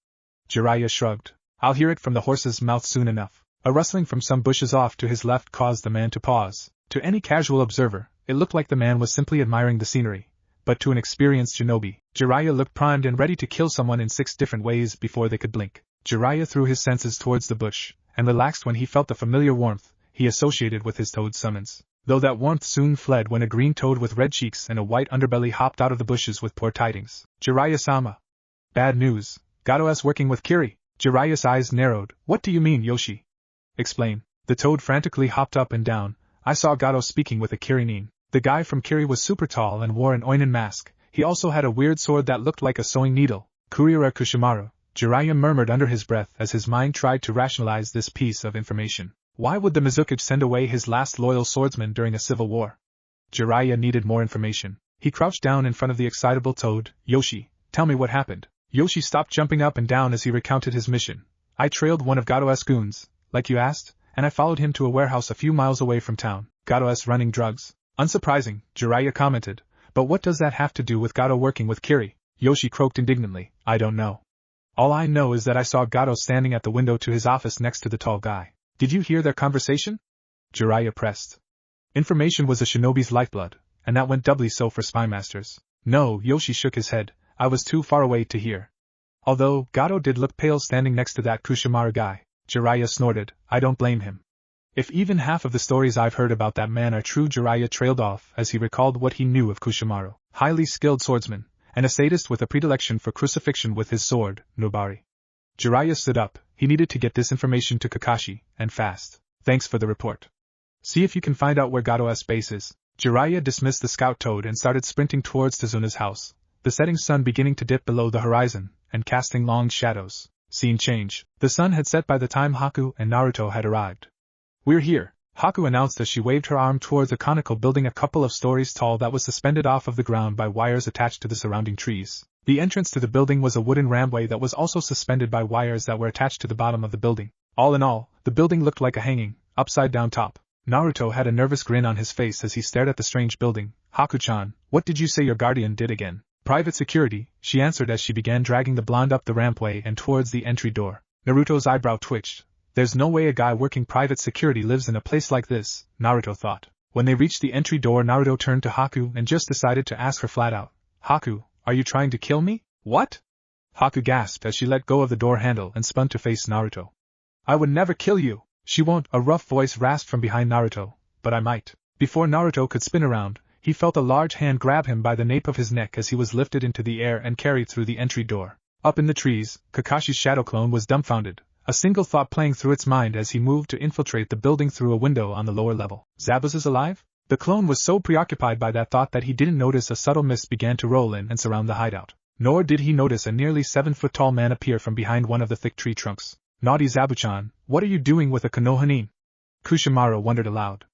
Jiraiya shrugged. I'll hear it from the horse's mouth soon enough. A rustling from some bushes off to his left caused the man to pause. To any casual observer, it looked like the man was simply admiring the scenery. But to an experienced shinobi, Jiraiya looked primed and ready to kill someone in 6 different ways before they could blink. Jiraiya threw his senses towards the bush, and relaxed when he felt the familiar warmth he associated with his toad summons. Though that warmth soon fled when a green toad with red cheeks and a white underbelly hopped out of the bushes with poor tidings. Jiraiya-sama. Bad news. Gato-s working with Kiri. Jiraiya's eyes narrowed. What do you mean, Yoshi? Explain. The toad frantically hopped up and down. I saw Gato speaking with a Kiri-nin. The guy from Kiri was super tall and wore an oinen mask. He also had a weird sword that looked like a sewing needle. Courier Kushimaru. Jiraiya murmured under his breath as his mind tried to rationalize this piece of information. Why would the Mizukage send away his last loyal swordsman during a civil war? Jiraiya needed more information. He crouched down in front of the excitable toad. Yoshi, tell me what happened. Yoshi stopped jumping up and down as he recounted his mission. I trailed one of Gato-s goons, like you asked, and I followed him to a warehouse a few miles away from town. Gato-s running drugs. Unsurprising, Jiraiya commented, but what does that have to do with Gato working with Kiri? Yoshi croaked indignantly. I don't know. All I know is that I saw Gato standing at the window to his office next to the tall guy. Did you hear their conversation? Jiraiya pressed. Information was a shinobi's lifeblood, and that went doubly so for spy masters. No, Yoshi shook his head. I was too far away to hear. Although Gato did look pale standing next to that Kushimaru guy. Jiraiya snorted. I don't blame him. If even half of the stories I've heard about that man are true, Jiraiya trailed off as he recalled what he knew of Kushimaru. Highly skilled swordsman, and a sadist with a predilection for crucifixion with his sword, Nobari. Jiraiya stood up. He needed to get this information to Kakashi, and fast. Thanks for the report. See if you can find out where Gato-s base is. Jiraiya dismissed the scout toad and started sprinting towards Tazuna's house, the setting sun beginning to dip below the horizon, and casting long shadows. Scene change. The sun had set by the time Haku and Naruto had arrived. We're here, Haku announced as she waved her arm towards a conical building a couple of stories tall that was suspended off of the ground by wires attached to the surrounding trees. The entrance to the building was a wooden rampway that was also suspended by wires that were attached to the bottom of the building. All in all, the building looked like a hanging, upside-down top. Naruto had a nervous grin on his face as he stared at the strange building. Haku-chan, what did you say your guardian did again? Private security, she answered as she began dragging the blonde up the rampway and towards the entry door. Naruto's eyebrow twitched. There's no way a guy working private security lives in a place like this, Naruto thought. When they reached the entry door, Naruto turned to Haku and just decided to ask her flat out. Haku, are you trying to kill me? What? Haku gasped as she let go of the door handle and spun to face Naruto. I would never kill you. She won't, a rough voice rasped from behind Naruto, but I might. Before Naruto could spin around, he felt a large hand grab him by the nape of his neck as he was lifted into the air and carried through the entry door. Up in the trees, Kakashi's shadow clone was dumbfounded, a single thought playing through its mind as he moved to infiltrate the building through a window on the lower level. Zabuza's alive? The clone was so preoccupied by that thought that he didn't notice a subtle mist began to roll in and surround the hideout. Nor did he notice a nearly 7-foot-tall man appear from behind one of the thick tree trunks. Naughty Zabuchan, what are you doing with a Konohanin? Kushimaru wondered aloud.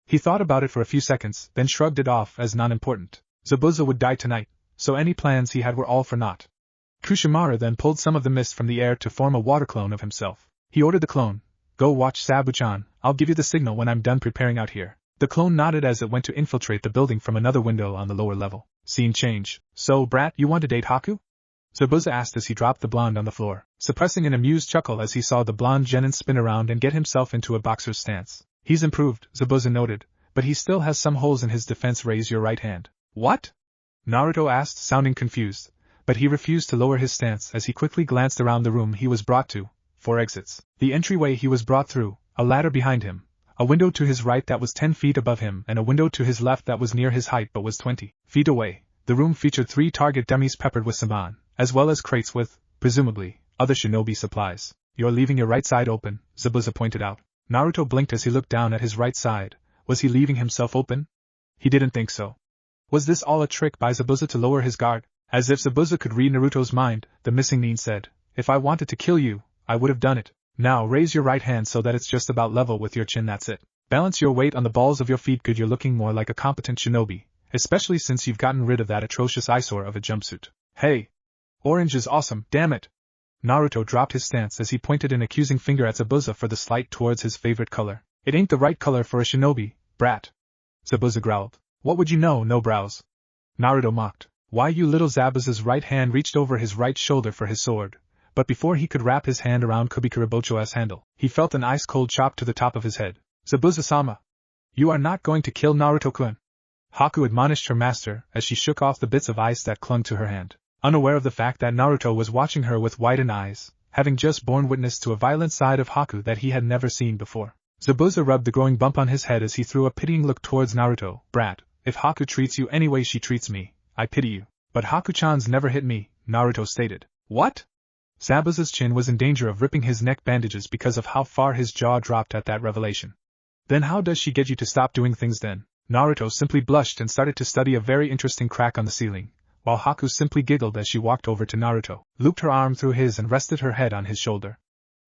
He thought about it for a few seconds, then shrugged it off as non-important. Zabuza would die tonight, so any plans he had were all for naught. Kushimaru then pulled some of the mist from the air to form a water clone of himself. He ordered the clone, go watch Zabuchan, I'll give you the signal when I'm done preparing out here. The clone nodded as it went to infiltrate the building from another window on the lower level. Scene change. So, brat, you want to date Haku? Zabuza asked as he dropped the blonde on the floor, suppressing an amused chuckle as he saw the blonde genin spin around and get himself into a boxer's stance. He's improved, Zabuza noted, but he still has some holes in his defense. Raise your right hand. What? Naruto asked, sounding confused, but he refused to lower his stance as he quickly glanced around the room he was brought to. 4 exits. The entryway he was brought through, a ladder behind him, a window to his right that was 10 feet above him and a window to his left that was near his height but was 20 feet away. The room featured 3 target dummies peppered with saman, as well as crates with, presumably, other shinobi supplies. You're leaving your right side open, Zabuza pointed out. Naruto blinked as he looked down at his right side. Was he leaving himself open? He didn't think so. Was this all a trick by Zabuza to lower his guard? As if Zabuza could read Naruto's mind, the missing nin said, if I wanted to kill you, I would have done it. Now raise your right hand so that it's just about level with your chin, that's it. Balance your weight on the balls of your feet. Good, you're looking more like a competent shinobi, especially since you've gotten rid of that atrocious eyesore of a jumpsuit. Hey! Orange is awesome, damn it! Naruto dropped his stance as he pointed an accusing finger at Zabuza for the slight towards his favorite color. It ain't the right color for a shinobi, brat. Zabuza growled. What would you know, no brows? Naruto mocked. Why, you little. Zabuza's right hand reached over his right shoulder for his sword, but before he could wrap his hand around Kubikurabocho's handle, he felt an ice-cold chop to the top of his head. Zabuza-sama! You are not going to kill Naruto-kun! Haku admonished her master as she shook off the bits of ice that clung to her hand. Unaware of the fact that Naruto was watching her with widened eyes, having just borne witness to a violent side of Haku that he had never seen before. Zabuza rubbed the growing bump on his head as he threw a pitying look towards Naruto. Brat, if Haku treats you any way she treats me, I pity you. But Haku-chan's never hit me, Naruto stated. What? Zabuza's chin was in danger of ripping his neck bandages because of how far his jaw dropped at that revelation. Then how does she get you to stop doing things then? Naruto simply blushed and started to study a very interesting crack on the ceiling, while Haku simply giggled as she walked over to Naruto, looped her arm through his and rested her head on his shoulder.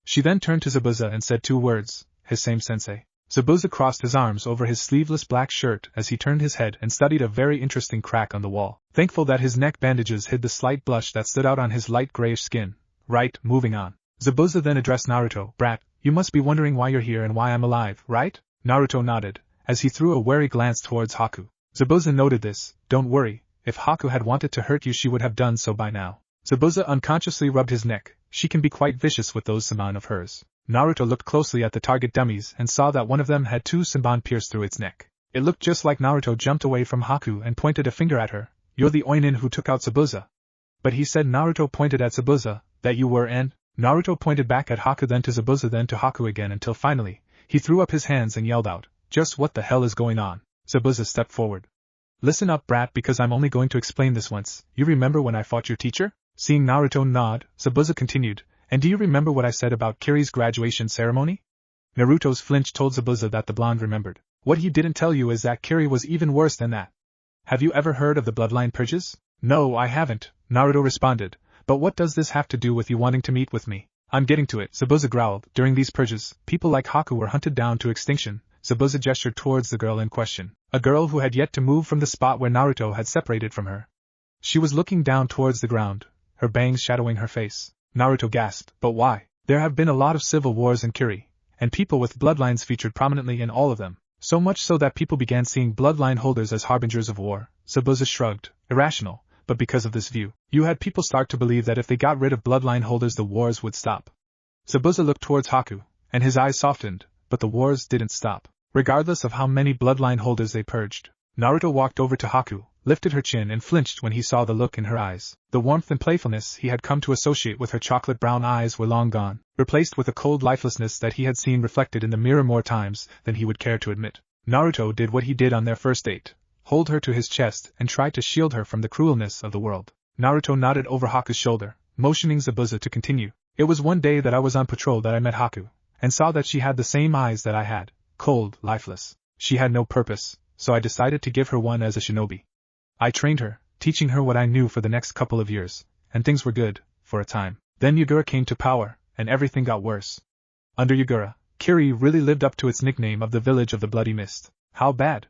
She then turned to Zabuza and said 2 words, his same sensei. Zabuza crossed his arms over his sleeveless black shirt as he turned his head and studied a very interesting crack on the wall, thankful that his neck bandages hid the slight blush that stood out on his light grayish skin. Right, moving on. Zabuza then addressed Naruto. Brat, you must be wondering why you're here and why I'm alive, right? Naruto nodded, as he threw a wary glance towards Haku. Zabuza noted this. Don't worry, if Haku had wanted to hurt you she would have done so by now. Zabuza unconsciously rubbed his neck. She can be quite vicious with those Senbon of hers. Naruto looked closely at the target dummies and saw that one of them had 2 Senbon pierced through its neck. It looked just like Naruto jumped away from Haku and pointed a finger at her. You're the Oinin who took out Zabuza. But he said Naruto pointed at Zabuza, that you were and... Naruto pointed back at Haku then to Zabuza then to Haku again until finally, he threw up his hands and yelled out, just what the hell is going on? Zabuza stepped forward. Listen up, brat, because I'm only going to explain this once. You remember when I fought your teacher? Seeing Naruto nod, Zabuza continued, and do you remember what I said about Kiri's graduation ceremony? Naruto's flinch told Zabuza that the blonde remembered. What he didn't tell you is that Kiri was even worse than that. Have you ever heard of the bloodline purges? No, I haven't, Naruto responded, but what does this have to do with you wanting to meet with me? I'm getting to it, Zabuza growled. During these purges, people like Haku were hunted down to extinction. Zabuza gestured towards the girl in question, a girl who had yet to move from the spot where Naruto had separated from her. She was looking down towards the ground, her bangs shadowing her face. Naruto gasped, but why? There have been a lot of civil wars in Kiri, and people with bloodlines featured prominently in all of them, so much so that people began seeing bloodline holders as harbingers of war. Zabuza shrugged, irrational, but because of this view, you had people start to believe that if they got rid of bloodline holders the wars would stop. Zabuza looked towards Haku, and his eyes softened, but the wars didn't stop, regardless of how many bloodline holders they purged. Naruto walked over to Haku, lifted her chin and flinched when he saw the look in her eyes. The warmth and playfulness he had come to associate with her chocolate brown eyes were long gone, replaced with a cold lifelessness that he had seen reflected in the mirror more times than he would care to admit. Naruto did what he did on their first date, hold her to his chest and tried to shield her from the cruelness of the world. Naruto nodded over Haku's shoulder, motioning Zabuza to continue. It was one day that I was on patrol that I met Haku, and saw that she had the same eyes that I had, cold, lifeless. She had no purpose, so I decided to give her one as a shinobi. I trained her, teaching her what I knew for the next couple of years, and things were good, for a time. Then Yagura came to power, and everything got worse. Under Yagura, Kiri really lived up to its nickname of the Village of the Bloody Mist. How bad?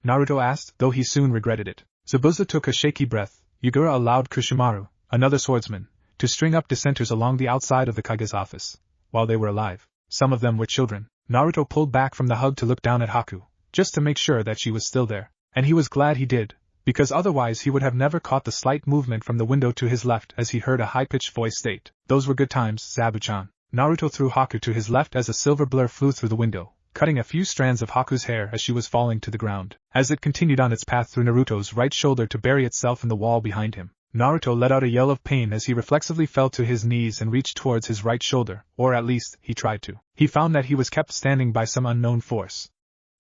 Naruto asked, though he soon regretted it. Zabuza took a shaky breath. Yagura allowed Kushimaru, another swordsman, to string up dissenters along the outside of the Kage's office, while they were alive. Some of them were children. Naruto pulled back from the hug to look down at Haku, just to make sure that she was still there. And he was glad he did, because otherwise he would have never caught the slight movement from the window to his left as he heard a high-pitched voice state, "Those were good times, Zabu-chan." Naruto threw Haku to his left as a silver blur flew through the window, cutting a few strands of Haku's hair as she was falling to the ground. As it continued on its path through Naruto's right shoulder to bury itself in the wall behind him, Naruto let out a yell of pain as he reflexively fell to his knees and reached towards his right shoulder, or at least, he tried to. He found that he was kept standing by some unknown force.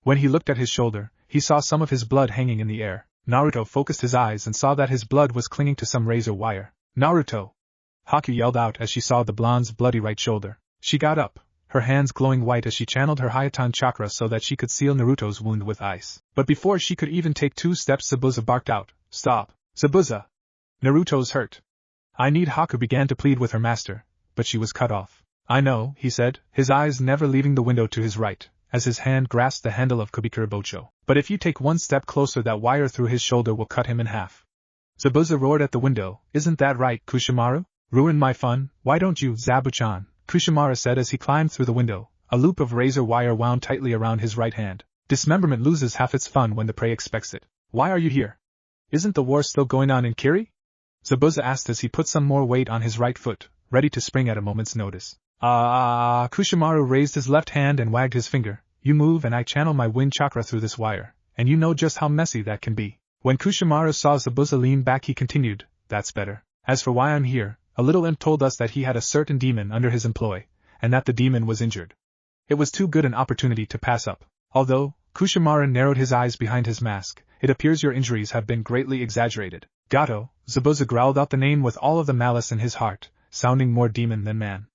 When he looked at his shoulder, he saw some of his blood hanging in the air. Naruto focused his eyes and saw that his blood was clinging to some razor wire. Naruto! Haku yelled out as she saw the blonde's bloody right shoulder. She got up, her hands glowing white as she channeled her Hayatan chakra so that she could seal Naruto's wound with ice. But before she could even take 2 steps, Zabuza barked out, "Stop! Zabuza! Naruto's hurt." "I need." Haku began to plead with her master, but she was cut off. "I know," he said, his eyes never leaving the window to his right, as his hand grasped the handle of Kubikura Bocho. "But if you take 1 step closer, that wire through his shoulder will cut him in half." Zabuza roared at the window, "Isn't that right, Kushimaru? Ruin my fun, why don't you, Zabu-chan?" Kushimaru said as he climbed through the window. A loop of razor wire wound tightly around his right hand. Dismemberment loses half its fun when the prey expects it. "Why are you here? Isn't the war still going on in Kiri?" Zabuza asked as he put some more weight on his right foot, ready to spring at a moment's notice. Kushimaru raised his left hand and wagged his finger. "You move and I channel my wind chakra through this wire, and you know just how messy that can be." When Kushimaru saw Zabuza lean back, he continued, "That's better. As for why I'm here, A little imp told us that he had a certain demon under his employ, and that the demon was injured. It was too good an opportunity to pass up. Although, Kushimaru narrowed his eyes behind his mask, it appears your injuries have been greatly exaggerated. Gato, Zabuza growled out the name with all of the malice in his heart, sounding more demon than man.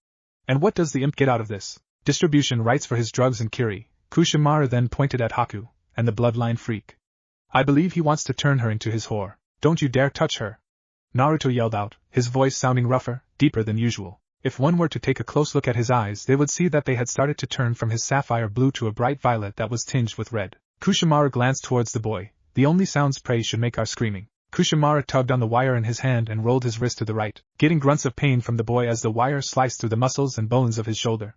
And what does the imp get out of this? Distribution rights for his drugs and Kiri. Kushimaru then pointed at Haku, and the bloodline freak. I believe he wants to turn her into his whore. Don't you dare touch her! Naruto yelled out, his voice sounding rougher, deeper than usual. If one were to take a close look at his eyes, they would see that they had started to turn from his sapphire blue to a bright violet that was tinged with red. Kushimaru glanced towards the boy. The only sounds praise should make our screaming. Kushimaru tugged on the wire in his hand and rolled his wrist to the right, getting grunts of pain from the boy as the wire sliced through the muscles and bones of his shoulder.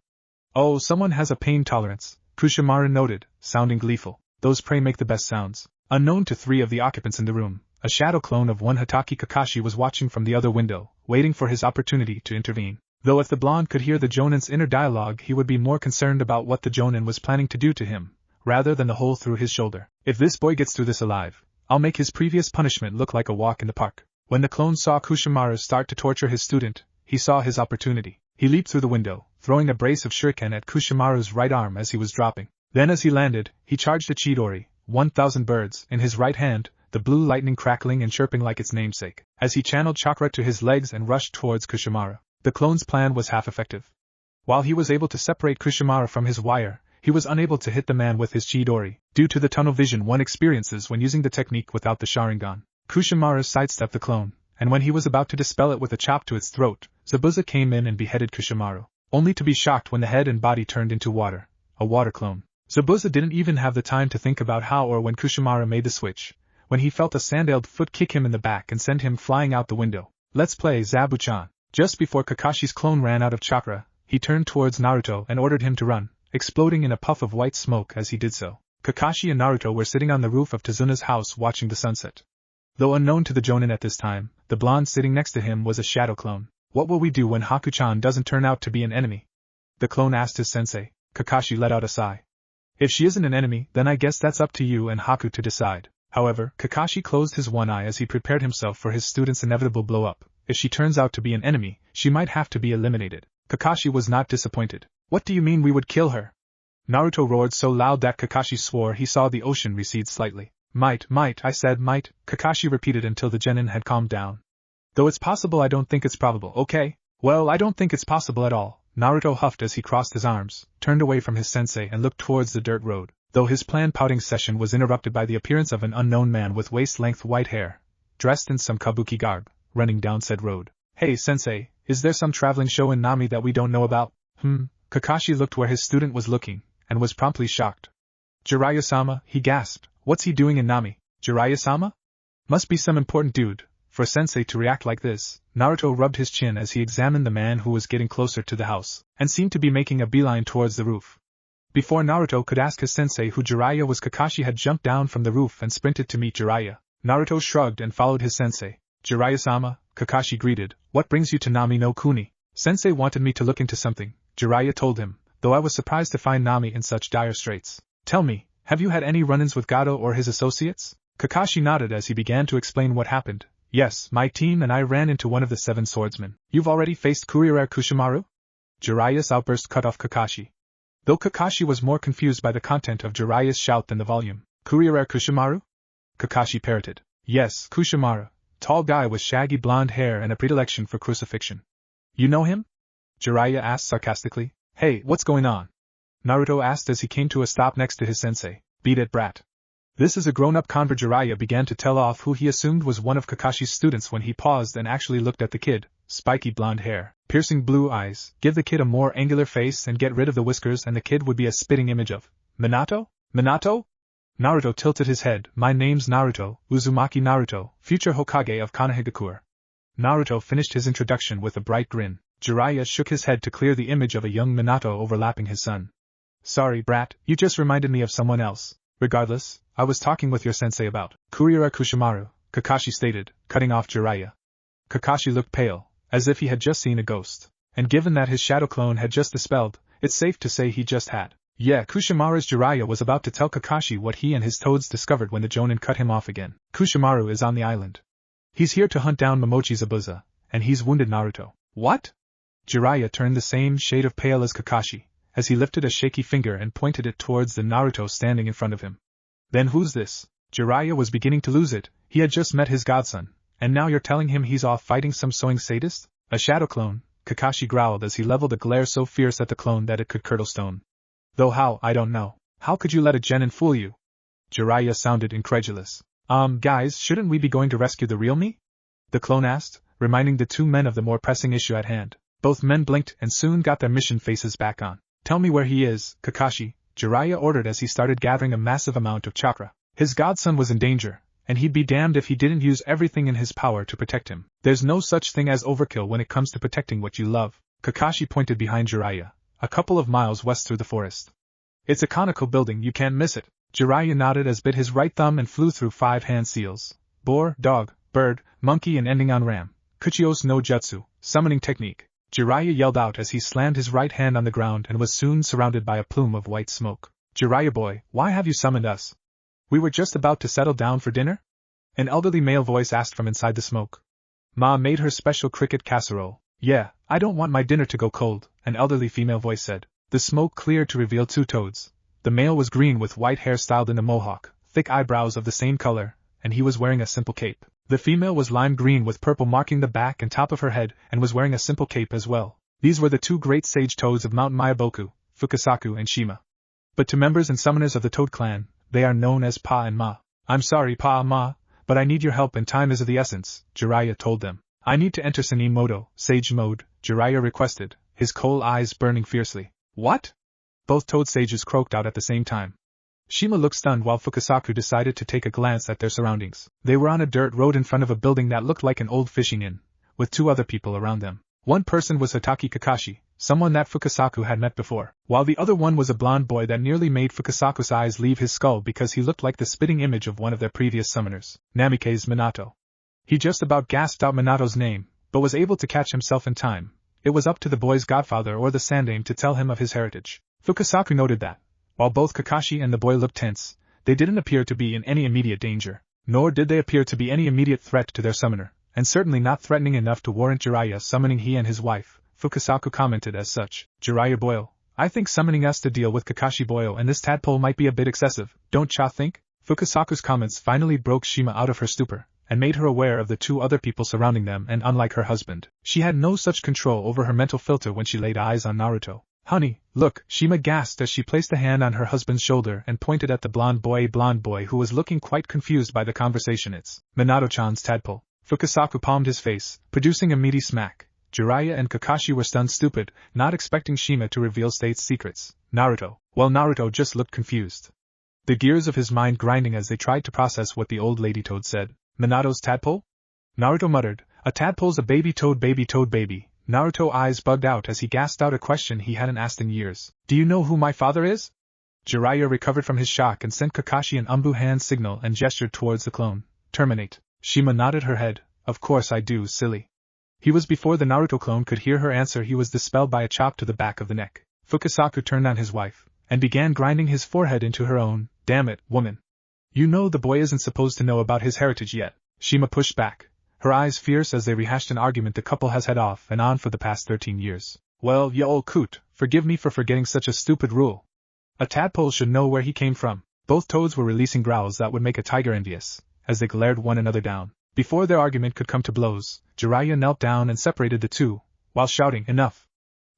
Oh, someone has a pain tolerance, Kushimaru noted, sounding gleeful. Those pray make the best sounds. Unknown to 3 of the occupants in the room, a shadow clone of one Hatake Kakashi was watching from the other window, waiting for his opportunity to intervene. Though if the blonde could hear the Jonin's inner dialogue, he would be more concerned about what the Jonin was planning to do to him, rather than the hole through his shoulder. If this boy gets through this alive, I'll make his previous punishment look like a walk in the park. When the clone saw Kushimaru start to torture his student, he saw his opportunity. He leaped through the window, throwing a brace of shuriken at Kushimaru's right arm as he was dropping. Then as he landed, he charged a Chidori, 1,000 birds, in his right hand, the blue lightning crackling and chirping like its namesake. As he channeled chakra to his legs and rushed towards Kushimaru, the clone's plan was half effective. While he was able to separate Kushimaru from his wire, he was unable to hit the man with his Chidori, due to the tunnel vision one experiences when using the technique without the Sharingan. Kushimaru sidestepped the clone, and when he was about to dispel it with a chop to its throat, Zabuza came in and beheaded Kushimaru, only to be shocked when the head and body turned into water, a water clone. Zabuza didn't even have the time to think about how or when Kushimaru made the switch, when he felt a sandaled foot kick him in the back and send him flying out the window. Let's play Zabu-chan. Just before Kakashi's clone ran out of chakra, he turned towards Naruto and ordered him to run, exploding in a puff of white smoke as he did so. Kakashi and Naruto were sitting on the roof of Tazuna's house watching the sunset. Though unknown to the Jonin at this time, the blonde sitting next to him was a shadow clone. What will we do when Haku-chan doesn't turn out to be an enemy? The clone asked his sensei. Kakashi let out a sigh. If she isn't an enemy, then I guess that's up to you and Haku to decide. However, Kakashi closed his one eye as he prepared himself for his student's inevitable blow-up. If she turns out to be an enemy, she might have to be eliminated. Kakashi was not disappointed. What do you mean we would kill her? Naruto roared so loud that Kakashi swore he saw the ocean recede slightly. Might, I said might, Kakashi repeated until the genin had calmed down. Though it's possible, I don't think it's probable, okay? Well, I don't think it's possible at all. Naruto huffed as he crossed his arms, turned away from his sensei and looked towards the dirt road. Though his planned pouting session was interrupted by the appearance of an unknown man with waist-length white hair, dressed in some kabuki garb, running down said road. Hey sensei, is there some traveling show in Nami that we don't know about? Kakashi looked where his student was looking, and was promptly shocked. Jiraiya-sama, he gasped. What's he doing in Nami? Jiraiya-sama? Must be some important dude, for sensei to react like this. Naruto rubbed his chin as he examined the man who was getting closer to the house, and seemed to be making a beeline towards the roof. Before Naruto could ask his sensei who Jiraiya was, Kakashi had jumped down from the roof and sprinted to meet Jiraiya. Naruto shrugged and followed his sensei. Jiraiya-sama, Kakashi greeted, what brings you to Nami no Kuni? Sensei wanted me to look into something, Jiraiya told him, though I was surprised to find Nami in such dire straits. Tell me, have you had any run-ins with Gato or his associates? Kakashi nodded as he began to explain what happened. Yes, my team and I ran into one of the 7 swordsmen. You've already faced Kurira Kushimaru? Jiraiya's outburst cut off Kakashi. Though Kakashi was more confused by the content of Jiraiya's shout than the volume. Kurira Kushimaru? Kakashi parroted. Yes, Kushimaru. Tall guy with shaggy blonde hair and a predilection for crucifixion. You know him? Jiraiya asked sarcastically. Hey, what's going on? Naruto asked as he came to a stop next to his sensei. Beat it, brat. This is a grown-up convert. Jiraiya began to tell off who he assumed was one of Kakashi's students when he paused and actually looked at the kid. Spiky blonde hair, piercing blue eyes, give the kid a more angular face and get rid of the whiskers and the kid would be a spitting image of Minato? Minato? Naruto tilted his head. My name's Naruto, Uzumaki Naruto, future Hokage of Konohagakure. Naruto finished his introduction with a bright grin. Jiraiya shook his head to clear the image of a young Minato overlapping his son. Sorry, brat, you just reminded me of someone else. Regardless, I was talking with your sensei about Kurira Kushimaru, Kakashi stated, cutting off Jiraiya. Kakashi looked pale, as if he had just seen a ghost. And given that his shadow clone had just dispelled, it's safe to say he just had. Yeah, Kushimaru's Jiraiya was about to tell Kakashi what he and his toads discovered when the Jonin cut him off again. Kushimaru is on the island. He's here to hunt down Momochi Zabuza, and he's wounded Naruto. What? Jiraiya turned the same shade of pale as Kakashi, as he lifted a shaky finger and pointed it towards the Naruto standing in front of him. Then who's this? Jiraiya was beginning to lose it. He had just met his godson, and now you're telling him he's off fighting some sewing sadist? A shadow clone, Kakashi growled as he leveled a glare so fierce at the clone that it could curdle stone. Though how, I don't know. How could you let a genin fool you? Jiraiya sounded incredulous. Guys, shouldn't we be going to rescue the real me? The clone asked, reminding the two men of the more pressing issue at hand. Both men blinked and soon got their mission faces back on. Tell me where he is, Kakashi, Jiraiya ordered as he started gathering a massive amount of chakra. His godson was in danger, and he'd be damned if he didn't use everything in his power to protect him. There's no such thing as overkill when it comes to protecting what you love. Kakashi pointed behind Jiraiya, a couple of miles west through the forest. It's a conical building, you can't miss it. Jiraiya nodded as bit his right thumb and flew through 5 hand seals. Boar, dog, bird, monkey and ending on ram. Kuchios no jutsu, summoning technique. Jiraiya yelled out as he slammed his right hand on the ground and was soon surrounded by a plume of white smoke. Jiraiya boy, why have you summoned us? We were just about to settle down for dinner? An elderly male voice asked from inside the smoke. Ma made her special cricket casserole. Yeah, I don't want my dinner to go cold, an elderly female voice said. The smoke cleared to reveal 2 toads. The male was green with white hair styled in a mohawk, thick eyebrows of the same color, and he was wearing a simple cape. The female was lime green with purple marking the back and top of her head and was wearing a simple cape as well. These were the 2 great sage toads of Mount Miyaboku, Fukasaku and Shima. But to members and summoners of the Toad clan, they are known as Pa and Ma. I'm sorry Pa and Ma, but I need your help and time is of the essence, Jiraiya told them. I need to enter Sanin Moto, Sage Mode, Jiraiya requested, his coal eyes burning fiercely. What? Both Toad sages croaked out at the same time. Shima looked stunned while Fukasaku decided to take a glance at their surroundings. They were on a dirt road in front of a building that looked like an old fishing inn, with 2 other people around them. One person was Hatake Kakashi, someone that Fukasaku had met before, while the other one was a blonde boy that nearly made Fukasaku's eyes leave his skull because he looked like the spitting image of one of their previous summoners, Namikaze Minato. He just about gasped out Minato's name, but was able to catch himself in time. It was up to the boy's godfather or the Sandame to tell him of his heritage. Fukasaku noted that, while both Kakashi and the boy looked tense, they didn't appear to be in any immediate danger, nor did they appear to be any immediate threat to their summoner, and certainly not threatening enough to warrant Jiraiya summoning he and his wife. Fukasaku commented as such. Jiraiya boyo, I think summoning us to deal with Kakashi boyo and this tadpole might be a bit excessive, don't ya think? Fukasaku's comments finally broke Shima out of her stupor, and made her aware of the 2 other people surrounding them, and unlike her husband, she had no such control over her mental filter when she laid eyes on Naruto. Honey, look, Shima gasped as she placed a hand on her husband's shoulder and pointed at the blonde boy who was looking quite confused by the conversation. It's Minato-chan's tadpole. Fukasaku palmed his face, producing a meaty smack. Jiraiya and Kakashi were stunned stupid, not expecting Shima to reveal state secrets. Naruto. Well, Naruto just looked confused, the gears of his mind grinding as they tried to process what the old lady toad said. Minato's tadpole? Naruto muttered, a tadpole's a baby toad baby. Naruto eyes bugged out as he gasped out a question he hadn't asked in years. Do you know who my father is? Jiraiya recovered from his shock and sent Kakashi an umbu hand signal and gestured towards the clone. Terminate. Shima nodded her head. Of course I do, silly. He was before the Naruto clone could hear her answer. He was dispelled by a chop to the back of the neck. Fukasaku turned on his wife, and began grinding his forehead into her own. Damn it, woman. You know the boy isn't supposed to know about his heritage yet. Shima pushed back, her eyes fierce as they rehashed an argument the couple has had off and on for the past 13 years. Well, ya old coot, forgive me for forgetting such a stupid rule. A tadpole should know where he came from. Both toads were releasing growls that would make a tiger envious, as they glared one another down. Before their argument could come to blows, Jiraiya knelt down and separated the 2, while shouting, enough.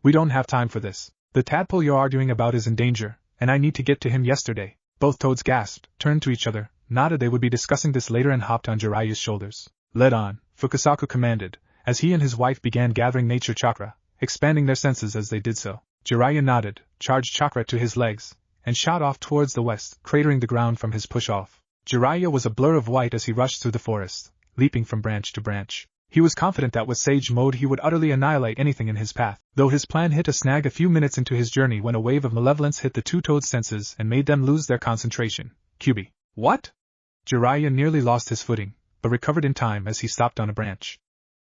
We don't have time for this. The tadpole you're arguing about is in danger, and I need to get to him yesterday. Both toads gasped, turned to each other, nodded they would be discussing this later and hopped on Jiraiya's shoulders. Lead on, Fukasaku commanded, as he and his wife began gathering nature chakra, expanding their senses as they did so. Jiraiya nodded, charged chakra to his legs, and shot off towards the west, cratering the ground from his push-off. Jiraiya was a blur of white as he rushed through the forest, leaping from branch to branch. He was confident that with Sage Mode he would utterly annihilate anything in his path, though his plan hit a snag a few minutes into his journey when a wave of malevolence hit the 2 toads' senses and made them lose their concentration. QB. What? Jiraiya nearly lost his footing, but recovered in time as he stopped on a branch.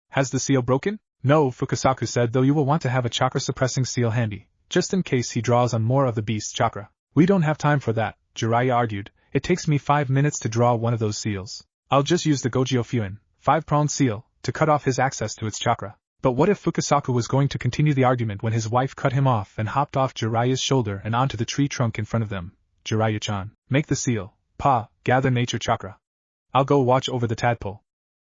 Has the seal broken? No, Fukasaku said, though you will want to have a chakra-suppressing seal handy, just in case he draws on more of the beast's chakra. We don't have time for that, Jiraiya argued. It takes me 5 minutes to draw one of those seals. I'll just use the Gojyo Fuin, 5-pronged seal, to cut off his access to its chakra. But what if Fukasaku was going to continue the argument when his wife cut him off and hopped off Jiraiya's shoulder and onto the tree trunk in front of them? Jiraiya-chan, make the seal. Pa, gather nature chakra. I'll go watch over the tadpole.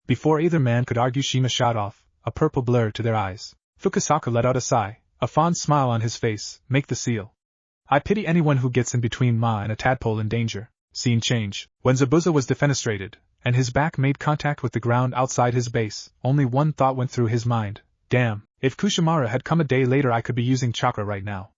Before either man could argue, Shima shot off, a purple blur to their eyes. Fukasaku let out a sigh, a fond smile on his face. Make the seal. I pity anyone who gets in between Ma and a tadpole in danger. Scene change. When Zabuza was defenestrated, and his back made contact with the ground outside his base, only one thought went through his mind. Damn, if Kushimaru had come a day later I could be using chakra right now.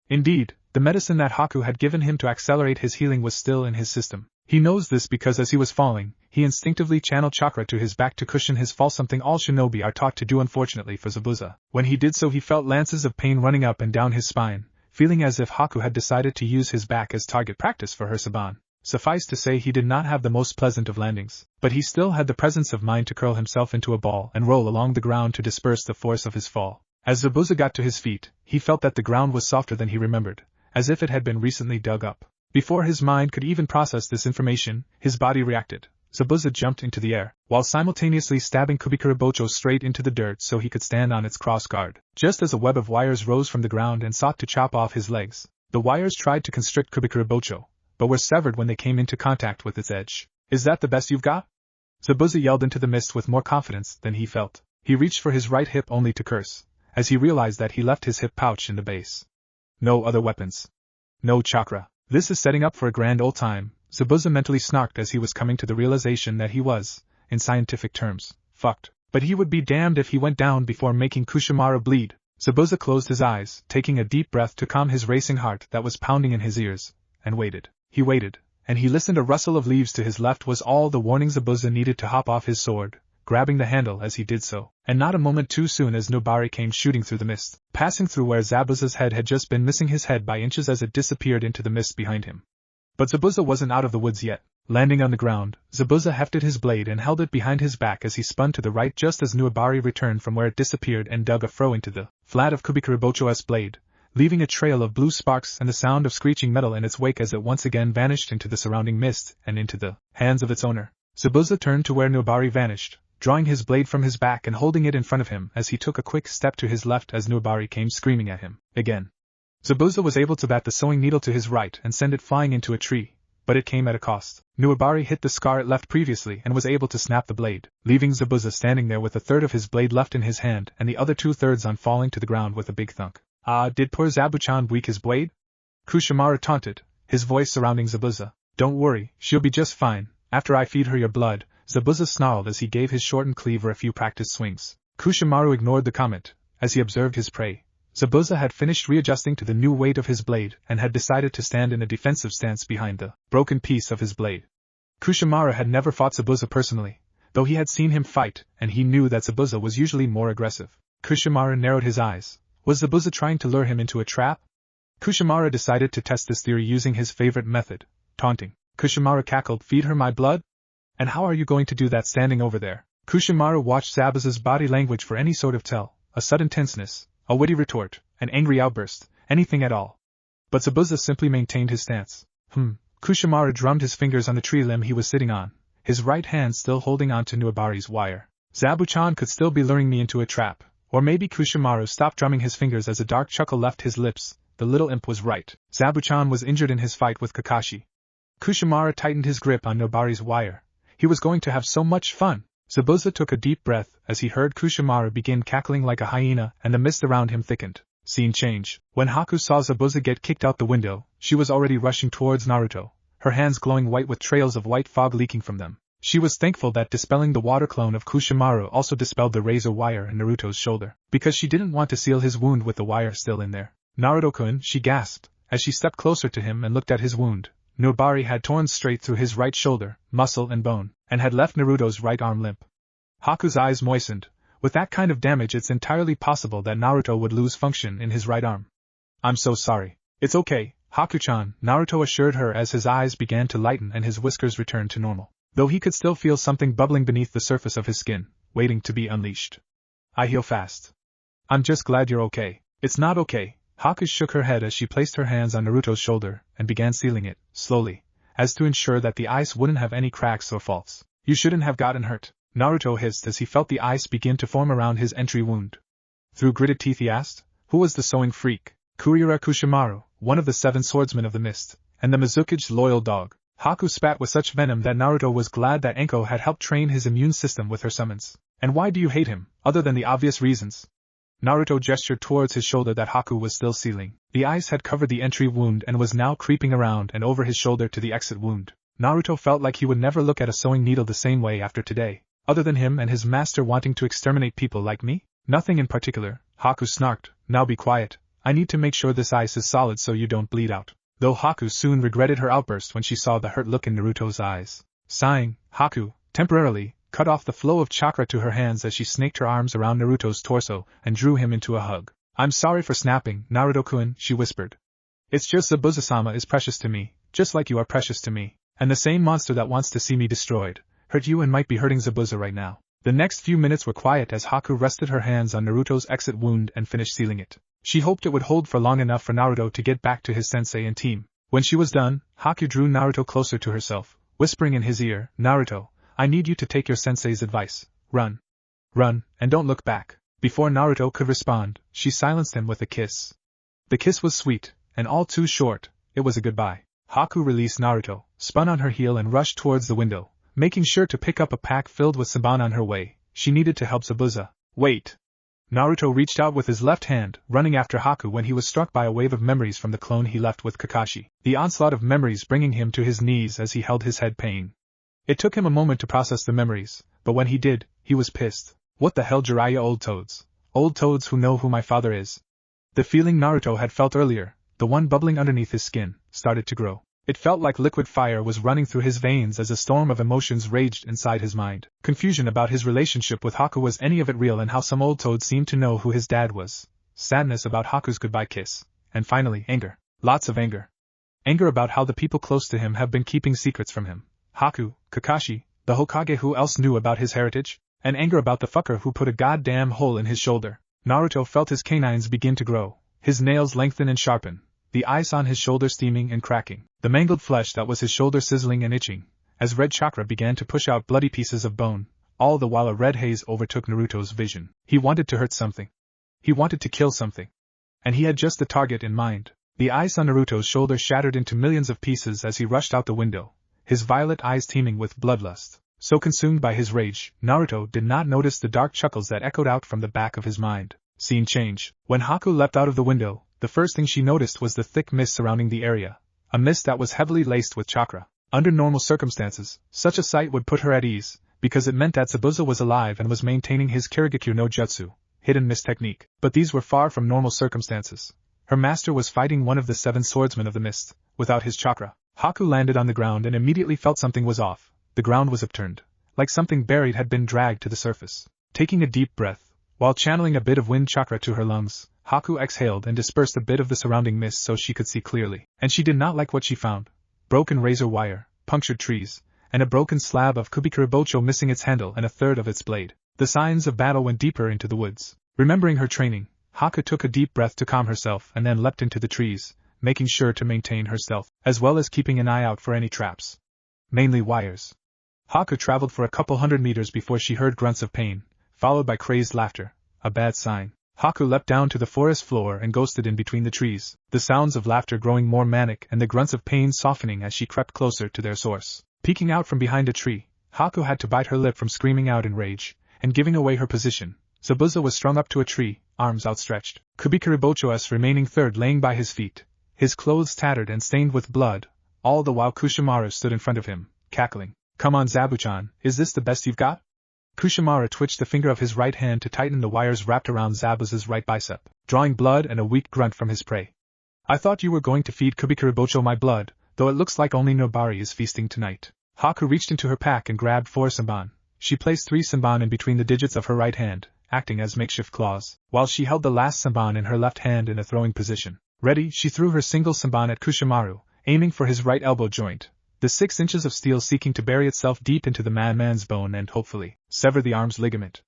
Indeed, the medicine that Haku had given him to accelerate his healing was still in his system. He knows this because as he was falling, he instinctively channeled chakra to his back to cushion his fall, something all shinobi are taught to do. Unfortunately for Zabuza, when he did so he felt lances of pain running up and down his spine, feeling as if Haku had decided to use his back as target practice for her Saban. Suffice to say he did not have the most pleasant of landings, but he still had the presence of mind to curl himself into a ball and roll along the ground to disperse the force of his fall. As Zabuza got to his feet, he felt that the ground was softer than he remembered, as if it had been recently dug up. Before his mind could even process this information, his body reacted. Zabuza jumped into the air, while simultaneously stabbing Kubikurabocho straight into the dirt so he could stand on its cross guard. Just as a web of wires rose from the ground and sought to chop off his legs, the wires tried to constrict Kubikurabocho, but were severed when they came into contact with its edge. Is that the best you've got? Zabuza yelled into the mist with more confidence than he felt. He reached for his right hip only to curse, as he realized that he left his hip pouch in the base. No other weapons. No chakra. This is setting up for a grand old time, Zabuza mentally snarked as he was coming to the realization that he was, in scientific terms, fucked. But he would be damned if he went down before making Kushimaru bleed. Zabuza closed his eyes, taking a deep breath to calm his racing heart that was pounding in his ears, and waited. He waited, and he listened. A rustle of leaves to his left was all the warning Zabuza needed to hop off his sword, grabbing the handle as he did so, and not a moment too soon as Nobari came shooting through the mist, passing through where Zabuza's head had just been, missing his head by inches as it disappeared into the mist behind him. But Zabuza wasn't out of the woods yet. Landing on the ground, Zabuza hefted his blade and held it behind his back as he spun to the right just as Nuabari returned from where it disappeared and dug a furrow into the flat of Kubikurabocho's blade, leaving a trail of blue sparks and the sound of screeching metal in its wake as it once again vanished into the surrounding mist and into the hands of its owner. Zabuza turned to where Nuabari vanished, drawing his blade from his back and holding it in front of him as he took a quick step to his left as Nuabari came screaming at him. Again. Zabuza was able to bat the sewing needle to his right and send it flying into a tree, but it came at a cost. Nuabari hit the scar it left previously and was able to snap the blade, leaving Zabuza standing there with a third of his blade left in his hand and the other 2/3 on falling to the ground with a big thunk. Did poor Zabuchan weak his blade? Kushimaru taunted, his voice surrounding Zabuza. Don't worry, she'll be just fine, after I feed her your blood, Zabuza snarled as he gave his shortened cleaver a few practiced swings. Kushimaru ignored the comment, as he observed his prey. Zabuza had finished readjusting to the new weight of his blade and had decided to stand in a defensive stance behind the broken piece of his blade. Kushimaru had never fought Zabuza personally, though he had seen him fight, and he knew that Zabuza was usually more aggressive. Kushimaru narrowed his eyes. Was Zabuza trying to lure him into a trap? Kushimaru decided to test this theory using his favorite method, taunting. Kushimaru cackled, feed her my blood? And how are you going to do that standing over there? Kushimaru watched Zabuza's body language for any sort of tell, a sudden tenseness, a witty retort, an angry outburst, anything at all. But Zabuza simply maintained his stance. Kushimaru drummed his fingers on the tree limb he was sitting on, his right hand still holding on to Nuabari's wire. Zabuchan could still be luring me into a trap, or maybe Kushimaru stopped drumming his fingers as a dark chuckle left his lips. The little imp was right. Zabuchan was injured in his fight with Kakashi. Kushimaru tightened his grip on Nobari's wire. He was going to have so much fun. Zabuza took a deep breath as he heard Kushimaru begin cackling like a hyena and the mist around him thickened. Scene change. When Haku saw Zabuza get kicked out the window, she was already rushing towards Naruto, her hands glowing white with trails of white fog leaking from them. She was thankful that dispelling the water clone of Kushimaru also dispelled the razor wire in Naruto's shoulder, because she didn't want to seal his wound with the wire still in there. Naruto-kun, she gasped, as she stepped closer to him and looked at his wound. Nobari had torn straight through his right shoulder, muscle and bone, and had left Naruto's right arm limp. Haku's eyes moistened. With that kind of damage it's entirely possible that Naruto would lose function in his right arm. I'm so sorry. It's okay, Haku-chan, Naruto assured her as his eyes began to lighten and his whiskers returned to normal, though he could still feel something bubbling beneath the surface of his skin, waiting to be unleashed. I heal fast. I'm just glad you're okay. It's not okay. Haku shook her head as she placed her hands on Naruto's shoulder and began sealing it, slowly, as to ensure that the ice wouldn't have any cracks or faults. You shouldn't have gotten hurt. Naruto hissed as he felt the ice begin to form around his entry wound. Through gritted teeth he asked, who was the sewing freak? Kurira Kushimaru, one of the 7 swordsmen of the mist, and the Mizuki's loyal dog. Haku spat with such venom that Naruto was glad that Enko had helped train his immune system with her summons. And why do you hate him, other than the obvious reasons? Naruto gestured towards his shoulder that Haku was still sealing. The ice had covered the entry wound and was now creeping around and over his shoulder to the exit wound. Naruto felt like he would never look at a sewing needle the same way after today. Other than him and his master wanting to exterminate people like me? Nothing in particular, Haku snarked. Now be quiet. I need to make sure this ice is solid so you don't bleed out. Though Haku soon regretted her outburst when she saw the hurt look in Naruto's eyes. Sighing, Haku, temporarily, cut off the flow of chakra to her hands as she snaked her arms around Naruto's torso and drew him into a hug. I'm sorry for snapping, Naruto-kun, she whispered. It's just Zabuza-sama is precious to me, just like you are precious to me. And the same monster that wants to see me destroyed, hurt you and might be hurting Zabuza right now. The next few minutes were quiet as Haku rested her hands on Naruto's exit wound and finished sealing it. She hoped it would hold for long enough for Naruto to get back to his sensei and team. When she was done, Haku drew Naruto closer to herself, whispering in his ear, Naruto, I need you to take your sensei's advice. Run. Run, and don't look back. Before Naruto could respond, she silenced him with a kiss. The kiss was sweet, and all too short. It was a goodbye. Haku released Naruto, spun on her heel and rushed towards the window, making sure to pick up a pack filled with Saban on her way. She needed to help Zabuza. Wait. Naruto reached out with his left hand, running after Haku when he was struck by a wave of memories from the clone he left with Kakashi, the onslaught of memories bringing him to his knees as he held his head pain. It took him a moment to process the memories, but when he did, he was pissed. What the hell, Jiraiya, old toads? Old toads who know who my father is. The feeling Naruto had felt earlier, the one bubbling underneath his skin, started to grow. It felt like liquid fire was running through his veins as a storm of emotions raged inside his mind. Confusion about his relationship with Haku, was any of it real, and how some old toad seemed to know who his dad was. Sadness about Haku's goodbye kiss. And finally, anger. Lots of anger. Anger about how the people close to him have been keeping secrets from him. Haku, Kakashi, the Hokage, who else knew about his heritage? And anger about the fucker who put a goddamn hole in his shoulder. Naruto felt his canines begin to grow, his nails lengthen and sharpen, the ice on his shoulder steaming and cracking, the mangled flesh that was his shoulder sizzling and itching, as red chakra began to push out bloody pieces of bone, all the while a red haze overtook Naruto's vision. He wanted to hurt something. He wanted to kill something. And he had just the target in mind. The ice on Naruto's shoulder shattered into millions of pieces as he rushed out the window, his violet eyes teeming with bloodlust. So consumed by his rage, Naruto did not notice the dark chuckles that echoed out from the back of his mind. Scene change. When Haku leapt out of the window, the first thing she noticed was the thick mist surrounding the area, a mist that was heavily laced with chakra. Under normal circumstances, such a sight would put her at ease, because it meant that Zabuza was alive and was maintaining his Kirigakyu no Jutsu, hidden mist technique. But these were far from normal circumstances. Her master was fighting one of the 7 swordsmen of the mist, without his chakra. Haku landed on the ground and immediately felt something was off. The ground was upturned, like something buried had been dragged to the surface. Taking a deep breath, while channeling a bit of wind chakra to her lungs, Haku exhaled and dispersed a bit of the surrounding mist so she could see clearly. And she did not like what she found. Broken razor wire, punctured trees, and a broken slab of Kubikuribocho missing its handle and a third of its blade. The signs of battle went deeper into the woods. Remembering her training, Haku took a deep breath to calm herself and then leapt into the trees, making sure to maintain her stealth, as well as keeping an eye out for any traps. Mainly wires. Haku traveled for a couple hundred meters before she heard grunts of pain, followed by crazed laughter, a bad sign. Haku leapt down to the forest floor and ghosted in between the trees, the sounds of laughter growing more manic and the grunts of pain softening as she crept closer to their source. Peeking out from behind a tree, Haku had to bite her lip from screaming out in rage, and giving away her position. Zabuza was strung up to a tree, arms outstretched, Kubikuribocho's remaining third laying by his feet, his clothes tattered and stained with blood, all the while Kushimaru stood in front of him, cackling. Come on, Zabuchan, is this the best you've got? Kushimaru twitched the finger of his right hand to tighten the wires wrapped around Zabuza's right bicep, drawing blood and a weak grunt from his prey. I thought you were going to feed Kubikuribocho my blood, though it looks like only Nobari is feasting tonight. Haku reached into her pack and grabbed 4 senbon. She placed 3 senbon in between the digits of her right hand, acting as makeshift claws, while she held the last senbon in her left hand in a throwing position. Ready, she threw her single senbon at Kushimaru, aiming for his right elbow joint, the 6 inches of steel seeking to bury itself deep into the man's bone and hopefully sever the arm's ligament.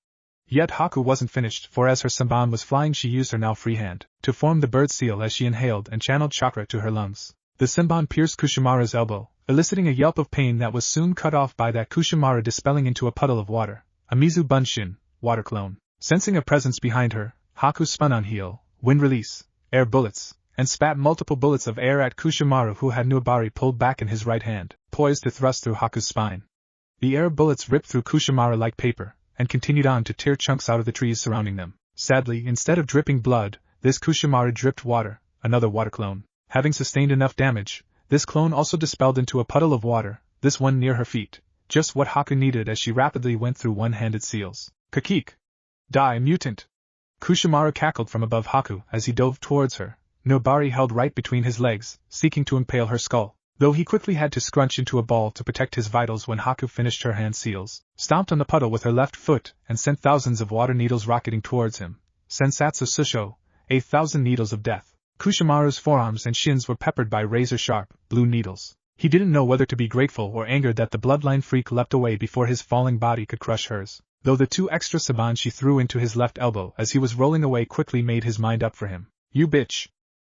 Yet Haku wasn't finished, for as her senbon was flying she used her now free hand to form the bird seal as she inhaled and channeled chakra to her lungs. The senbon pierced Kushimaru's elbow, eliciting a yelp of pain that was soon cut off by that Kushimaru dispelling into a puddle of water, a Mizu Bunshin, water clone. Sensing a presence behind her, Haku spun on heel, wind release, air bullets, and spat multiple bullets of air at Kushimaru, who had Nuabari pulled back in his right hand, poised to thrust through Haku's spine. The air bullets ripped through Kushimaru like paper, and continued on to tear chunks out of the trees surrounding them. Sadly, instead of dripping blood, this Kushimaru dripped water, another water clone. Having sustained enough damage, this clone also dispelled into a puddle of water, this one near her feet, just what Haku needed as she rapidly went through one-handed seals. Kakik! Die, mutant! Kushimaru cackled from above Haku as he dove towards her. Nuabari held right between his legs, seeking to impale her skull, though he quickly had to scrunch into a ball to protect his vitals when Haku finished her hand seals, stomped on the puddle with her left foot, and sent thousands of water needles rocketing towards him. Sensatsu Susho, 8,000 needles of death. Kushimaru's forearms and shins were peppered by razor-sharp, blue needles. He didn't know whether to be grateful or angered that the bloodline freak leapt away before his falling body could crush hers, though the 2 extra saban she threw into his left elbow as he was rolling away quickly made his mind up for him. You bitch!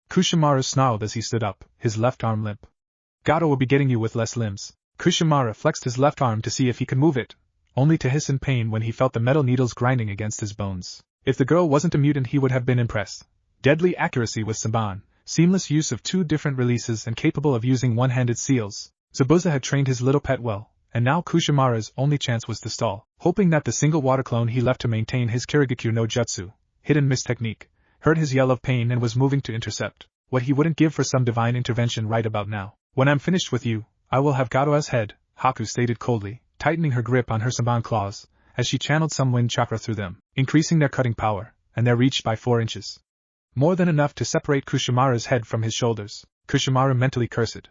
Kushimaru snarled as he stood up, his left arm limp. Gato will be getting you with less limbs. Kushimaru flexed his left arm to see if he could move it, only to hiss in pain when he felt the metal needles grinding against his bones. If the girl wasn't a mutant, he would have been impressed. Deadly accuracy with saban, seamless use of 2 different releases, and capable of using one-handed seals. Zabuza had trained his little pet well, and now Kushimaru's only chance was to stall, hoping that the single water clone he left to maintain his Kirigakyu no Jutsu, hidden miss technique, heard his yell of pain and was moving to intercept, what he wouldn't give for some divine intervention right about now. When I'm finished with you, I will have Gato's head, Haku stated coldly, tightening her grip on her saban claws, as she channeled some wind chakra through them, increasing their cutting power, and their reach by 4 inches. More than enough to separate Kushimaru's head from his shoulders. Kushimaru mentally cursed.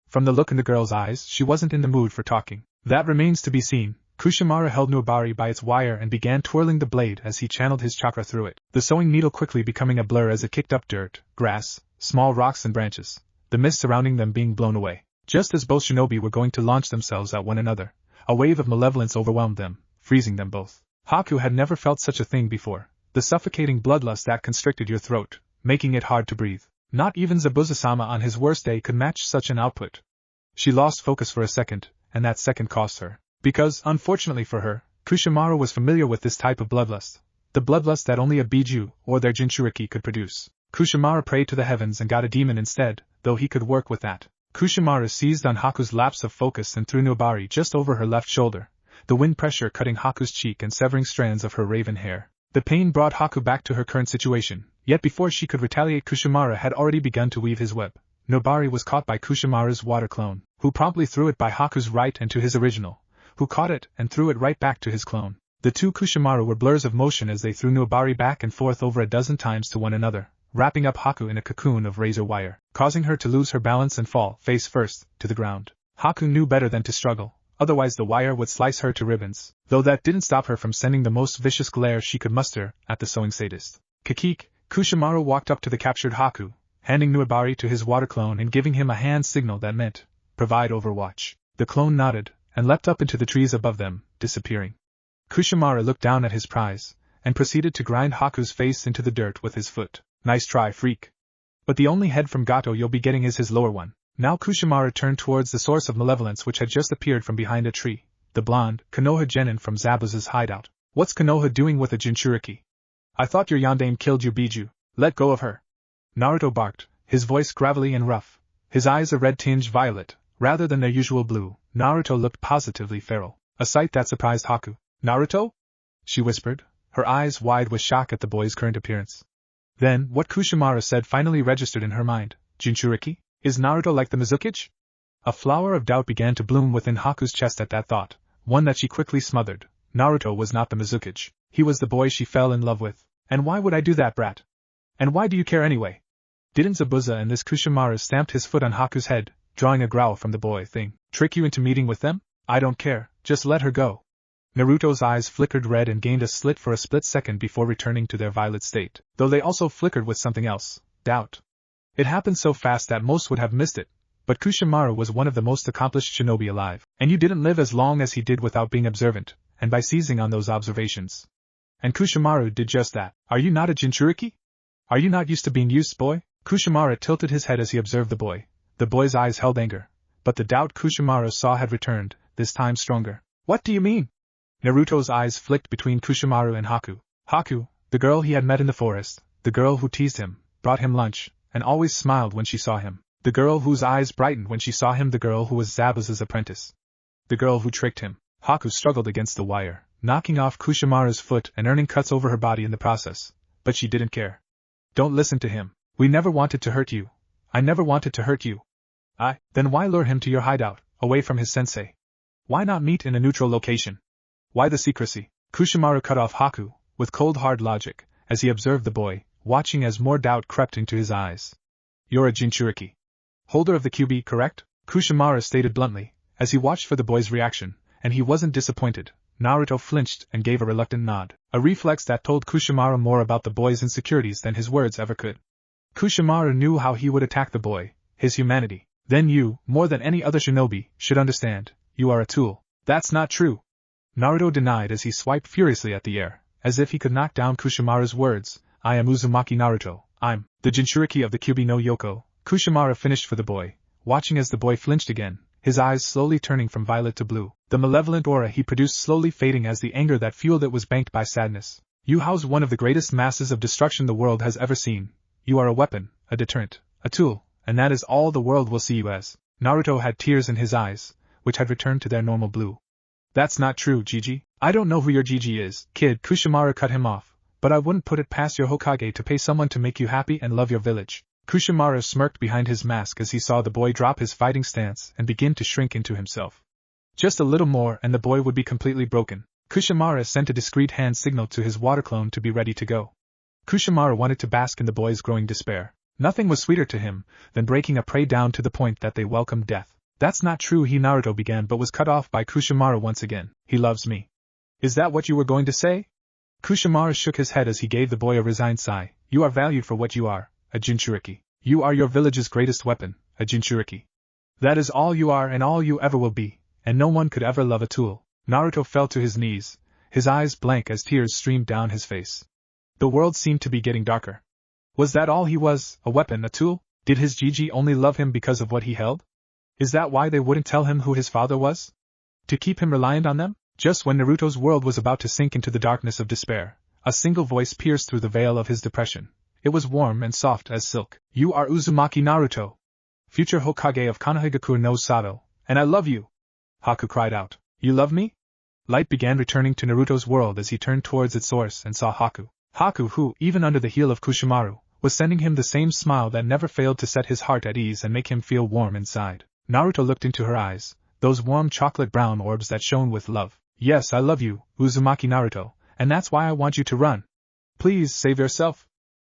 From the look in the girl's eyes, she wasn't in the mood for talking. That remains to be seen. Kushimaru held Nuabari by its wire and began twirling the blade as he channeled his chakra through it, the sewing needle quickly becoming a blur as it kicked up dirt, grass, small rocks and branches, the mist surrounding them being blown away. Just as both shinobi were going to launch themselves at one another, a wave of malevolence overwhelmed them, freezing them both. Haku had never felt such a thing before. The suffocating bloodlust that constricted your throat, making it hard to breathe. Not even Zabuza-sama on his worst day could match such an output. She lost focus for a second, and that second cost her. Because, unfortunately for her, Kushimaru was familiar with this type of bloodlust. The bloodlust that only a Biju, or their Jinchuriki, could produce. Kushimaru prayed to the heavens and got a demon instead, though he could work with that. Kushimaru seized on Haku's lapse of focus and threw Nuabari just over her left shoulder, the wind pressure cutting Haku's cheek and severing strands of her raven hair. The pain brought Haku back to her current situation, yet before she could retaliate Kushimaru had already begun to weave his web. Nuabari was caught by Kushimaru's water clone, who promptly threw it by Haku's right and to his original, who caught it and threw it right back to his clone. The 2 Kushimaru were blurs of motion as they threw Nuabari back and forth over a dozen times to one another, wrapping up Haku in a cocoon of razor wire, causing her to lose her balance and fall, face first, to the ground. Haku knew better than to struggle. Otherwise the wire would slice her to ribbons, though that didn't stop her from sending the most vicious glare she could muster at the sewing sadist. Kakik, Kushimaru walked up to the captured Haku, handing Nuabari to his water clone and giving him a hand signal that meant, provide overwatch. The clone nodded, and leapt up into the trees above them, disappearing. Kushimaru looked down at his prize, and proceeded to grind Haku's face into the dirt with his foot. Nice try, freak. But the only head from Gato you'll be getting is his lower one. Now Kushimaru turned towards the source of malevolence which had just appeared from behind a tree, the blonde, Konoha Genin from Zabuza's hideout. What's Konoha doing with a Jinchuriki? I thought your yandame killed your Biju. Let go of her. Naruto barked, his voice gravelly and rough, his eyes a red tinge violet, rather than their usual blue. Naruto looked positively feral, a sight that surprised Haku. Naruto? She whispered, her eyes wide with shock at the boy's current appearance. Then, what Kushimaru said finally registered in her mind. Jinchuriki? Is Naruto like the Mizukichi? A flower of doubt began to bloom within Haku's chest at that thought, one that she quickly smothered. Naruto was not the Mizukichi. He was the boy she fell in love with. And why would I do that, brat? And why do you care anyway? Didn't Zabuza and this Kushimaru stamped his foot on Haku's head, drawing a growl from the boy thing, trick you into meeting with them? I don't care, just let her go. Naruto's eyes flickered red and gained a slit for a split second before returning to their violet state, though they also flickered with something else, doubt. It happened so fast that most would have missed it, but Kushimaru was one of the most accomplished shinobi alive, and you didn't live as long as he did without being observant, and by seizing on those observations. And Kushimaru did just that. Are you not a Jinchuriki? Are you not used to being used, boy? Kushimaru tilted his head as he observed the boy. The boy's eyes held anger, but the doubt Kushimaru saw had returned, this time stronger. What do you mean? Naruto's eyes flicked between Kushimaru and Haku. Haku, the girl he had met in the forest, the girl who teased him, brought him lunch, and always smiled when she saw him. The girl whose eyes brightened when she saw him, the girl who was Zabuza's apprentice. The girl who tricked him. Haku struggled against the wire, knocking off Kushimaru's foot and earning cuts over her body in the process. But she didn't care. Don't listen to him. We never wanted to hurt you. I never wanted to hurt you. Then why lure him to your hideout, away from his sensei? Why not meet in a neutral location? Why the secrecy? Kushimaru cut off Haku, with cold hard logic, as he observed the boy, watching as more doubt crept into his eyes. You're a Jinchuriki. Holder of the QB, correct? Kushimaru stated bluntly, as he watched for the boy's reaction, and he wasn't disappointed. Naruto flinched and gave a reluctant nod, a reflex that told Kushimaru more about the boy's insecurities than his words ever could. Kushimaru knew how he would attack the boy, his humanity. Then you, more than any other shinobi, should understand, you are a tool. That's not true. Naruto denied as he swiped furiously at the air, as if he could knock down Kushimaru's words. I am Uzumaki Naruto, I'm the Jinchuriki of the Kyubi no Yoko. Kushimaru finished for the boy, watching as the boy flinched again, his eyes slowly turning from violet to blue, the malevolent aura he produced slowly fading as the anger that fueled it was banked by sadness. You house one of the greatest masses of destruction the world has ever seen. You are a weapon, a deterrent, a tool, and that is all the world will see you as. Naruto had tears in his eyes, which had returned to their normal blue. That's not true, Gigi. I don't know who your Gigi is, kid. Kushimaru cut him off, but I wouldn't put it past your Hokage to pay someone to make you happy and love your village. Kushimaru smirked behind his mask as he saw the boy drop his fighting stance and begin to shrink into himself. Just a little more and the boy would be completely broken. Kushimaru sent a discreet hand signal to his water clone to be ready to go. Kushimaru wanted to bask in the boy's growing despair. Nothing was sweeter to him than breaking a prey down to the point that they welcomed death. That's not true, Naruto began, but was cut off by Kushimaru once again. He loves me. Is that what you were going to say? Kushimaru shook his head as he gave the boy a resigned sigh. You are valued for what you are, a Jinchuriki. You are your village's greatest weapon, a Jinchuriki. That is all you are and all you ever will be, and no one could ever love a tool. Naruto fell to his knees, his eyes blank as tears streamed down his face. The world seemed to be getting darker. Was that all he was, a weapon, a tool? Did his Gigi only love him because of what he held? Is that why they wouldn't tell him who his father was? To keep him reliant on them? Just when Naruto's world was about to sink into the darkness of despair, a single voice pierced through the veil of his depression. It was warm and soft as silk. You are Uzumaki Naruto, future Hokage of Konohagakure no Sato, and I love you! Haku cried out. You love me? Light began returning to Naruto's world as he turned towards its source and saw Haku. Haku who, even under the heel of Kushimaru, was sending him the same smile that never failed to set his heart at ease and make him feel warm inside. Naruto looked into her eyes, those warm chocolate-brown orbs that shone with love. Yes, I love you, Uzumaki Naruto, and that's why I want you to run. Please save yourself.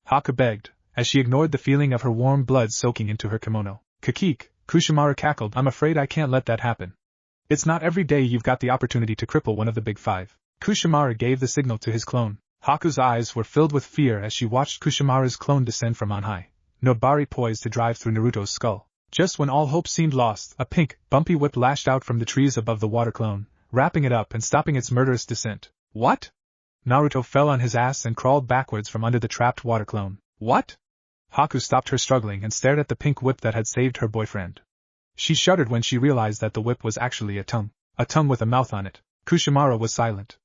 Haku begged, as she ignored the feeling of her warm blood soaking into her kimono. Kakik, Kushimaru cackled. I'm afraid I can't let that happen. It's not every day you've got the opportunity to cripple one of the big five. Kushimaru gave the signal to his clone. Haku's eyes were filled with fear as she watched Kushimaru's clone descend from on high, Nobari poised to drive through Naruto's skull. Just when all hope seemed lost, a pink, bumpy whip lashed out from the trees above the water clone, wrapping it up and stopping its murderous descent. What? Naruto fell on his ass and crawled backwards from under the trapped water clone. What? Haku stopped her struggling and stared at the pink whip that had saved her boyfriend. She shuddered when she realized that the whip was actually a tongue with a mouth on it. Kushimaru was silent.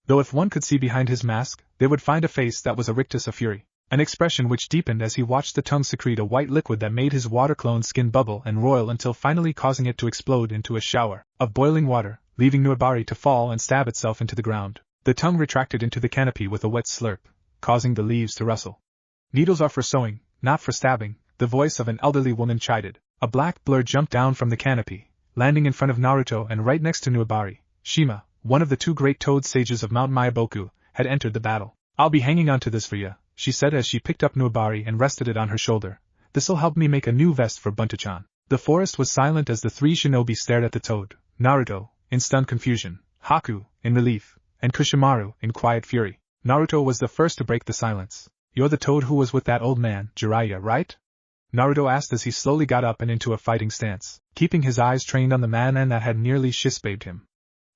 Though if one could see behind his mask, they would find a face that was a rictus of fury, an expression which deepened as he watched the tongue secrete a white liquid that made his water clone's skin bubble and roil until finally causing it to explode into a shower of boiling water, leaving Nobari to fall and stab itself into the ground. The tongue retracted into the canopy with a wet slurp, causing the leaves to rustle. Needles are for sewing, not for stabbing, the voice of an elderly woman chided. A black blur jumped down from the canopy, landing in front of Naruto and right next to Nobari. Shima, one of the two great toad sages of Mount Myaboku, had entered the battle. I'll be hanging on to this for ya, she said as she picked up Nobari and rested it on her shoulder. This'll help me make a new vest for Bunta-chan. The forest was silent as the three shinobi stared at the toad. Naruto, in stunned confusion, Haku, in relief, and Kushimaru, in quiet fury. Naruto was the first to break the silence. You're the toad who was with that old man, Jiraiya, right? Naruto asked as he slowly got up and into a fighting stance, keeping his eyes trained on the man that had nearly shizbabed him.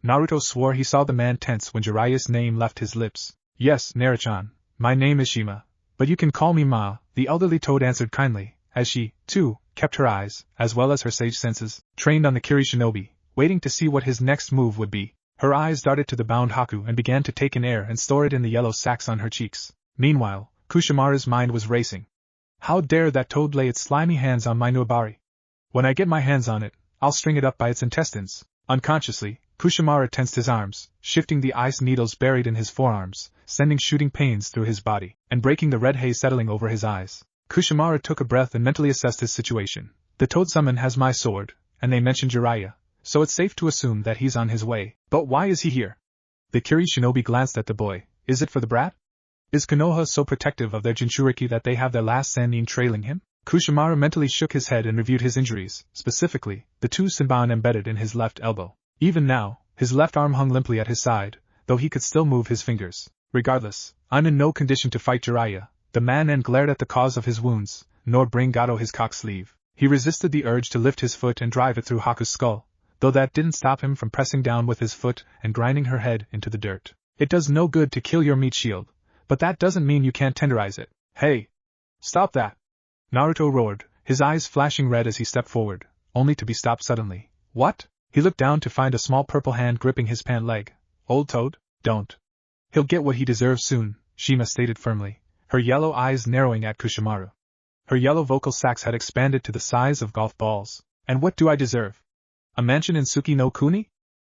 Naruto swore he saw the man tense when Jiraiya's name left his lips. Yes, Naruto-chan, my name is Shima, but you can call me Ma, the elderly toad answered kindly, as she, too, kept her eyes, as well as her sage senses, trained on the Kiri shinobi, waiting to see what his next move would be. Her eyes darted to the bound Haku and began to take in air and store it in the yellow sacs on her cheeks. Meanwhile, Kushimaru's mind was racing. How dare that toad lay its slimy hands on my Nobari? When I get my hands on it, I'll string it up by its intestines. Unconsciously, Kushimaru tensed his arms, shifting the ice needles buried in his forearms, sending shooting pains through his body, and breaking the red haze settling over his eyes. Kushimaru took a breath and mentally assessed his situation. The toad summon has my sword, and they mentioned Jiraiya, so it's safe to assume that he's on his way. But why is he here? The Kiri shinobi glanced at the boy. Is it for the brat? Is Konoha so protective of their Jinchuriki that they have their last Sannin trailing him? Kushimaru mentally shook his head and reviewed his injuries, specifically, the two Senban embedded in his left elbow. Even now, his left arm hung limply at his side, though he could still move his fingers. Regardless, I'm in no condition to fight Jiraiya. The man glared at the cause of his wounds, nor bring Gato his cock sleeve. He resisted the urge to lift his foot and drive it through Haku's skull, though that didn't stop him from pressing down with his foot and grinding her head into the dirt. It does no good to kill your meat shield, but that doesn't mean you can't tenderize it. Hey! Stop that! Naruto roared, his eyes flashing red as he stepped forward, only to be stopped suddenly. What? He looked down to find a small purple hand gripping his pant leg. Old toad, don't. He'll get what he deserves soon, Shima stated firmly, her yellow eyes narrowing at Kushimaru. Her yellow vocal sacs had expanded to the size of golf balls. And what do I deserve? A mansion in Suki no Kuni?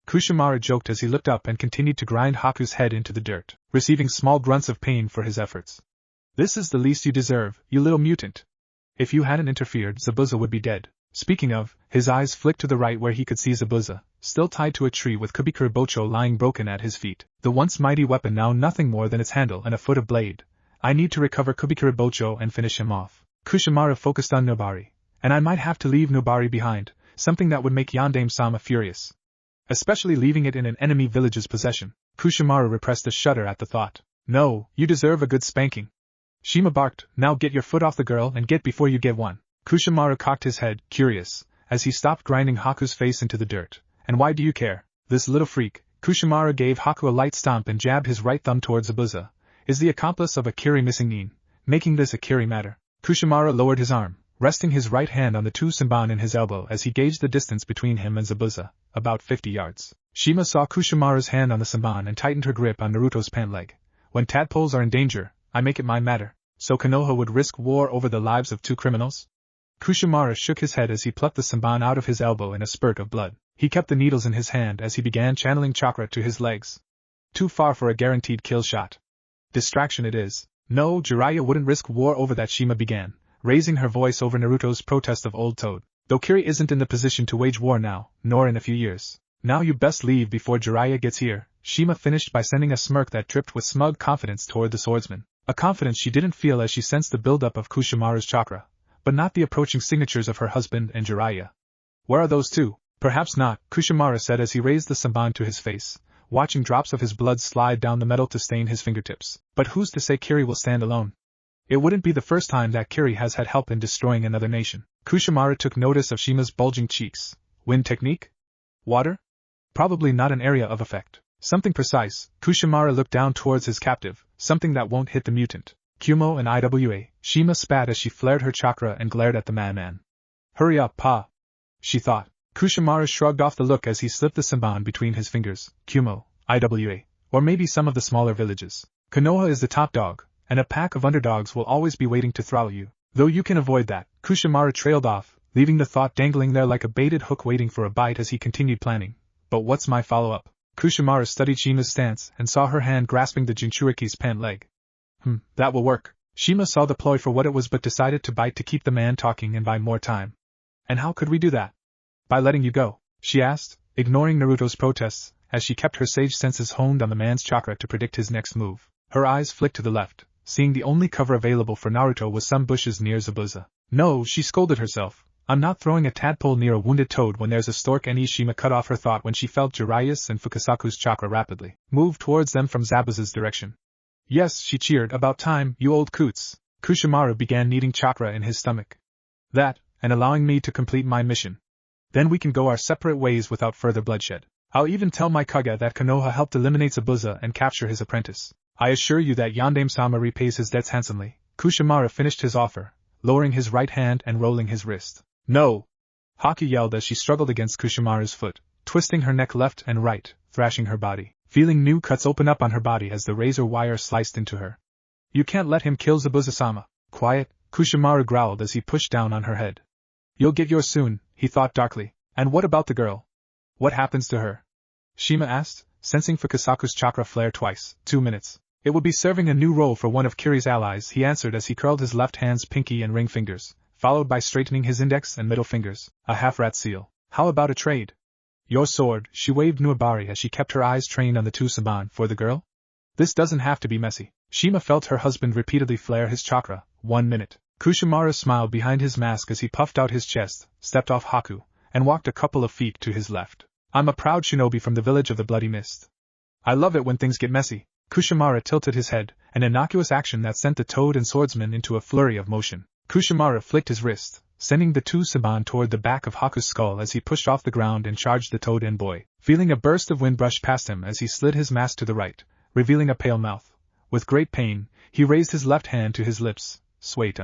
Kushimaru joked as he looked up and continued to grind Haku's head into the dirt, receiving small grunts of pain for his efforts. This is the least you deserve, you little mutant. If you hadn't interfered, Zabuza would be dead. Speaking of, his eyes flicked to the right where he could see Zabuza, still tied to a tree with Kubikuri Bocho lying broken at his feet. The once mighty weapon now nothing more than its handle and a foot of blade. I need to recover Kubikuri Bocho and finish him off. Kushimaru focused on Nobari. And I might have to leave Nobari behind, something that would make Yandame-sama furious. Especially leaving it in an enemy village's possession. Kushimaru repressed a shudder at the thought. No, you deserve a good spanking. Shima barked, now get your foot off the girl and get before you get one. Kushimaru cocked his head, curious, as he stopped grinding Haku's face into the dirt. And why do you care? This little freak, Kushimaru gave Haku a light stomp and jabbed his right thumb towards Zabuza, is the accomplice of a Kiri missing Nin, making this a Kiri matter. Kushimaru lowered his arm, resting his right hand on the two Senban in his elbow as he gauged the distance between him and Zabuza, about 50 yards. Shima saw Kushimaru's hand on the Senban and tightened her grip on Naruto's pant leg. When tadpoles are in danger, I make it my matter. So Konoha would risk war over the lives of two criminals? Kushimaru shook his head as he plucked the Senban out of his elbow in a spurt of blood. He kept the needles in his hand as he began channeling chakra to his legs. Too far for a guaranteed kill shot. Distraction it is. No, Jiraiya wouldn't risk war over that, Shima began, raising her voice over Naruto's protest of Old Toad. Though Kiri isn't in the position to wage war now, nor in a few years. Now you best leave before Jiraiya gets here, Shima finished by sending a smirk that dripped with smug confidence toward the swordsman. A confidence she didn't feel as she sensed the buildup of Kushimaru's chakra, but not the approaching signatures of her husband and Jiraiya. Where are those two? Perhaps not, Kushimaru said as he raised the Senban to his face, watching drops of his blood slide down the metal to stain his fingertips. But who's to say Kiri will stand alone? It wouldn't be the first time that Kiri has had help in destroying another nation. Kushimaru took notice of Shima's bulging cheeks. Wind technique? Water? Probably not an area of effect. Something precise. Kushimaru looked down towards his captive, something that won't hit the mutant. Kumo and IWA, Shima spat as she flared her chakra and glared at the man. Hurry up, Pa, she thought. Kushimaru shrugged off the look as he slipped the Senban between his fingers. Kumo, IWA, or maybe some of the smaller villages. Konoha is the top dog, and a pack of underdogs will always be waiting to throttle you. Though you can avoid that, Kushimaru trailed off, leaving the thought dangling there like a baited hook waiting for a bite as he continued planning. But what's my follow-up? Kushimaru studied Shima's stance and saw her hand grasping the Jinchuriki's pant leg. That will work. Shima saw the ploy for what it was but decided to bite to keep the man talking and buy more time. And how could we do that? By letting you go, she asked, ignoring Naruto's protests, as she kept her sage senses honed on the man's chakra to predict his next move. Her eyes flicked to the left, seeing the only cover available for Naruto was some bushes near Zabuza. No, she scolded herself. I'm not throwing a tadpole near a wounded toad when there's a stork. And Shima cut off her thought when she felt Jiraiya's and Fukasaku's chakra rapidly move towards them from Zabuza's direction. Yes, she cheered, about time, you old coots. Kushimaru began kneading chakra in his stomach. That, and allowing me to complete my mission. Then we can go our separate ways without further bloodshed. I'll even tell my Kaga that Konoha helped eliminate Zabuza and capture his apprentice. I assure you that Yandame-sama repays his debts handsomely. Kushimaru finished his offer, lowering his right hand and rolling his wrist. No! Haku yelled as she struggled against Kushimaru's foot, twisting her neck left and right, thrashing her body, feeling new cuts open up on her body as the razor wire sliced into her. You can't let him kill Zabuza-sama. Quiet, Kushimaru growled as he pushed down on her head. You'll get yours soon, he thought darkly. And what about the girl? What happens to her? Shima asked, sensing Fukasaku's chakra flare twice. 2 minutes. It would be serving a new role for one of Kiri's allies, he answered as he curled his left hand's pinky and ring fingers, followed by straightening his index and middle fingers, a half-rat seal. How about a trade? Your sword, she waved Nuabari as she kept her eyes trained on the two Saban. For the girl? This doesn't have to be messy. Shima felt her husband repeatedly flare his chakra. 1 minute. Kushimaru smiled behind his mask as he puffed out his chest, stepped off Haku, and walked a couple of feet to his left. I'm a proud shinobi from the village of the Bloody Mist. I love it when things get messy. Kushimaru tilted his head, an innocuous action that sent the toad and swordsman into a flurry of motion. Kushimaru flicked his wrist, sending the two Saban toward the back of Haku's skull as he pushed off the ground and charged the toad and boy, feeling a burst of wind brush past him as he slid his mask to the right, revealing a pale mouth. With great pain, he raised his left hand to his lips. Swayed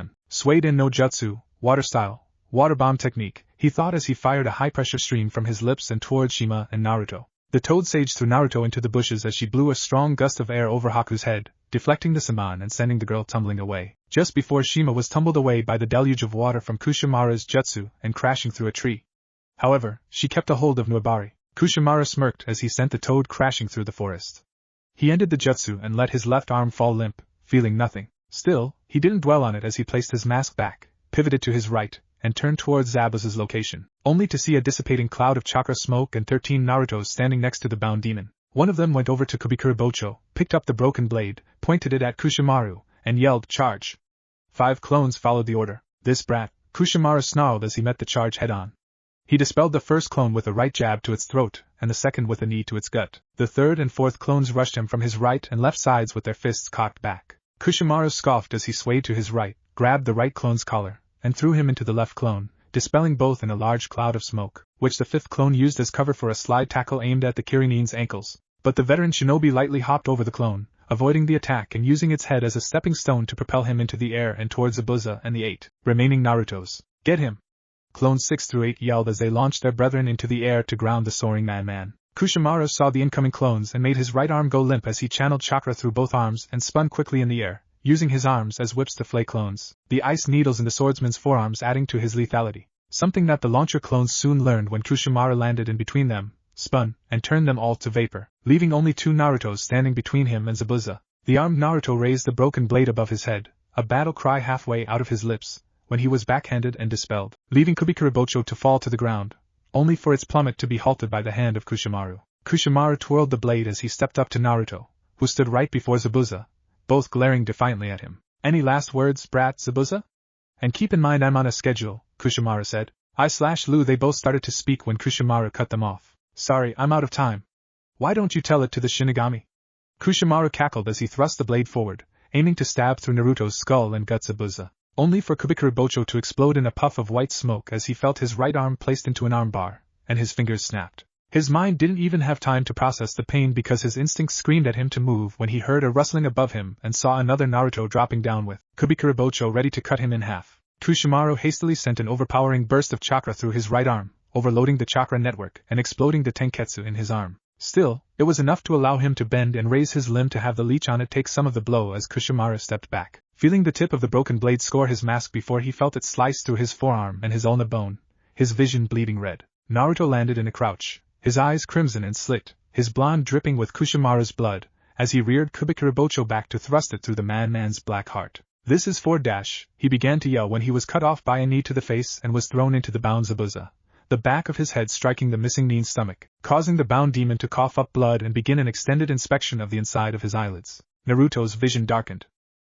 in no jutsu, water style, water bomb technique, he thought as he fired a high-pressure stream from his lips and toward Shima and Naruto. The toad saged through Naruto into the bushes as she blew a strong gust of air over Haku's head, deflecting the Saman and sending the girl tumbling away, just before Shima was tumbled away by the deluge of water from Kushimaru's jutsu and crashing through a tree. However, she kept a hold of Nuabari. Kushimaru smirked as he sent the toad crashing through the forest. He ended the jutsu and let his left arm fall limp, feeling nothing. Still, he didn't dwell on it as he placed his mask back, pivoted to his right, and turned towards Zabuza's location, only to see a dissipating cloud of chakra smoke and 13 Narutos standing next to the bound demon. One of them went over to Kubikuribocho, picked up the broken blade, pointed it at Kushimaru, and yelled, "Charge!" 5 clones followed the order. This brat, Kushimaru snarled as he met the charge head-on. He dispelled the first clone with a right jab to its throat, and the second with a knee to its gut. The third and fourth clones rushed him from his right and left sides with their fists cocked back. Kushimaru scoffed as he swayed to his right, grabbed the right clone's collar, and threw him into the left clone, dispelling both in a large cloud of smoke, which the fifth clone used as cover for a slide tackle aimed at the Kirinin's ankles. But the veteran shinobi lightly hopped over the clone, avoiding the attack and using its head as a stepping stone to propel him into the air and towards Zabuza and the 8 remaining Narutos. Get him! Clones 6 through 8 yelled as they launched their brethren into the air to ground the soaring man. Kushimaru saw the incoming clones and made his right arm go limp as he channeled chakra through both arms and spun quickly in the air, using his arms as whips to flay clones, the ice needles in the swordsman's forearms adding to his lethality, something that the launcher clones soon learned when Kushimaru landed in between them, spun, and turned them all to vapor, leaving only 2 Narutos standing between him and Zabuza. The armed Naruto raised the broken blade above his head, a battle cry halfway out of his lips, when he was backhanded and dispelled, leaving Kubikuribocho to fall to the ground, only for its plummet to be halted by the hand of Kushimaru. Kushimaru twirled the blade as he stepped up to Naruto, who stood right before Zabuza, both glaring defiantly at him. Any last words, brat Zabuza? And keep in mind I'm on a schedule, Kushimaru said. I/Lu they both started to speak when Kushimaru cut them off. Sorry, I'm out of time. Why don't you tell it to the Shinigami? Kushimaru cackled as he thrust the blade forward, aiming to stab through Naruto's skull and gut Zabuza, only for Kubikuribocho to explode in a puff of white smoke as he felt his right arm placed into an armbar, and his fingers snapped. His mind didn't even have time to process the pain because his instincts screamed at him to move when he heard a rustling above him and saw another Naruto dropping down with Kubikuribocho ready to cut him in half. Kushimaru hastily sent an overpowering burst of chakra through his right arm, overloading the chakra network and exploding the tenketsu in his arm. Still, it was enough to allow him to bend and raise his limb to have the leech on it take some of the blow as Kushimaru stepped back, feeling the tip of the broken blade score his mask before he felt it slice through his forearm and his ulna bone, his vision bleeding red. Naruto landed in a crouch, his eyes crimson and slit, his blonde dripping with Kushimaru's blood, as he reared Kubikuribocho back to thrust it through the man's black heart. This is for dash, he began to yell when he was cut off by a knee to the face and was thrown into the bound Zabuza, the back of his head striking the missing Nin's stomach, causing the bound demon to cough up blood and begin an extended inspection of the inside of his eyelids. Naruto's vision darkened.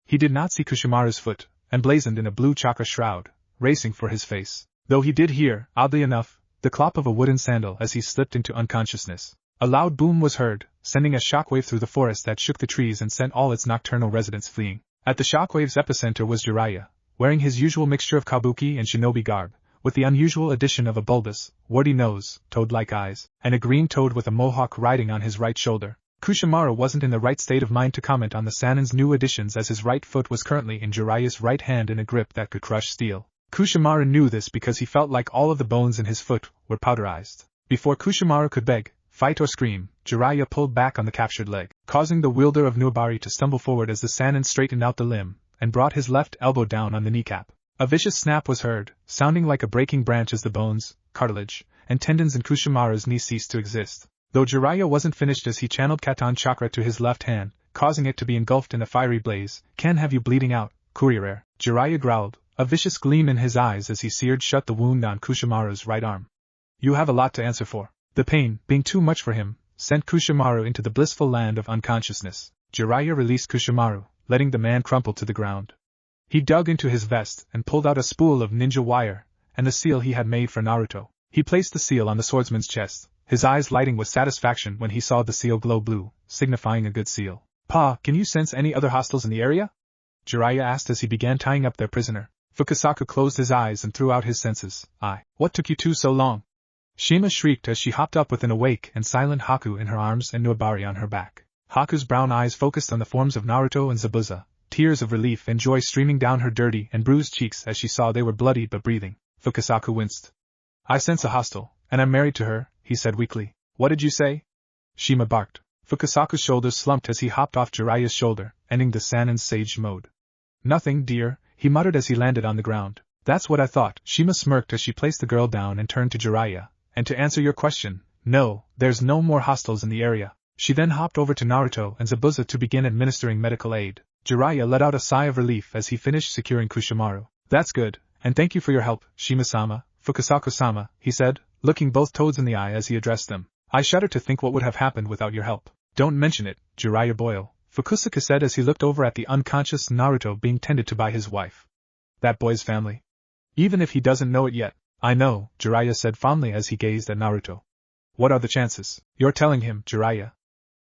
He did not see Kushimaru's foot, emblazoned in a blue chakra shroud, racing for his face, though he did hear, oddly enough, the clop of a wooden sandal as he slipped into unconsciousness. A loud boom was heard, sending a shockwave through the forest that shook the trees and sent all its nocturnal residents fleeing. At the shockwave's epicenter was Jiraiya, wearing his usual mixture of kabuki and shinobi garb, with the unusual addition of a bulbous, warty nose, toad-like eyes, and a green toad with a mohawk riding on his right shoulder. Kushimaru wasn't in the right state of mind to comment on the Sanin's new additions as his right foot was currently in Jiraiya's right hand in a grip that could crush steel. Kushimaru knew this because he felt like all of the bones in his foot were powderized. Before Kushimaru could beg, Fight or scream, Jiraiya pulled back on the captured leg, causing the wielder of Nuabari to stumble forward as the Sannin straightened out the limb, and brought his left elbow down on the kneecap. A vicious snap was heard, sounding like a breaking branch as the bones, cartilage, and tendons in Kushimaru's knee ceased to exist. Though Jiraiya wasn't finished as he channeled Katan chakra to his left hand, causing it to be engulfed in a fiery blaze. Can have you bleeding out, courier, Jiraiya growled, a vicious gleam in his eyes as he seared shut the wound on Kushimaru's right arm. You have a lot to answer for. The pain, being too much for him, sent Kushimaru into the blissful land of unconsciousness. Jiraiya released Kushimaru, letting the man crumple to the ground. He dug into his vest and pulled out a spool of ninja wire, and the seal he had made for Naruto. He placed the seal on the swordsman's chest, his eyes lighting with satisfaction when he saw the seal glow blue, signifying a good seal. Pa, can you sense any other hostiles in the area? Jiraiya asked as he began tying up their prisoner. Fukasaku closed his eyes and threw out his senses. What took you two so long? Shima shrieked as she hopped up with an awake and silent Haku in her arms and Nuabari on her back. Haku's brown eyes focused on the forms of Naruto and Zabuza, tears of relief and joy streaming down her dirty and bruised cheeks as she saw they were bloody but breathing. Fukasaku winced. I sense a hostile, and I'm married to her, he said weakly. What did you say? Shima barked. Fukasaku's shoulders slumped as he hopped off Jiraiya's shoulder, ending the Sannin's sage mode. Nothing, dear, he muttered as he landed on the ground. That's what I thought. Shima smirked as she placed the girl down and turned to Jiraiya. And to answer your question, no, there's no more hostiles in the area. She then hopped over to Naruto and Zabuza to begin administering medical aid. Jiraiya let out a sigh of relief as he finished securing Kushimaru. That's good, and thank you for your help, Shima-sama, Fukasaku-sama, he said, looking both toads in the eye as he addressed them. I shudder to think what would have happened without your help. Don't mention it, Jiraiya boil, Fukusaku said as he looked over at the unconscious Naruto being tended to by his wife. That boy's family? Even if he doesn't know it yet. I know, Jiraiya said fondly as he gazed at Naruto. What are the chances? You're telling him, Jiraiya.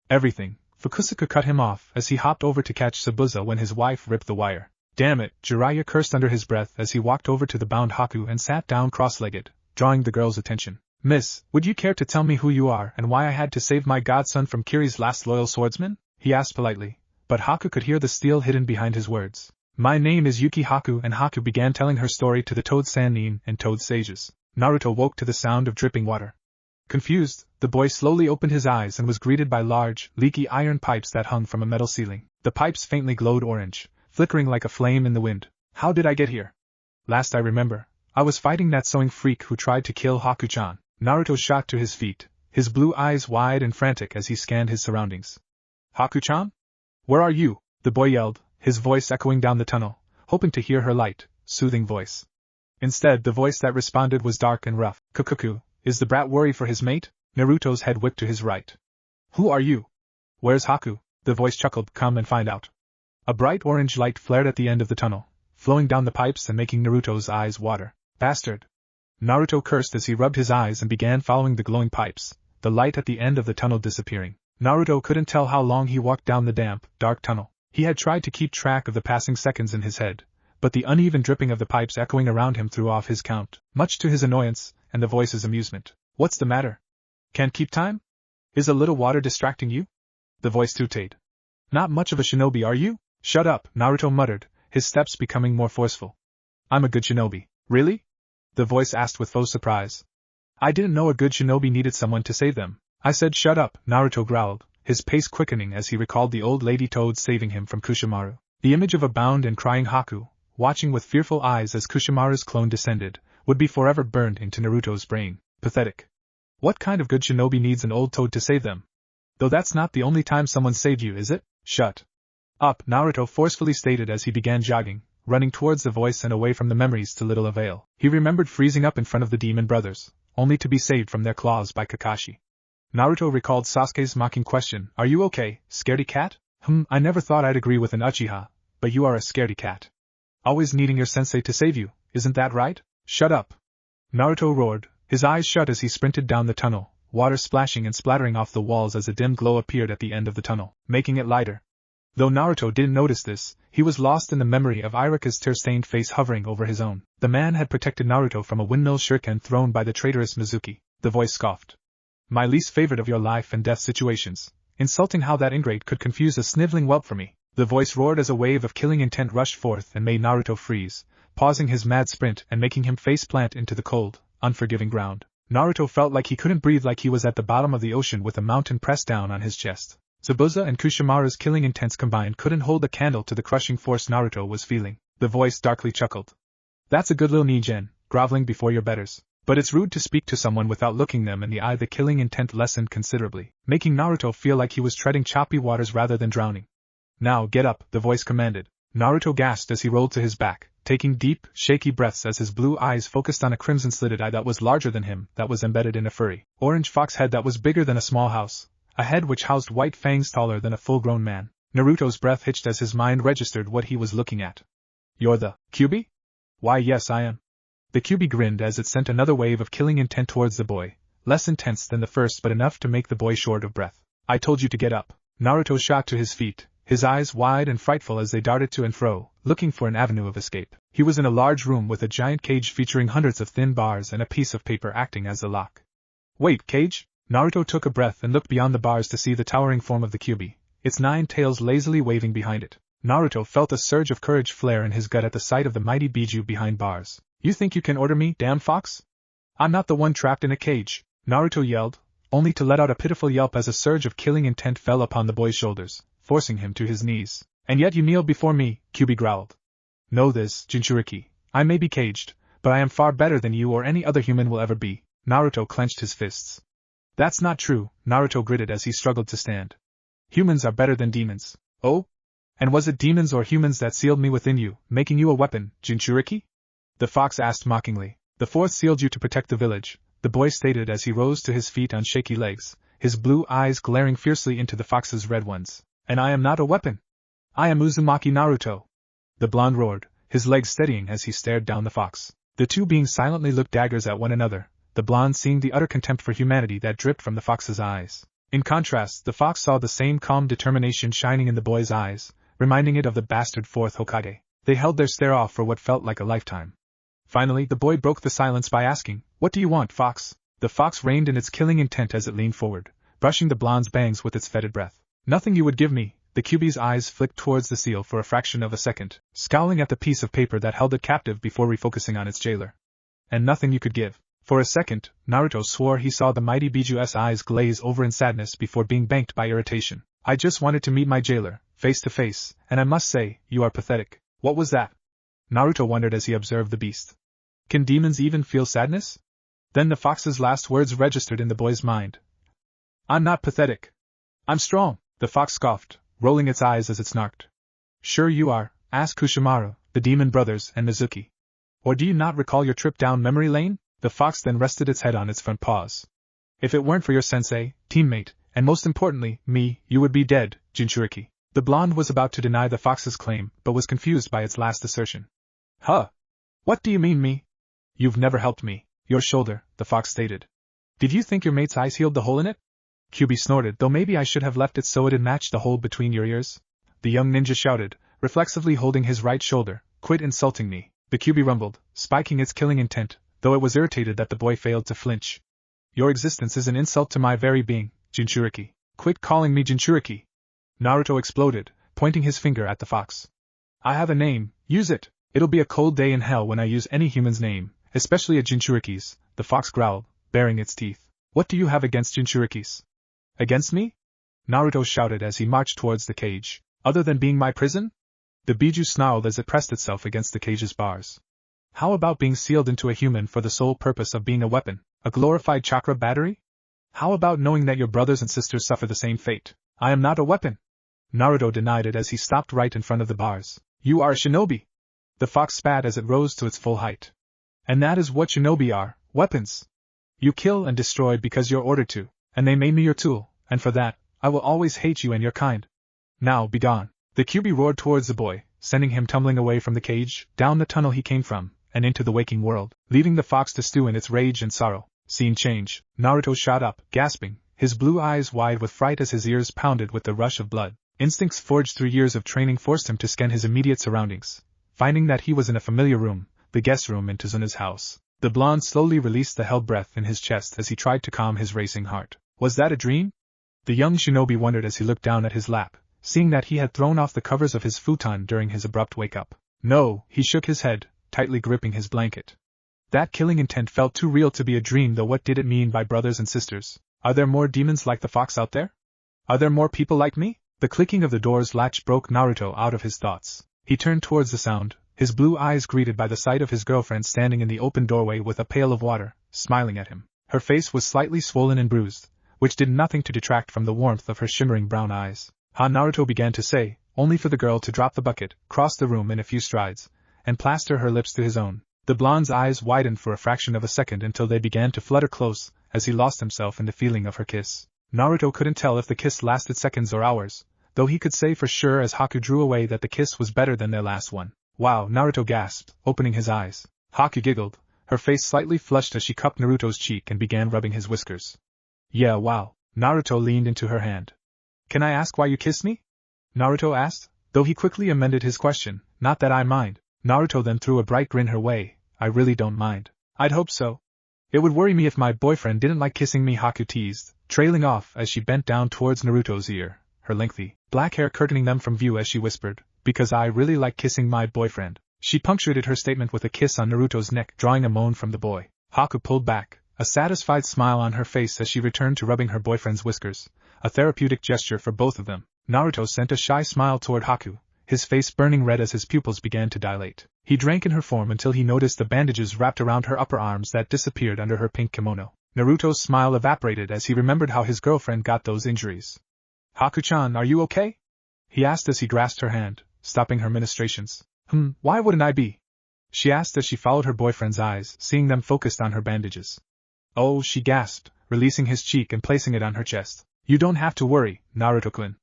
Everything. Fukusaku cut him off as he hopped over to catch Zabuza when his wife ripped the wire. Damn it, Jiraiya cursed under his breath as he walked over to the bound Haku and sat down cross-legged, drawing the girl's attention. Miss, would you care to tell me who you are and why I had to save my godson from Kiri's last loyal swordsman? He asked politely, but Haku could hear the steel hidden behind his words. My name is Yuki Haku, and Haku began telling her story to the Toad Sannin and Toad sages. Naruto woke to the sound of dripping water. Confused, the boy slowly opened his eyes and was greeted by large, leaky iron pipes that hung from a metal ceiling. The pipes faintly glowed orange, flickering like a flame in the wind. How did I get here? Last I remember, I was fighting that sewing freak who tried to kill Haku-chan. Naruto shot to his feet, his blue eyes wide and frantic as he scanned his surroundings. Haku-chan? Where are you? The boy yelled, his voice echoing down the tunnel, hoping to hear her light, soothing voice. Instead, the voice that responded was dark and rough. Kukuku, is the brat worried for his mate? Naruto's head whipped to his right. Who are you? Where's Haku? The voice chuckled, come and find out. A bright orange light flared at the end of the tunnel, flowing down the pipes and making Naruto's eyes water. Bastard! Naruto cursed as he rubbed his eyes and began following the glowing pipes, the light at the end of the tunnel disappearing. Naruto couldn't tell how long he walked down the damp, dark tunnel. He had tried to keep track of the passing seconds in his head, but the uneven dripping of the pipes echoing around him threw off his count, much to his annoyance and the voice's amusement. What's the matter? Can't keep time? Is a little water distracting you? The voice tooted. Not much of a shinobi, are you? Shut up, Naruto muttered, his steps becoming more forceful. I'm a good shinobi. Really? The voice asked with faux surprise. I didn't know a good shinobi needed someone to save them. I said shut up, Naruto growled, his pace quickening as he recalled the old lady toad saving him from Kushimaru. The image of a bound and crying Haku, watching with fearful eyes as Kushimaru's clone descended, would be forever burned into Naruto's brain. Pathetic. What kind of good shinobi needs an old toad to save them? Though that's not the only time someone saved you, is it? Shut up, Naruto forcefully stated as he began jogging, running towards the voice and away from the memories to little avail. He remembered freezing up in front of the demon brothers, only to be saved from their claws by Kakashi. Naruto recalled Sasuke's mocking question, are you okay, scaredy cat? I never thought I'd agree with an Uchiha, but you are a scaredy cat. Always needing your sensei to save you, isn't that right? Shut up! Naruto roared, his eyes shut as he sprinted down the tunnel, water splashing and splattering off the walls as a dim glow appeared at the end of the tunnel, making it lighter. Though Naruto didn't notice this, he was lost in the memory of Iruka's tear-stained face hovering over his own. The man had protected Naruto from a windmill shuriken thrown by the traitorous Mizuki. The voice scoffed. My least favorite of your life and death situations. Insulting how that ingrate could confuse a sniveling whelp for me. The voice roared as a wave of killing intent rushed forth and made Naruto freeze, pausing his mad sprint and making him face plant into the cold, unforgiving ground. Naruto felt like he couldn't breathe, like he was at the bottom of the ocean with a mountain pressed down on his chest. Zabuza and Kushimaru's killing intents combined couldn't hold a candle to the crushing force Naruto was feeling. The voice darkly chuckled. That's a good little Nigen, groveling before your betters. But it's rude to speak to someone without looking them in the eye. The killing intent lessened considerably, making Naruto feel like he was treading choppy waters rather than drowning. Now get up, the voice commanded. Naruto gasped as he rolled to his back, taking deep, shaky breaths as his blue eyes focused on a crimson-slitted eye that was larger than him, that was embedded in a furry, orange fox head that was bigger than a small house, a head which housed white fangs taller than a full-grown man. Naruto's breath hitched as his mind registered what he was looking at. You're the Kyuubi? Why, yes, I am. The Kyuubi grinned as it sent another wave of killing intent towards the boy, less intense than the first but enough to make the boy short of breath. I told you to get up. Naruto shot to his feet, his eyes wide and frightful as they darted to and fro, looking for an avenue of escape. He was in a large room with a giant cage featuring hundreds of thin bars and a piece of paper acting as the lock. Wait, cage? Naruto took a breath and looked beyond the bars to see the towering form of the Kyuubi, its 9 tails lazily waving behind it. Naruto felt a surge of courage flare in his gut at the sight of the mighty Biju behind bars. You think you can order me, damn fox? I'm not the one trapped in a cage, Naruto yelled, only to let out a pitiful yelp as a surge of killing intent fell upon the boy's shoulders, forcing him to his knees. And yet you kneel before me, Kyuubi growled. Know this, Jinchuriki. I may be caged, but I am far better than you or any other human will ever be. Naruto clenched his fists. That's not true, Naruto gritted as he struggled to stand. Humans are better than demons. Oh? And was it demons or humans that sealed me within you, making you a weapon, Jinchuriki? The fox asked mockingly. The fourth sealed you to protect the village, the boy stated as he rose to his feet on shaky legs, his blue eyes glaring fiercely into the fox's red ones. And I am not a weapon. I am Uzumaki Naruto. The blonde roared, his legs steadying as he stared down the fox. The two beings silently looked daggers at one another, the blonde seeing the utter contempt for humanity that dripped from the fox's eyes. In contrast, the fox saw the same calm determination shining in the boy's eyes, reminding it of the bastard fourth Hokage. They held their stare off for what felt like a lifetime. Finally, the boy broke the silence by asking, What do you want, fox? The fox reined in its killing intent as it leaned forward, brushing the blonde's bangs with its fetid breath. Nothing you would give me. The Kyuubi's eyes flicked towards the seal for a fraction of a second, scowling at the piece of paper that held it captive before refocusing on its jailer. And nothing you could give. For a second, Naruto swore he saw the mighty Biju's eyes glaze over in sadness before being banked by irritation. I just wanted to meet my jailer, face to face, and I must say, you are pathetic. What was that? Naruto wondered as he observed the beast. Can demons even feel sadness? Then the fox's last words registered in the boy's mind. I'm not pathetic. I'm strong, the fox scoffed, rolling its eyes as it snarked. Sure you are, asked Kushimaru, the demon brothers, and Mizuki. Or do you not recall your trip down memory lane? The fox then rested its head on its front paws. If it weren't for your sensei, teammate, and most importantly, me, you would be dead, Jinchuriki. The blonde was about to deny the fox's claim, but was confused by its last assertion. Huh? What do you mean me? You've never helped me. Your shoulder, the fox stated. Did you think your mate's eyes healed the hole in it? Kyuubi snorted, though maybe I should have left it so it'd match the hole between your ears. The young ninja shouted, reflexively holding his right shoulder, Quit insulting me. The Kyuubi rumbled, spiking its killing intent, though it was irritated that the boy failed to flinch. Your existence is an insult to my very being, Jinchuriki. Quit calling me Jinchuriki. Naruto exploded, pointing his finger at the fox. I have a name, use it. It'll be a cold day in hell when I use any human's name, especially a Jinchuriki's, the fox growled, baring its teeth. What do you have against Jinchurikis? Against me? Naruto shouted as he marched towards the cage. Other than being my prison? The Biju snarled as it pressed itself against the cage's bars. How about being sealed into a human for the sole purpose of being a weapon, a glorified chakra battery? How about knowing that your brothers and sisters suffer the same fate? I am not a weapon. Naruto denied it as he stopped right in front of the bars. You are a shinobi. The fox spat as it rose to its full height. And that is what shinobi are, weapons. You kill and destroy because you're ordered to, and they made me your tool, and for that, I will always hate you and your kind. Now be gone. The Kyuubi roared towards the boy, sending him tumbling away from the cage, down the tunnel he came from, and into the waking world, leaving the fox to stew in its rage and sorrow. Scene change. Naruto shot up, gasping, his blue eyes wide with fright as his ears pounded with the rush of blood. Instincts forged through years of training forced him to scan his immediate surroundings. Finding that he was in a familiar room, the guest room in Tazuna's house, the blonde slowly released the held breath in his chest as he tried to calm his racing heart. Was that a dream? The young shinobi wondered as he looked down at his lap, seeing that he had thrown off the covers of his futon during his abrupt wake-up. No, he shook his head, tightly gripping his blanket. That killing intent felt too real to be a dream, though. What did it mean by brothers and sisters? Are there more demons like the fox out there? Are there more people like me? The clicking of the door's latch broke Naruto out of his thoughts. He turned towards the sound, his blue eyes greeted by the sight of his girlfriend standing in the open doorway with a pail of water, smiling at him. Her face was slightly swollen and bruised, which did nothing to detract from the warmth of her shimmering brown eyes. Ha! Naruto began to say, only for the girl to drop the bucket, cross the room in a few strides, and plaster her lips to his own. The blonde's eyes widened for a fraction of a second until they began to flutter close, as he lost himself in the feeling of her kiss. Naruto couldn't tell if the kiss lasted seconds or hours, though he could say for sure as Haku drew away that the kiss was better than their last one. Wow! Naruto gasped, opening his eyes. Haku giggled, her face slightly flushed as she cupped Naruto's cheek and began rubbing his whiskers. Yeah, wow. Naruto leaned into her hand. Can I ask why you kissed me? Naruto asked, though he quickly amended his question, not that I mind. Naruto then threw a bright grin her way. I really don't mind. I'd hope so. It would worry me if my boyfriend didn't like kissing me, Haku teased, trailing off as she bent down towards Naruto's ear, her lengthy, black hair curtaining them from view as she whispered, because I really like kissing my boyfriend. She punctuated her statement with a kiss on Naruto's neck, drawing a moan from the boy. Haku pulled back, a satisfied smile on her face as she returned to rubbing her boyfriend's whiskers, a therapeutic gesture for both of them. Naruto sent a shy smile toward Haku, his face burning red as his pupils began to dilate. He drank in her form until he noticed the bandages wrapped around her upper arms that disappeared under her pink kimono. Naruto's smile evaporated as he remembered how his girlfriend got those injuries. Haku-chan, are you okay? He asked as he grasped her hand, stopping her ministrations. Why wouldn't I be? She asked as she followed her boyfriend's eyes, seeing them focused on her bandages. Oh, she gasped, releasing his cheek and placing it on her chest. You don't have to worry, Naruto-kun.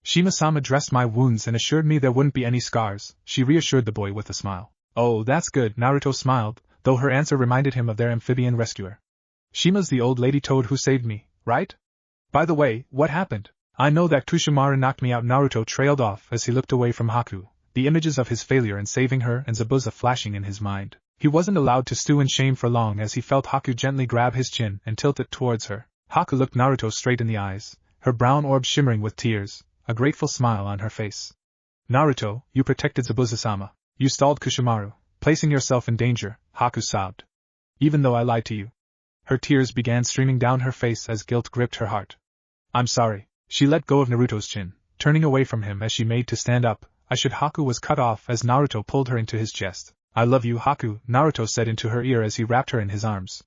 Shima-sama dressed my wounds and assured me there wouldn't be any scars, she reassured the boy with a smile. Oh, that's good, Naruto smiled, though her answer reminded him of their amphibian rescuer. Shima's the old lady toad who saved me, right? By the way, what happened? I know that Kushimaru knocked me out. Naruto trailed off as he looked away from Haku, the images of his failure in saving her and Zabuza flashing in his mind. He wasn't allowed to stew in shame for long as he felt Haku gently grab his chin and tilt it towards her. Haku looked Naruto straight in the eyes, her brown orb shimmering with tears, a grateful smile on her face. Naruto, you protected Zabuza-sama. You stalled Kushimaru, placing yourself in danger, Haku sobbed. Even though I lied to you. Her tears began streaming down her face as guilt gripped her heart. I'm sorry. She let go of Naruto's chin, turning away from him as she made to stand up. Haku was cut off as Naruto pulled her into his chest. I love you, Haku, Naruto said into her ear as he wrapped her in his arms.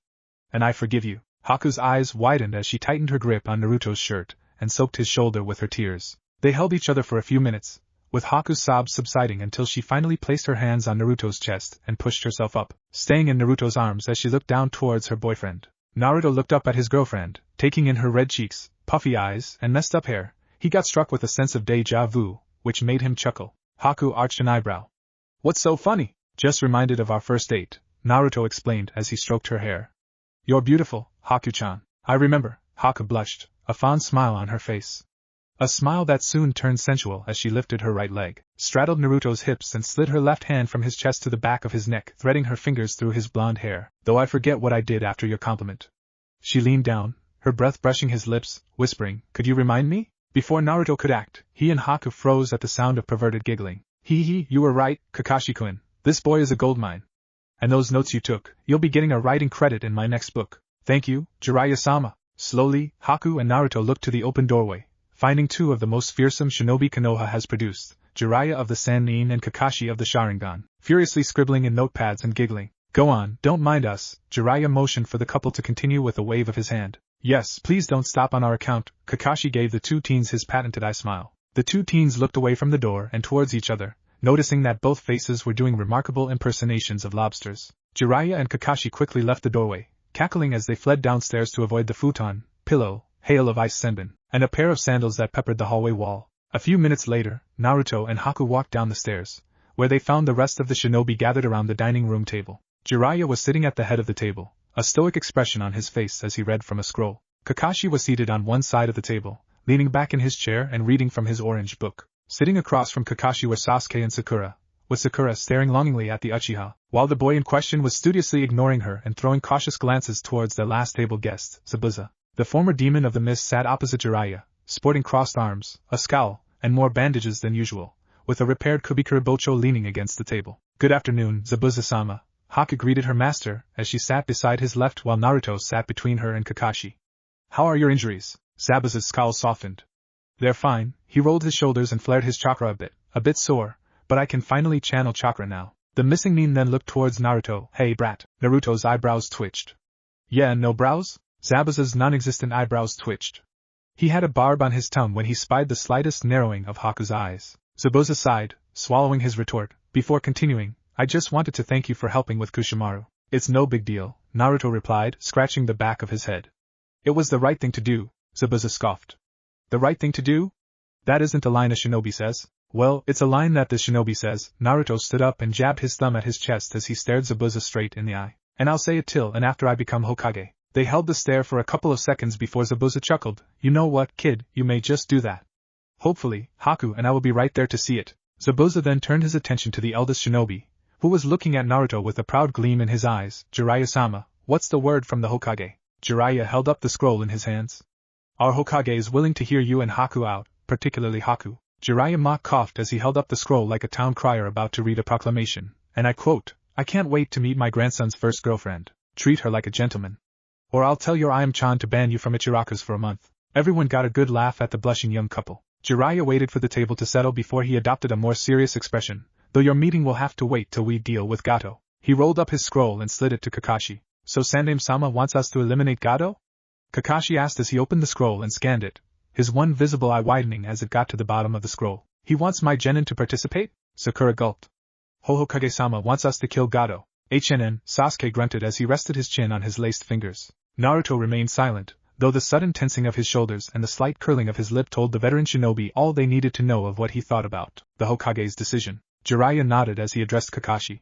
And I forgive you. Haku's eyes widened as she tightened her grip on Naruto's shirt and soaked his shoulder with her tears. They held each other for a few minutes, with Haku's sobs subsiding until she finally placed her hands on Naruto's chest and pushed herself up, staying in Naruto's arms as she looked down towards her boyfriend. Naruto looked up at his girlfriend, taking in her red cheeks, puffy eyes, and messed up hair. He got struck with a sense of déjà vu, which made him chuckle. Haku arched an eyebrow. What's so funny? Just reminded of our first date, Naruto explained as he stroked her hair. You're beautiful, Haku-chan. I remember, Haku blushed, a fond smile on her face. A smile that soon turned sensual as she lifted her right leg, straddled Naruto's hips and slid her left hand from his chest to the back of his neck, threading her fingers through his blonde hair. Though I forget what I did after your compliment. She leaned down, her breath brushing his lips, whispering, could you remind me? Before Naruto could act, he and Haku froze at the sound of perverted giggling. Hee, you were right, Kakashi-kun. This boy is a goldmine. And those notes you took, you'll be getting a writing credit in my next book. Thank you, Jiraiya-sama. Slowly, Haku and Naruto looked to the open doorway, finding two of the most fearsome shinobi Konoha has produced, Jiraiya of the Sannin and Kakashi of the Sharingan, furiously scribbling in notepads and giggling. Go on, don't mind us, Jiraiya motioned for the couple to continue with a wave of his hand. Yes, please don't stop on our account, Kakashi gave the two teens his patented eye smile. The two teens looked away from the door and towards each other, noticing that both faces were doing remarkable impersonations of lobsters. Jiraiya and Kakashi quickly left the doorway, cackling as they fled downstairs to avoid the futon, pillow, hail of ice senbon, and a pair of sandals that peppered the hallway wall. A few minutes later, Naruto and Haku walked down the stairs, where they found the rest of the shinobi gathered around the dining room table. Jiraiya was sitting at the head of the table, a stoic expression on his face as he read from a scroll. Kakashi was seated on one side of the table, leaning back in his chair and reading from his orange book. Sitting across from Kakashi were Sasuke and Sakura, with Sakura staring longingly at the Uchiha, while the boy in question was studiously ignoring her and throwing cautious glances towards their last table guest, Zabuza. The former demon of the mist sat opposite Jiraiya, sporting crossed arms, a scowl, and more bandages than usual, with a repaired Kubikura Bocho leaning against the table. Good afternoon, Zabuza-sama, Haku greeted her master as she sat beside his left while Naruto sat between her and Kakashi. How are your injuries? Zabuza's scowl softened. They're fine. He rolled his shoulders and flared his chakra a bit sore, but I can finally channel chakra now. The missing nin then looked towards Naruto. Hey brat. Naruto's eyebrows twitched. Yeah, no brows? Zabuza's non-existent eyebrows twitched. He had a barb on his tongue when he spied the slightest narrowing of Haku's eyes. Zabuza sighed, swallowing his retort, before continuing, I just wanted to thank you for helping with Kushimaru. It's no big deal, Naruto replied, scratching the back of his head. It was the right thing to do, Zabuza scoffed. The right thing to do? That isn't a line a shinobi says. Well, it's a line that the shinobi says. Naruto stood up and jabbed his thumb at his chest as he stared Zabuza straight in the eye. And I'll say it till and after I become Hokage. They held the stare for a couple of seconds before Zabuza chuckled. You know what, kid, you may just do that. Hopefully, Haku and I will be right there to see it. Zabuza then turned his attention to the eldest shinobi, who was looking at Naruto with a proud gleam in his eyes. Jiraiya-sama, what's the word from the Hokage? Jiraiya held up the scroll in his hands. Our Hokage is willing to hear you and Haku out, particularly Haku. Jiraiya mock coughed as he held up the scroll like a town crier about to read a proclamation, and I quote, I can't wait to meet my grandson's first girlfriend. Treat her like a gentleman. Or I'll tell your Ayam-chan to ban you from Ichiraku's for a month. Everyone got a good laugh at the blushing young couple. Jiraiya waited for the table to settle before he adopted a more serious expression. Though your meeting will have to wait till we deal with Gato. He rolled up his scroll and slid it to Kakashi. So Sandaime-sama wants us to eliminate Gato? Kakashi asked as he opened the scroll and scanned it, his one visible eye widening as it got to the bottom of the scroll. He wants my genin to participate? Sakura gulped. Hokage-sama wants us to kill Gato. Sasuke grunted as he rested his chin on his laced fingers. Naruto remained silent, though the sudden tensing of his shoulders and the slight curling of his lip told the veteran shinobi all they needed to know of what he thought about the Hokage's decision. Jiraiya nodded as he addressed Kakashi.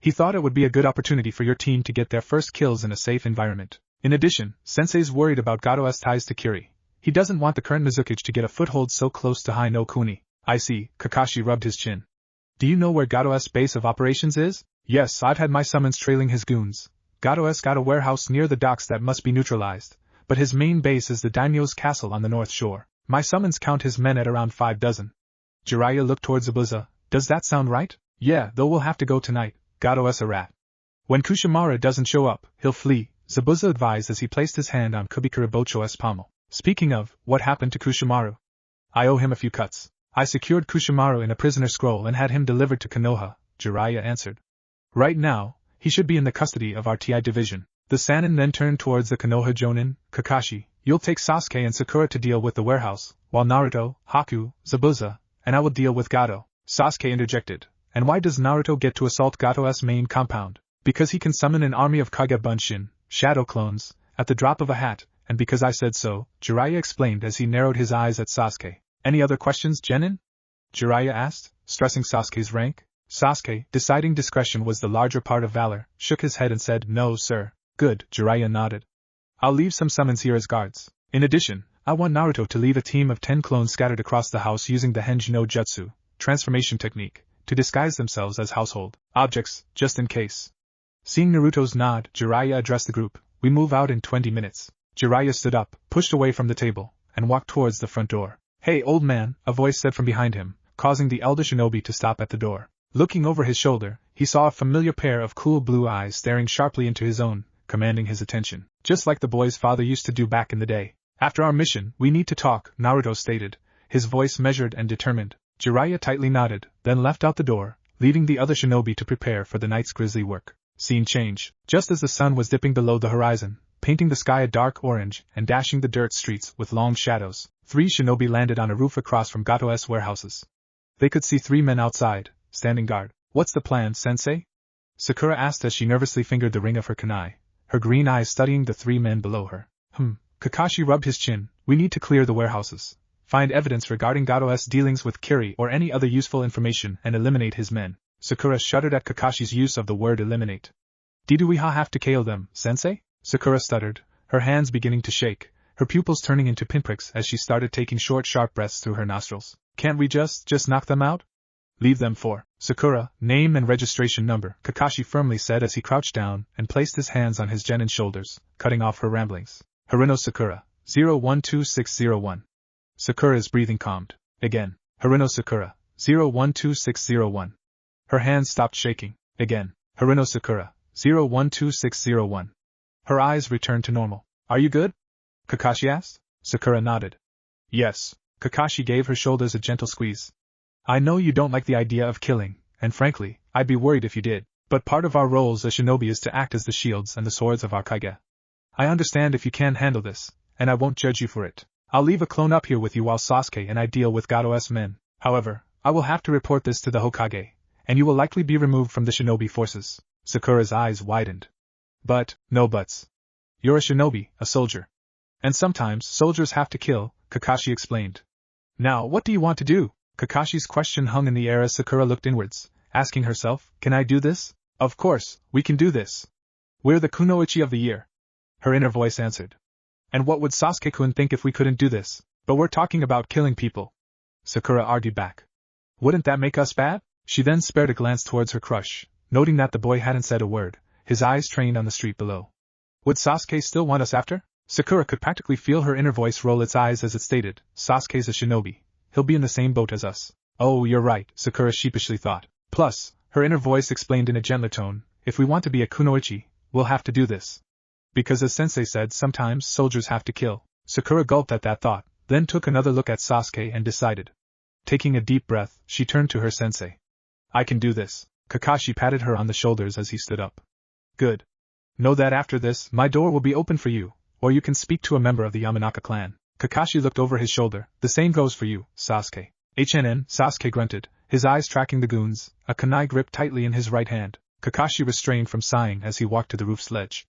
He thought it would be a good opportunity for your team to get their first kills in a safe environment. In addition, Sensei's worried about Gato's ties to Kiri. He doesn't want the current Mizukage to get a foothold so close to Hai no Kuni. I see, Kakashi rubbed his chin. Do you know where Gato's base of operations is? Yes, I've had my summons trailing his goons. Gato's got a warehouse near the docks that must be neutralized, but his main base is the daimyo's castle on the north shore. My summons count his men at around 5 dozen. Jiraiya looked towards Zabuza. Does that sound right? Yeah, though we'll have to go tonight. Gato's a rat. When Kushimaru doesn't show up, he'll flee, Zabuza advised as he placed his hand on Kubikurabocho's pommel. Speaking of, what happened to Kushimaru? I owe him a few cuts. I secured Kushimaru in a prisoner scroll and had him delivered to Konoha, Jiraiya answered. Right now, he should be in the custody of our TI division. The Sannin then turned towards the Konoha Jonin. Kakashi, you'll take Sasuke and Sakura to deal with the warehouse, while Naruto, Haku, Zabuza, and I will deal with Gato. Sasuke interjected. And why does Naruto get to assault Gato's main compound? Because he can summon an army of Kage Bunshin, shadow clones, at the drop of a hat, and because I said so, Jiraiya explained as he narrowed his eyes at Sasuke. Any other questions, Genin? Jiraiya asked, stressing Sasuke's rank. Sasuke, deciding discretion was the larger part of valor, shook his head and said, No, sir. Good, Jiraiya nodded. I'll leave some summons here as guards. In addition, I want Naruto to leave a team of 10 clones scattered across the house using the Henji no Jutsu, transformation technique, to disguise themselves as household objects, just in case. Seeing Naruto's nod, Jiraiya addressed the group. We move out in 20 minutes. Jiraiya stood up, pushed away from the table, and walked towards the front door. Hey, old man, a voice said from behind him, causing the elder shinobi to stop at the door. Looking over his shoulder, he saw a familiar pair of cool blue eyes staring sharply into his own, commanding his attention, just like the boy's father used to do back in the day. After our mission, we need to talk, Naruto stated, his voice measured and determined. Jiraiya tightly nodded, then left out the door, leaving the other shinobi to prepare for the night's grisly work. Scene change. Just as the sun was dipping below the horizon, painting the sky a dark orange and dashing the dirt streets with long shadows, 3 shinobi landed on a roof across from Gato's warehouses. They could see 3 men outside, standing guard. What's the plan, sensei? Sakura asked as she nervously fingered the ring of her kunai, her green eyes studying the 3 men below her. Kakashi rubbed his chin. We need to clear the warehouses, find evidence regarding Gato's dealings with Kiri or any other useful information and eliminate his men. Sakura shuddered at Kakashi's use of the word eliminate. Do we have to KO them, sensei? Sakura stuttered, her hands beginning to shake, her pupils turning into pinpricks as she started taking short sharp breaths through her nostrils. Can't we just knock them out? Leave them for Sakura, name and registration number, Kakashi firmly said as he crouched down and placed his hands on his genin's shoulders, cutting off her ramblings. Harino Sakura, 012601. Sakura's breathing calmed. Again. Harino Sakura, 012601. Her hands stopped shaking. Again. Harino Sakura, 012601. Her eyes returned to normal. Are you good? Kakashi asked. Sakura nodded. Yes. Kakashi gave her shoulders a gentle squeeze. I know you don't like the idea of killing, and frankly, I'd be worried if you did, but part of our roles as shinobi is to act as the shields and the swords of our kage. I understand if you can't handle this, and I won't judge you for it. I'll leave a clone up here with you while Sasuke and I deal with Gato's men. However, I will have to report this to the Hokage, and you will likely be removed from the shinobi forces. Sakura's eyes widened. But, no buts. You're a shinobi, a soldier. And sometimes soldiers have to kill, Kakashi explained. Now what do you want to do? Kakashi's question hung in the air as Sakura looked inwards, asking herself, can I do this? Of course, we can do this. We're the kunoichi of the year. Her inner voice answered. And what would Sasuke-kun think if we couldn't do this? But we're talking about killing people. Sakura argued back. Wouldn't that make us bad? She then spared a glance towards her crush, noting that the boy hadn't said a word, his eyes trained on the street below. Would Sasuke still want us after? Sakura could practically feel her inner voice roll its eyes as it stated, Sasuke's a shinobi. He'll be in the same boat as us. Oh, you're right, Sakura sheepishly thought. Plus, her inner voice explained in a gentler tone, if we want to be a kunoichi, we'll have to do this. Because as Sensei said, sometimes soldiers have to kill. Sakura gulped at that thought, then took another look at Sasuke and decided. Taking a deep breath, she turned to her sensei. I can do this. Kakashi patted her on the shoulders as he stood up. Good. Know that after this, my door will be open for you, or you can speak to a member of the Yamanaka clan. Kakashi looked over his shoulder. The same goes for you, Sasuke. Sasuke grunted, his eyes tracking the goons, a kunai gripped tightly in his right hand. Kakashi restrained from sighing as he walked to the roof's ledge.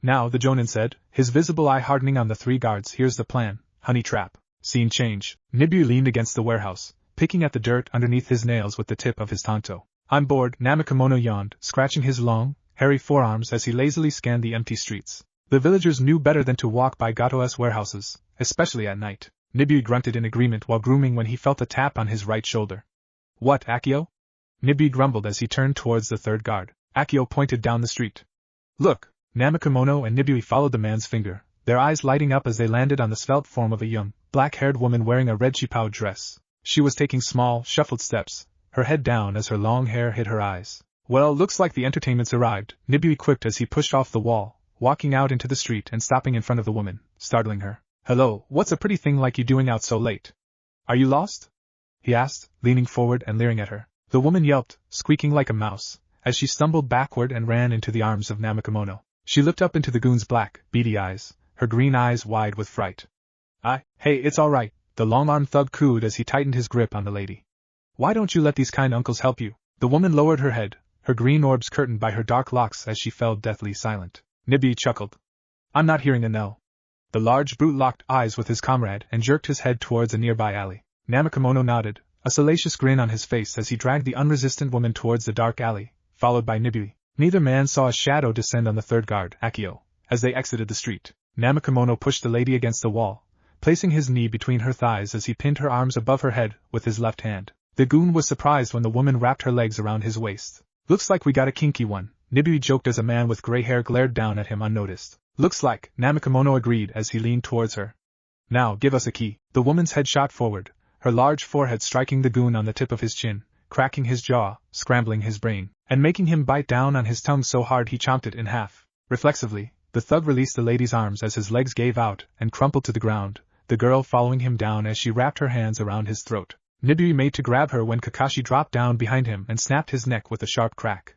Now, the Jonin said, his visible eye hardening on the three guards, here's the plan, honey trap. Scene change. Nibiru leaned against the warehouse, picking at the dirt underneath his nails with the tip of his tanto. I'm bored, Namikamono yawned, scratching his long, hairy forearms as he lazily scanned the empty streets. The villagers knew better than to walk by Gato's warehouses, especially at night. Nibiru grunted in agreement while grooming when he felt a tap on his right shoulder. What, Akio? Nibiru grumbled as he turned towards the third guard. Akio pointed down the street. Look! Namikamono and Nibiru followed the man's finger, their eyes lighting up as they landed on the svelte form of a young, black-haired woman wearing a red chipao dress. She was taking small, shuffled steps, her head down as her long hair hid her eyes. Well, looks like the entertainment's arrived, Nibiru quipped as he pushed off the wall, walking out into the street and stopping in front of the woman, startling her. Hello, what's a pretty thing like you doing out so late? Are you lost? He asked, leaning forward and leering at her. The woman yelped, squeaking like a mouse, as she stumbled backward and ran into the arms of Namikamono. She looked up into the goon's black, beady eyes, her green eyes wide with fright. Hey, it's all right, the long-armed thug cooed as he tightened his grip on the lady. Why don't you let these kind uncles help you? The woman lowered her head, her green orbs curtained by her dark locks as she fell deathly silent. Nibiru chuckled. I'm not hearing a no. The large brute locked eyes with his comrade and jerked his head towards a nearby alley. Namikamono nodded, a salacious grin on his face as he dragged the unresistant woman towards the dark alley, followed by Nibiru. Neither man saw a shadow descend on the third guard, Akio, as they exited the street. Namikamono pushed the lady against the wall, placing his knee between her thighs as he pinned her arms above her head with his left hand. The goon was surprised when the woman wrapped her legs around his waist. Looks like we got a kinky one, Nibiru joked as a man with gray hair glared down at him unnoticed. Looks like, Namikamono agreed as he leaned towards her. Now, give us a key. The woman's head shot forward, her large forehead striking the goon on the tip of his chin, cracking his jaw, scrambling his brain, and making him bite down on his tongue so hard he chomped it in half. Reflexively, the thug released the lady's arms as his legs gave out and crumpled to the ground, the girl following him down as she wrapped her hands around his throat. Nibiru made to grab her when Kakashi dropped down behind him and snapped his neck with a sharp crack.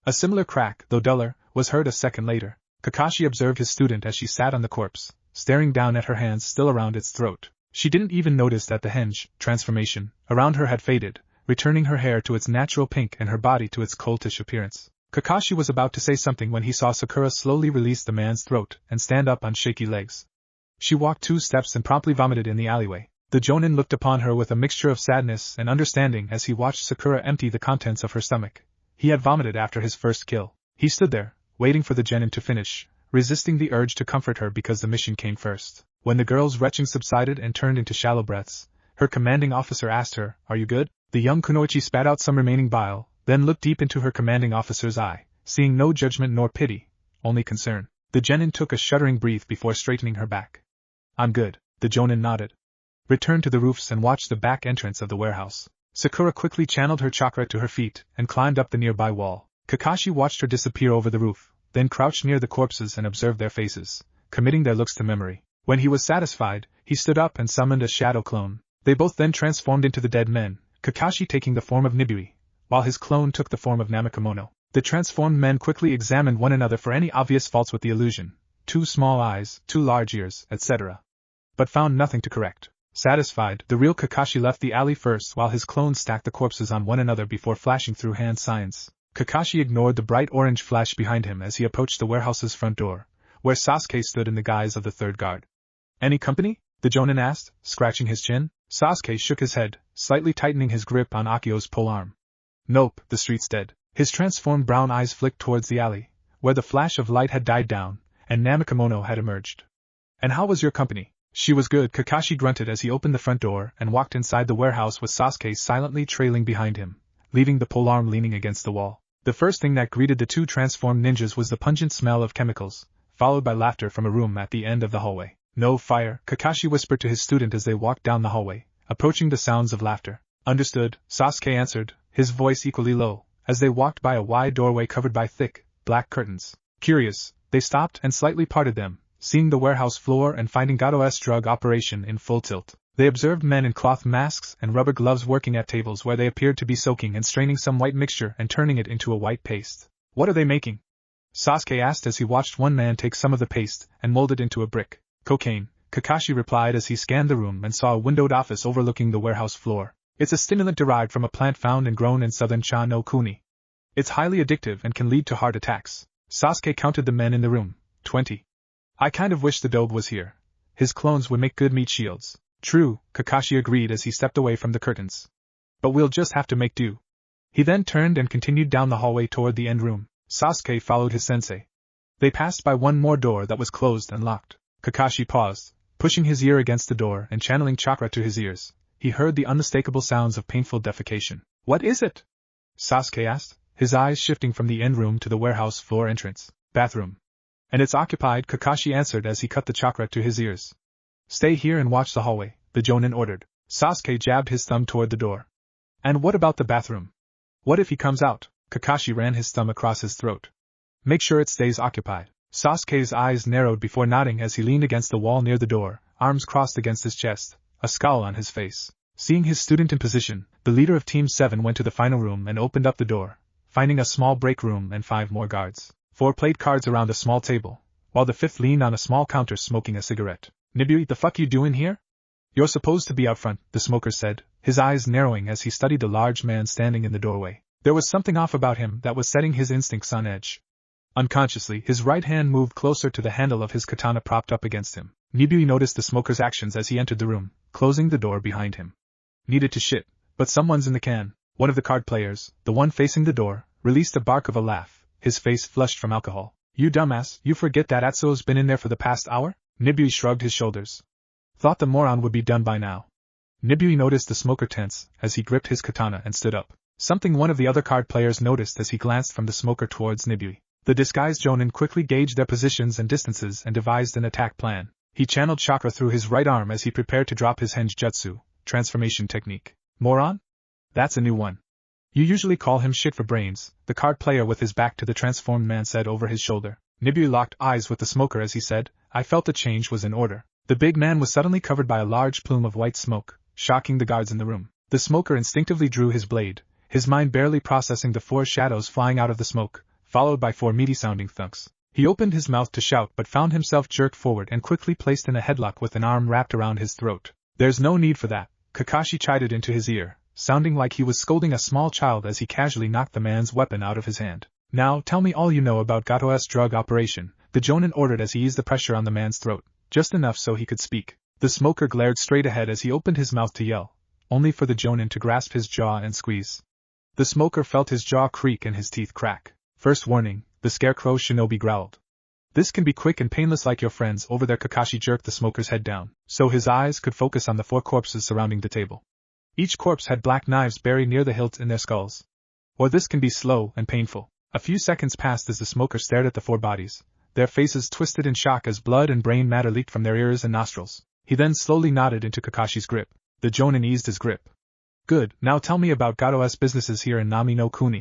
A similar crack, though duller, was heard a second later. Kakashi observed his student as she sat on the corpse, staring down at her hands still around its throat. She didn't even notice that the henge, transformation, around her had faded, returning her hair to its natural pink and her body to its coltish appearance. Kakashi was about to say something when he saw Sakura slowly release the man's throat and stand up on shaky legs. She walked 2 steps and promptly vomited in the alleyway. The Jonin looked upon her with a mixture of sadness and understanding as he watched Sakura empty the contents of her stomach. He had vomited after his first kill. He stood there, waiting for the genin to finish, resisting the urge to comfort her because the mission came first. When the girl's retching subsided and turned into shallow breaths, her commanding officer asked her, "Are you good?" The young kunoichi spat out some remaining bile, then looked deep into her commanding officer's eye, seeing no judgment nor pity, only concern. The genin took a shuddering breath before straightening her back. "I'm good," the jonin nodded. Returned to the roofs and watched the back entrance of the warehouse. Sakura quickly channeled her chakra to her feet and climbed up the nearby wall. Kakashi watched her disappear over the roof, then crouched near the corpses and observed their faces, committing their looks to memory. When he was satisfied, he stood up and summoned a shadow clone. They both then transformed into the dead men, Kakashi taking the form of Nibui, while his clone took the form of Namikamono. The transformed men quickly examined one another for any obvious faults with the illusion, 2 small eyes, 2 large ears, etc. But found nothing to correct. Satisfied, the real Kakashi left the alley first while his clones stacked the corpses on one another before flashing through hand signs. Kakashi ignored the bright orange flash behind him as he approached the warehouse's front door, where Sasuke stood in the guise of the third guard. Any company? The Jonin asked, scratching his chin. Sasuke shook his head, slightly tightening his grip on Akio's polearm. Nope, the street's dead. His transformed brown eyes flicked towards the alley, where the flash of light had died down, and Namikamono had emerged. And how was your company? She was good, Kakashi grunted as he opened the front door and walked inside the warehouse with Sasuke silently trailing behind him, leaving the polearm leaning against the wall. The first thing that greeted the 2 transformed ninjas was the pungent smell of chemicals, followed by laughter from a room at the end of the hallway. No fire, Kakashi whispered to his student as they walked down the hallway, approaching the sounds of laughter. Understood, Sasuke answered, his voice equally low, as they walked by a wide doorway covered by thick, black curtains. Curious, they stopped and slightly parted them, seeing the warehouse floor and finding Gato's drug operation in full tilt. They observed men in cloth masks and rubber gloves working at tables where they appeared to be soaking and straining some white mixture and turning it into a white paste. What are they making? Sasuke asked as he watched one man take some of the paste and mold it into a brick. Cocaine, Kakashi replied as he scanned the room and saw a windowed office overlooking the warehouse floor. It's a stimulant derived from a plant found and grown in southern Cha no Kuni. It's highly addictive and can lead to heart attacks. Sasuke counted the men in the room. 20. I kind of wish the Dobe was here. His clones would make good meat shields. True, Kakashi agreed as he stepped away from the curtains. But we'll just have to make do. He then turned and continued down the hallway toward the end room. Sasuke followed his sensei. They passed by one more door that was closed and locked. Kakashi paused, pushing his ear against the door and channeling chakra to his ears. He heard the unmistakable sounds of painful defecation. What is it? Sasuke asked, his eyes shifting from the end room to the warehouse floor entrance. Bathroom. And it's occupied, Kakashi answered as he cut the chakra to his ears. Stay here and watch the hallway, the Jonin ordered. Sasuke jabbed his thumb toward the door. And what about the bathroom? What if he comes out? Kakashi ran his thumb across his throat. Make sure it stays occupied. Sasuke's eyes narrowed before nodding as he leaned against the wall near the door, arms crossed against his chest, a scowl on his face. Seeing his student in position, the leader of Team 7 went to the final room and opened up the door, finding a small break room and 5 more guards. 4 played cards around a small table, while the 5th leaned on a small counter smoking a cigarette. Nibui, the fuck you doing here? You're supposed to be out front, the smoker said, his eyes narrowing as he studied the large man standing in the doorway. There was something off about him that was setting his instincts on edge. Unconsciously, his right hand moved closer to the handle of his katana propped up against him. Nibui noticed the smoker's actions as he entered the room, closing the door behind him. Needed to shit, but someone's in the can. One of the card players, the one facing the door, released a bark of a laugh, his face flushed from alcohol. You dumbass, you forget that Atsuo's been in there for the past hour? Nibui shrugged his shoulders. Thought the moron would be done by now. Nibui noticed the smoker tense as he gripped his katana and stood up. Something one of the other card players noticed as he glanced from the smoker towards Nibui. The disguised Jonin quickly gauged their positions and distances and devised an attack plan. He channeled chakra through his right arm as he prepared to drop his Henjutsu, transformation technique. Moron? That's a new one. You usually call him shit for brains, the card player with his back to the transformed man said over his shoulder. Nibui locked eyes with the smoker as he said, I felt the change was in order. The big man was suddenly covered by a large plume of white smoke, shocking the guards in the room. The smoker instinctively drew his blade, his mind barely processing the 4 shadows flying out of the smoke, followed by 4 meaty-sounding thunks. He opened his mouth to shout but found himself jerked forward and quickly placed in a headlock with an arm wrapped around his throat. There's no need for that, Kakashi chided into his ear, sounding like he was scolding a small child as he casually knocked the man's weapon out of his hand. Now tell me all you know about Gato's drug operation, the Jonin ordered as he eased the pressure on the man's throat, just enough so he could speak. The smoker glared straight ahead as he opened his mouth to yell, only for the Jonin to grasp his jaw and squeeze. The smoker felt his jaw creak and his teeth crack. First warning, the scarecrow shinobi growled. This can be quick and painless like your friends over there. Kakashi jerked the smoker's head down, so his eyes could focus on the 4 corpses surrounding the table. Each corpse had black knives buried near the hilt in their skulls. Or this can be slow and painful. A few seconds passed as the smoker stared at the 4 bodies, their faces twisted in shock as blood and brain matter leaked from their ears and nostrils. He then slowly nodded into Kakashi's grip. The Jonin eased his grip. Good, now tell me about Gato's businesses here in Nami no Kuni.